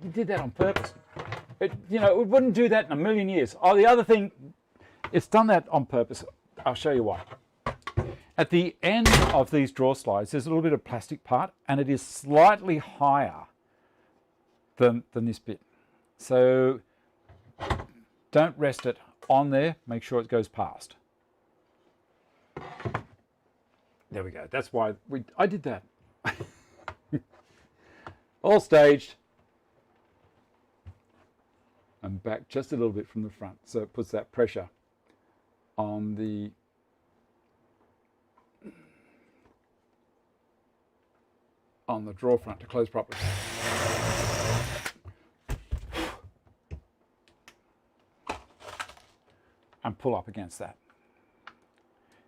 You did that on purpose. It wouldn't do that in a million years. Oh, the other thing, it's done that on purpose. I'll show you why. At the end of these drawer slides, there's a little bit of plastic part, and it is slightly higher than this bit. So don't rest it on there, make sure it goes past. There we go. That's why I did that. All staged. And back just a little bit from the front, so it puts that pressure on the drawer front to close properly. And pull up against that.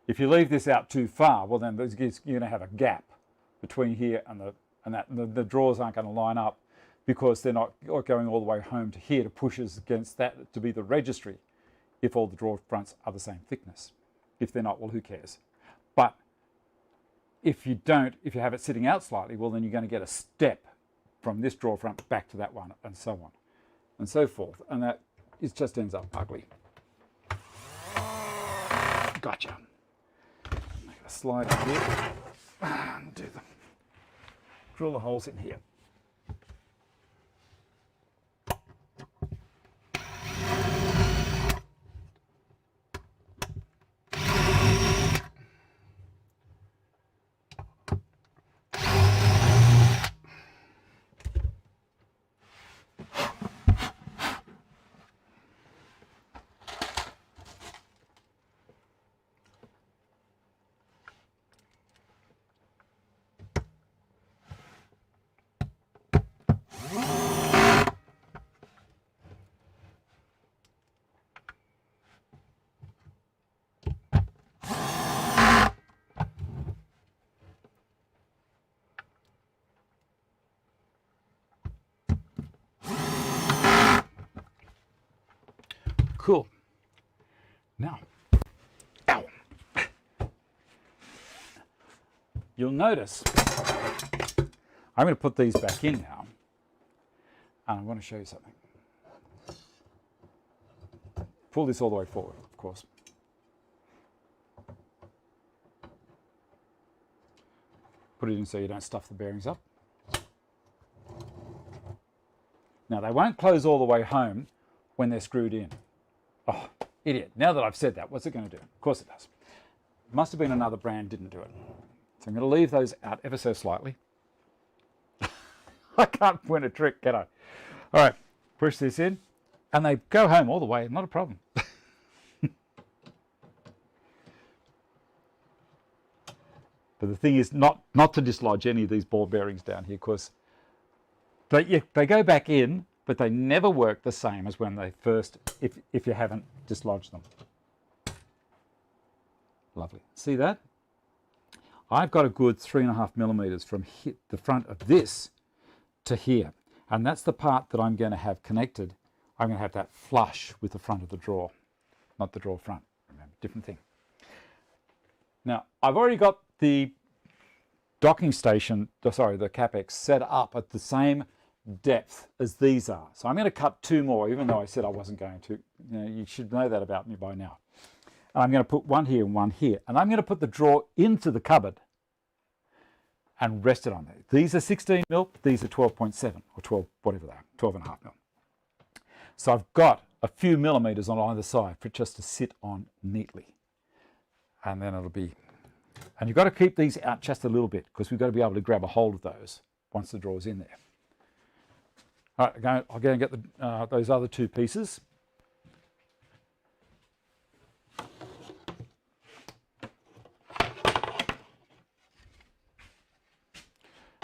If you leave this out too far, well then you're going to have a gap between here and that. The drawers aren't going to line up because they're not going all the way home to here to push us against that to be the registry if all the drawer fronts are the same thickness. If they're not, well, who cares? But if you have it sitting out slightly, well then you're going to get a step from this drawer front back to that one, and so on and so forth, and that just ends up ugly. Gotcha. Make a slide in here and drill the holes in here. Cool. Now, ow. You'll notice I'm going to put these back in now, and I'm going to show you something. Pull this all the way forward, of course. Put it in so you don't stuff the bearings up. Now, they won't close all the way home when they're screwed in. Oh, idiot. Now that I've said that, what's it going to do? Of course it does. Must have been another brand didn't do it. So I'm going to leave those out ever so slightly. I can't point a trick, can I? All right, push this in, and they go home all the way, not a problem. But the thing is not to dislodge any of these ball bearings down here, because they go back in, but they never work the same as when they first, if you haven't dislodged them. Lovely. See that? I've got a good 3.5 millimeters from the front of this to here. And that's the part that I'm going to have connected. I'm going to have that flush with the front of the drawer, not the drawer front. Remember, different thing. Now, I've already got the docking station, sorry, the CapEx set up at the same depth as these are. So I'm going to cut 2 more, even though I said I wasn't going to. You know, you should know that about me by now. And I'm going to put one here and one here. And I'm going to put the drawer into the cupboard and rest it on there. These are 16 mil, these are 12.7 or 12, whatever they are, 12.5 mil. So I've got a few millimeters on either side for it just to sit on neatly. And then it'll be, and you've got to keep these out just a little bit, because we've got to be able to grab a hold of those once the drawer's in there. All right, I'll go and get those other 2 pieces.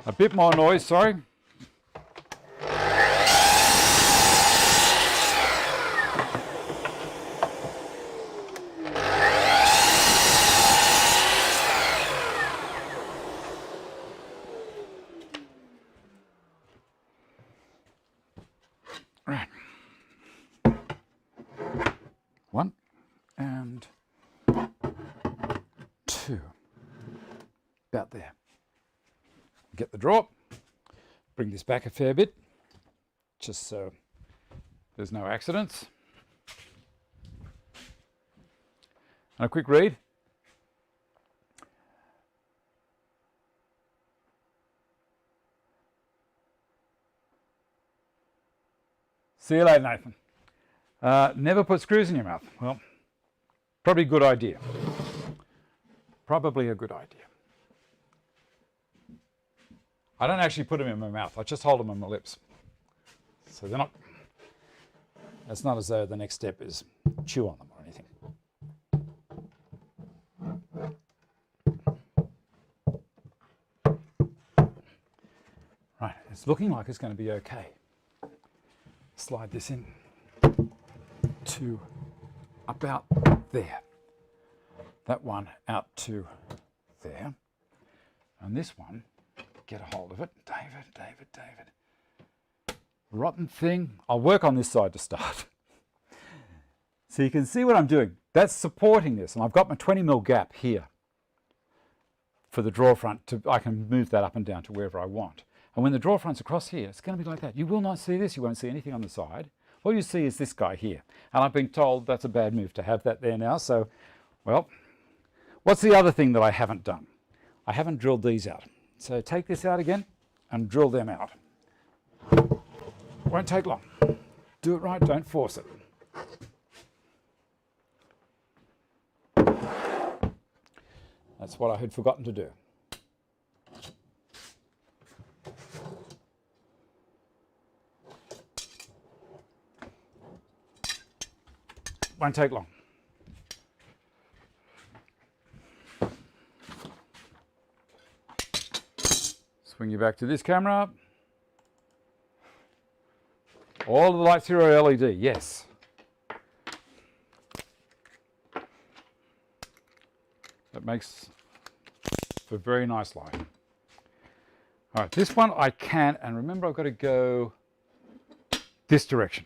A bit more noise, sorry. Right. 1 and 2. About there. Get the drawer, bring this back a fair bit, just so there's no accidents. And a quick read. See you later, Nathan. Never put screws in your mouth. Well, probably a good idea. Probably a good idea. I don't actually put them in my mouth. I just hold them on my lips. So they're not, it's not as though the next step is chew on them or anything. Right, it's looking like it's going to be okay. Slide this in to about there. That one out to there. And this one, get a hold of it. David. Rotten thing. I'll work on this side to start. So you can see what I'm doing. That's supporting this. And I've got my 20 mil gap here for the drawer front. I can move that up and down to wherever I want. And when the drawer front's across here, it's going to be like that. You will not see this. You won't see anything on the side. All you see is this guy here. And I've been told that's a bad move to have that there now. So, well, what's the other thing that I haven't done? I haven't drilled these out. So take this out again and drill them out. Won't take long. Do it right, don't force it. That's what I had forgotten to do. Won't take long. Swing you back to this camera. All the lights here are LED, yes. That makes for very nice light. All right, this one I can, and remember I've got to go this direction.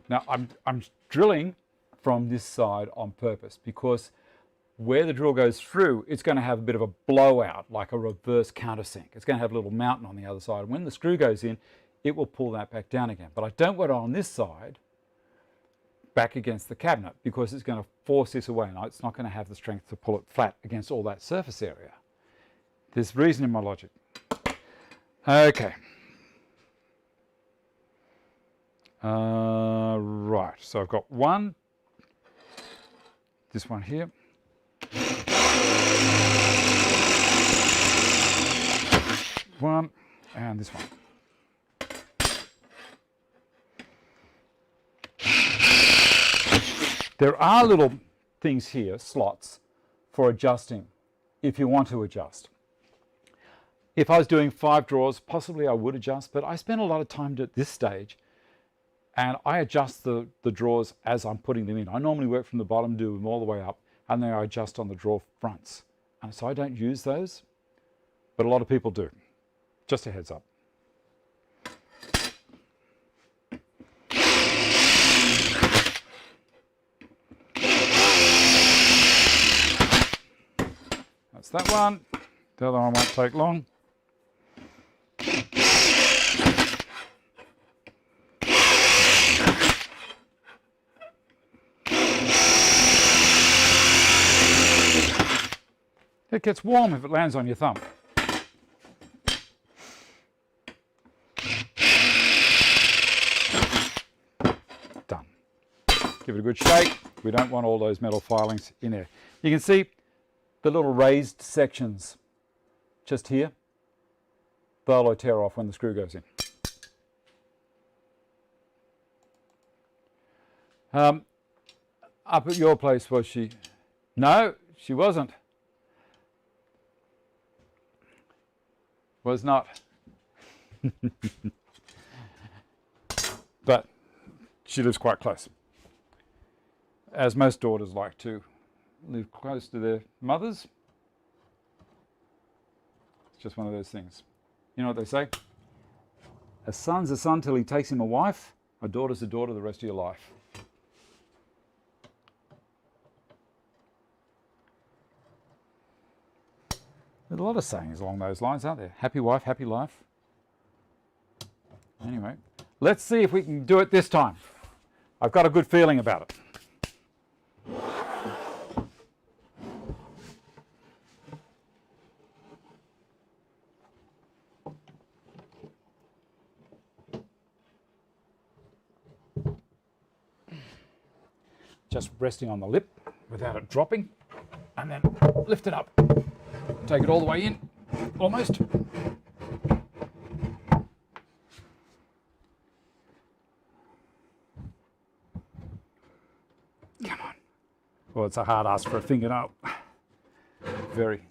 Now I'm drilling from this side on purpose, because where the drill goes through, it's going to have a bit of a blowout, like a reverse countersink. It's going to have a little mountain on the other side. And when the screw goes in, it will pull that back down again. But I don't want it on this side back against the cabinet, because it's going to force this away. And it's not going to have the strength to pull it flat against all that surface area. There's reason in my logic. Okay. Right, so I've got one, this one here. One, and this one. There are little things here, slots, for adjusting if you want to adjust. If I was doing 5 drawers, possibly I would adjust, but I spend a lot of time at this stage and I adjust the drawers as I'm putting them in. I normally work from the bottom, do them all the way up, and then I adjust on the drawer fronts. And so I don't use those, but a lot of people do. Just a heads up. That's that one. The other one won't take long. It gets warm if it lands on your thumb. Done. Give it a good shake. We don't want all those metal filings in there. You can see the little raised sections just here. They'll tear off when the screw goes in. Up at your place, was she? No, she wasn't. Was not. But she lives quite close. As most daughters like to live close to their mothers. It's just one of those things. You know what they say? A son's a son till he takes him a wife. A daughter's a daughter the rest of your life. There's a lot of sayings along those lines, aren't there? Happy wife, happy life. Anyway, let's see if we can do it this time. I've got a good feeling about it. Just resting on the lip without it dropping, and then lift it up. Take it all the way in, almost. Come on. Well, it's a hard ask for a fingernail. Very.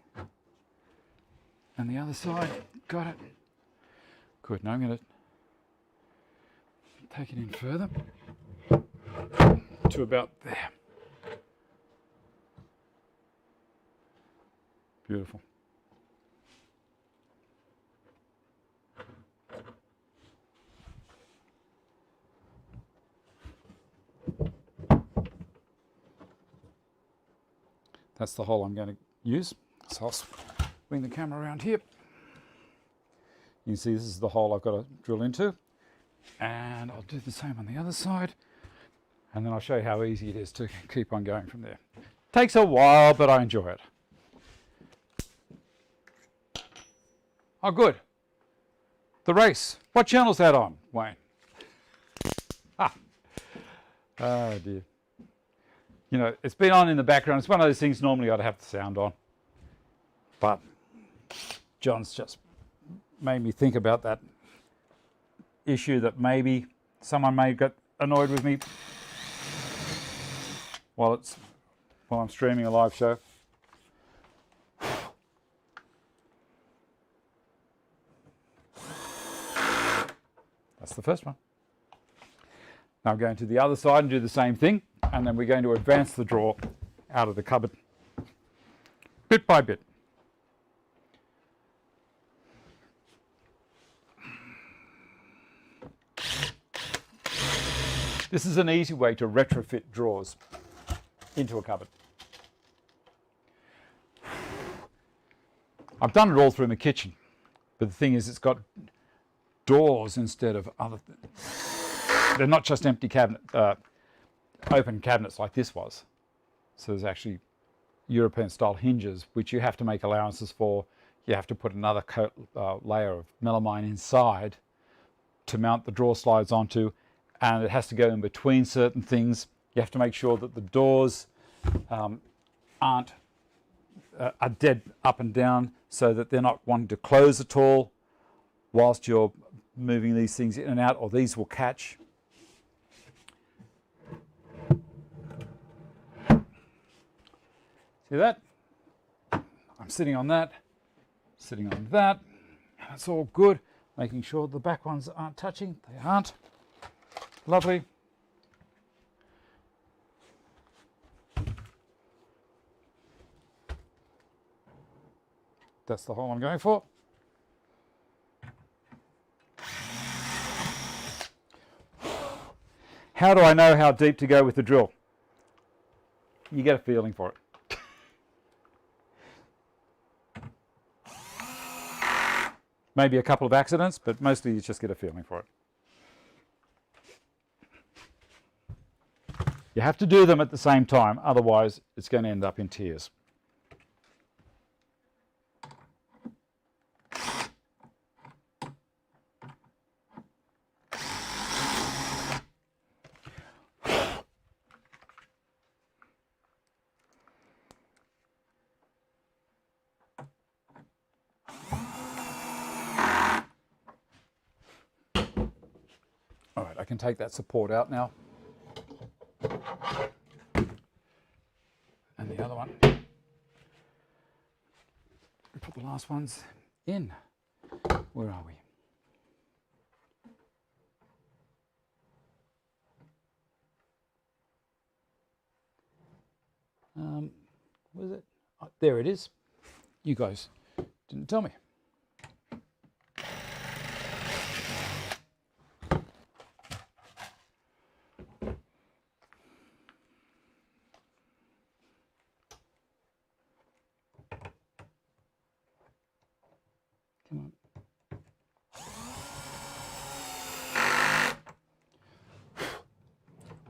And the other side, got it. Good, now I'm going to take it in further to about there. Beautiful. That's the hole I'm going to use. So I'll swing the camera around here. You can see this is the hole I've got to drill into. And I'll do the same on the other side. And then I'll show you how easy it is to keep on going from there. Takes a while, but I enjoy it. Oh, good. The race. What channel's that on, Wayne? Ah. Oh, dear. You know, it's been on in the background. It's one of those things normally I'd have the sound on. But John's just made me think about that issue that maybe someone may get annoyed with me while I'm streaming a live show. That's the first one. Now I'm going to the other side and do the same thing, and then we're going to advance the drawer out of the cupboard bit by bit. This is an easy way to retrofit drawers into a cupboard. I've done it all through my kitchen, but the thing is it's got doors instead of other things. They're not just empty cabinet, open cabinets like this was. So there's actually European style hinges, which you have to make allowances for. You have to put another layer of melamine inside to mount the drawer slides onto, and it has to go in between certain things. You have to make sure that the doors are dead up and down so that they're not wanting to close at all whilst you're moving these things in and out, or these will catch. See that? I'm sitting on that, sitting on that. That's all good. Making sure the back ones aren't touching. They aren't. Lovely. That's the hole I'm going for. How do I know how deep to go with the drill? You get a feeling for it. Maybe a couple of accidents, but mostly you just get a feeling for it. You have to do them at the same time, otherwise it's going to end up in tears. All right, I can take that support out now. And the other one. Put the last ones in. Where are we? Where is it? Oh, there it is. You guys didn't tell me.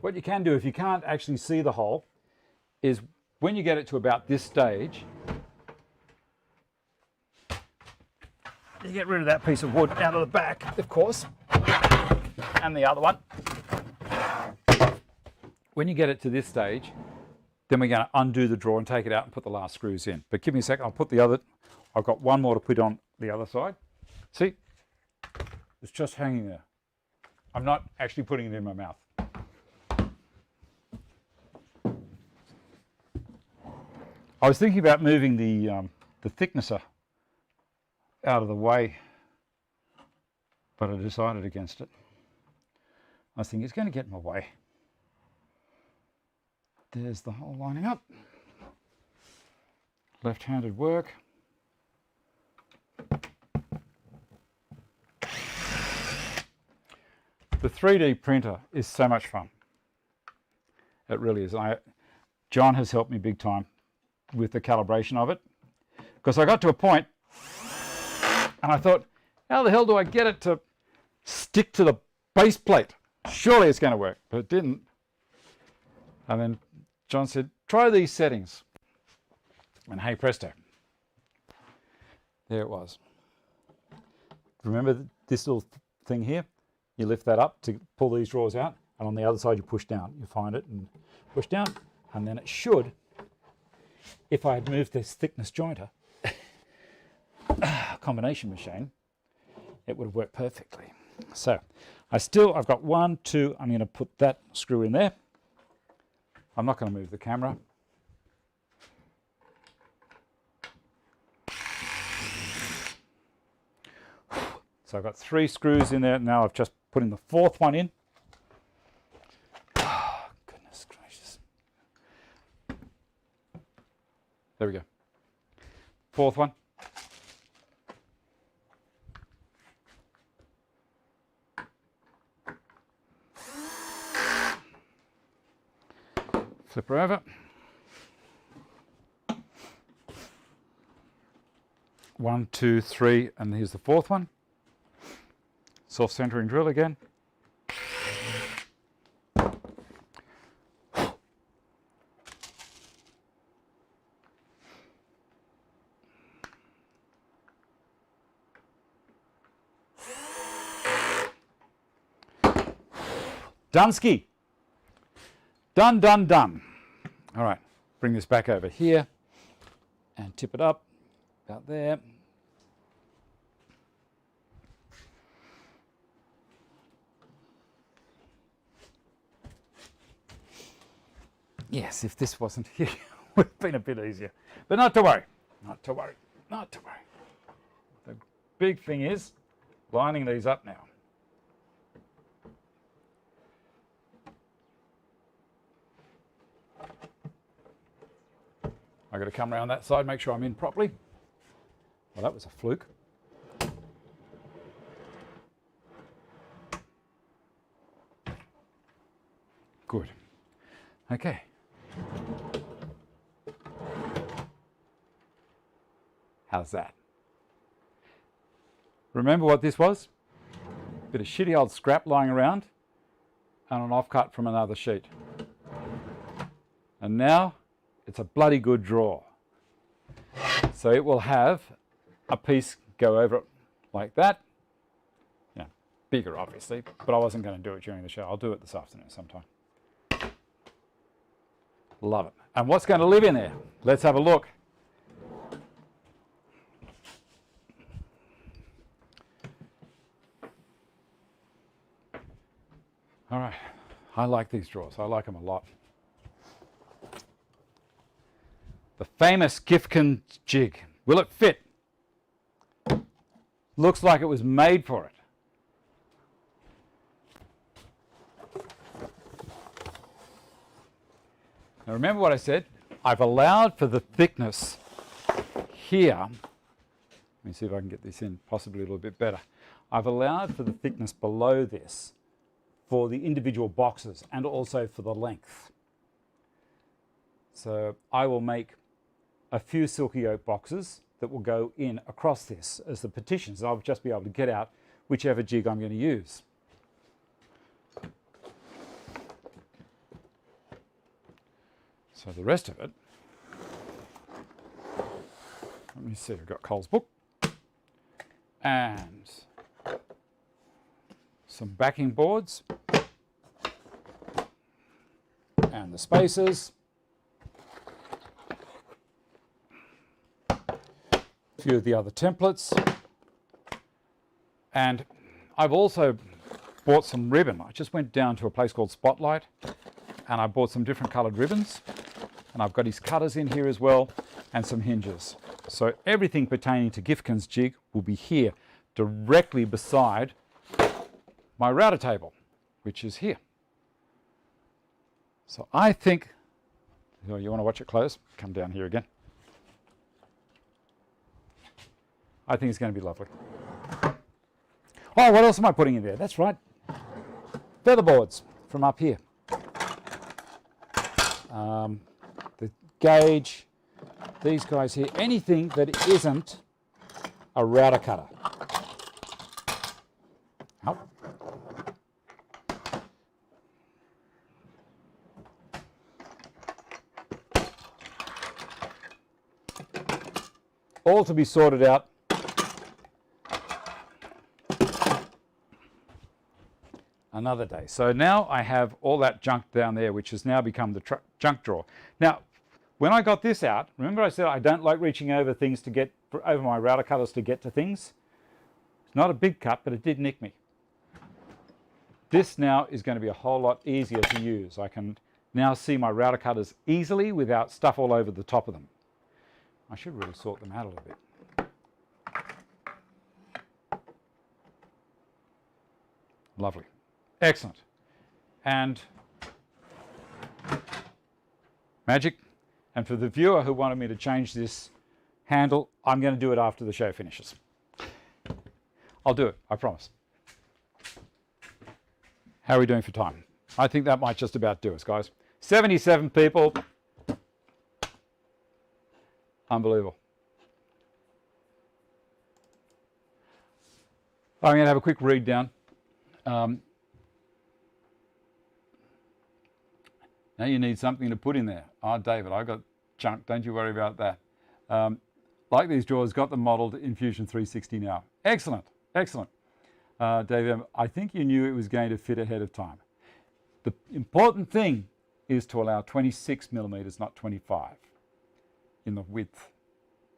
What you can do if you can't actually see the hole is when you get it to about this stage, you get rid of that piece of wood out of the back, of course, and the other one. When you get it to this stage, then we're going to undo the drawer and take it out and put the last screws in. But give me a second, I'll put the other, I've got one more to put on the other side. See, it's just hanging there. I'm not actually putting it in my mouth. I was thinking about moving the thicknesser out of the way, but I decided against it. I was thinking it's going to get in my way. There's the hole lining up. Left-handed work. The 3D printer is so much fun. It really is. John has helped me big time with the calibration of it, because I got to a point and I thought, how the hell do I get it to stick to the base plate? Surely it's going to work, but it didn't. And then John said, try these settings. And hey presto, there it was. Remember this little thing here? You lift that up to pull these drawers out, and on the other side you push down. You find it and push down, and then it should, if I had moved this thickness jointer combination machine, it would have worked perfectly. So I've got 1, 2, I'm going to put that screw in there. I'm not going to move the camera. So I've got 3 screws in there. Now I've just put in the 4th one in. Oh, goodness gracious. There we go. 4th one. Flip her over. 1, 2, 3, and here's the 4th one. Self-centering drill again. Dunsky. Done, done, done. All right, bring this back over here and tip it up about there. Yes, if this wasn't here, it would have been a bit easier. But not to worry, Not to worry, not to worry. The big thing is lining these up now. I've got to come around that side, make sure I'm in properly. Well, that was a fluke. Good. Okay. How's that? Remember what this was? Bit of shitty old scrap lying around and an offcut from another sheet. And now it's a bloody good drawer. So it will have a piece go over it like that. Yeah, bigger obviously, but I wasn't going to do it during the show. I'll do it this afternoon sometime. Love it. And what's going to live in there? Let's have a look. All right, I like these drawers. I like them a lot. The famous Gifkin jig. Will it fit? Looks like it was made for it. Now remember what I said? I've allowed for the thickness here. Let me see if I can get this in possibly a little bit better. I've allowed for the thickness below this for the individual boxes and also for the length. So I will make a few silky oak boxes that will go in across this as the partitions. I'll just be able to get out whichever jig I'm going to use. So the rest of it, let me see, I've got Cole's book and some backing boards and the spacers, a few of the other templates, and I've also bought some ribbon. I just went down to a place called Spotlight and I bought some different coloured ribbons, and I've got his cutters in here as well and some hinges. So everything pertaining to Gifkin's jig will be here directly beside my router table, which is here. So I think, oh, you want to watch it close? Come down here again. I think it's going to be lovely. Oh, what else am I putting in there? That's right. Feather boards from up here. The gauge, these guys here, anything that isn't a router cutter. Oh. All to be sorted out. Another day. So now I have all that junk down there, which has now become the junk drawer. Now, when I got this out, remember I said I don't like reaching over things to get, over my router cutters to get to things? It's not a big cut, but it did nick me. This now is going to be a whole lot easier to use. I can now see my router cutters easily without stuff all over the top of them. I should really sort them out a little bit. Lovely. Excellent. And magic. And for the viewer who wanted me to change this handle, I'm going to do it after the show finishes. I'll do it, I promise. How are we doing for time? I think that might just about do us, guys. 77 people. Unbelievable. I'm going to have a quick read down. Now you need something to put in there. Oh, David, I got junk. Don't you worry about that. Like these drawers, got them modelled in Fusion 360 now. Excellent, excellent. David, I think you knew it was going to fit ahead of time. The important thing is to allow 26 millimeters, not 25 in the width.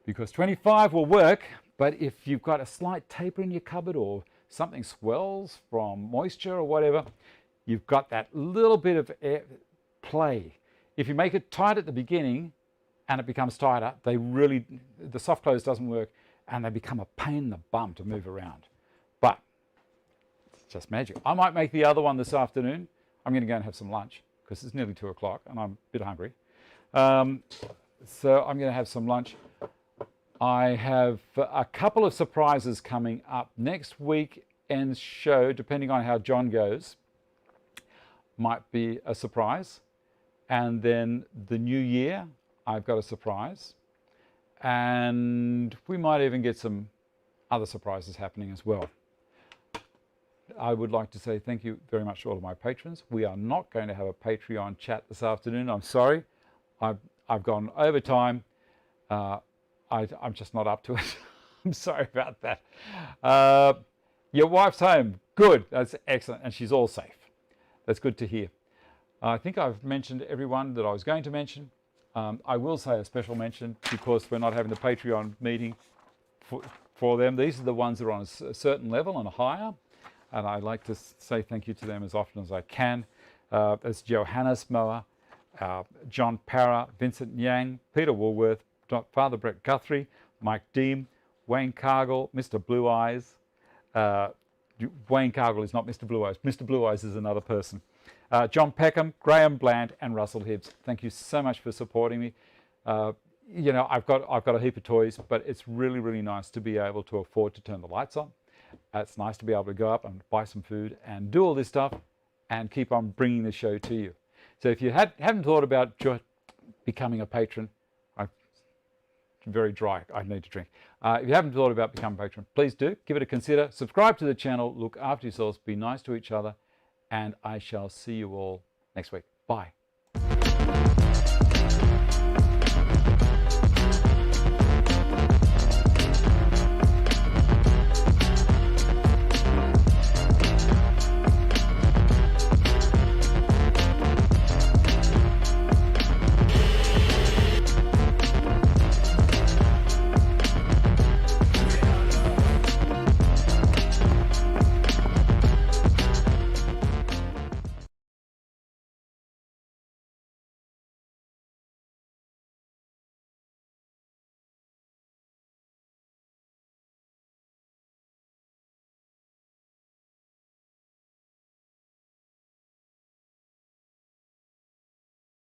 Because 25 will work, but if you've got a slight taper in your cupboard or something swells from moisture or whatever, you've got that little bit of air play. If you make it tight at the beginning, and it becomes tighter, the soft close doesn't work, and they become a pain in the bum to move around. But it's just magic. I might make the other one this afternoon. I'm going to go and have some lunch because it's nearly 2 o'clock and I'm a bit hungry. So I'm going to have some lunch. I have a couple of surprises coming up next weekend's show, depending on how John goes, might be a surprise. And then the new year, I've got a surprise. And we might even get some other surprises happening as well. I would like to say thank you very much to all of my patrons. We are not going to have a Patreon chat this afternoon. I'm sorry. I've gone over time. I'm just not up to it. I'm sorry about that. Your wife's home. Good. That's excellent. And she's all safe. That's good to hear. I think I've mentioned everyone that I was going to mention. I will say a special mention because we're not having the Patreon meeting for them. These are the ones that are on a certain level and higher. And I'd like to say thank you to them as often as I can. There's Johannes, Mohr, John Parra, Vincent Ngian, Peter Woolworth, Father Brett Guthrie, Mike Deam, Wayne Cargill, Mr. Blue Eyes. Wayne Cargill is not Mr. Blue Eyes. Mr. Blue Eyes is another person. John Peckham, Graeme Bland, and Russell Hibbs. Thank you so much for supporting me. You know, I've got a heap of toys, but it's really, really nice to be able to afford to turn the lights on. It's nice to be able to go up and buy some food and do all this stuff and keep on bringing the show to you. So if you haven't thought about becoming a patron, I'm very dry, I need to drink. If you haven't thought about becoming a patron, please do. Give it a consider. Subscribe to the channel. Look after yourselves. Be nice to each other. And I shall see you all next week. Bye.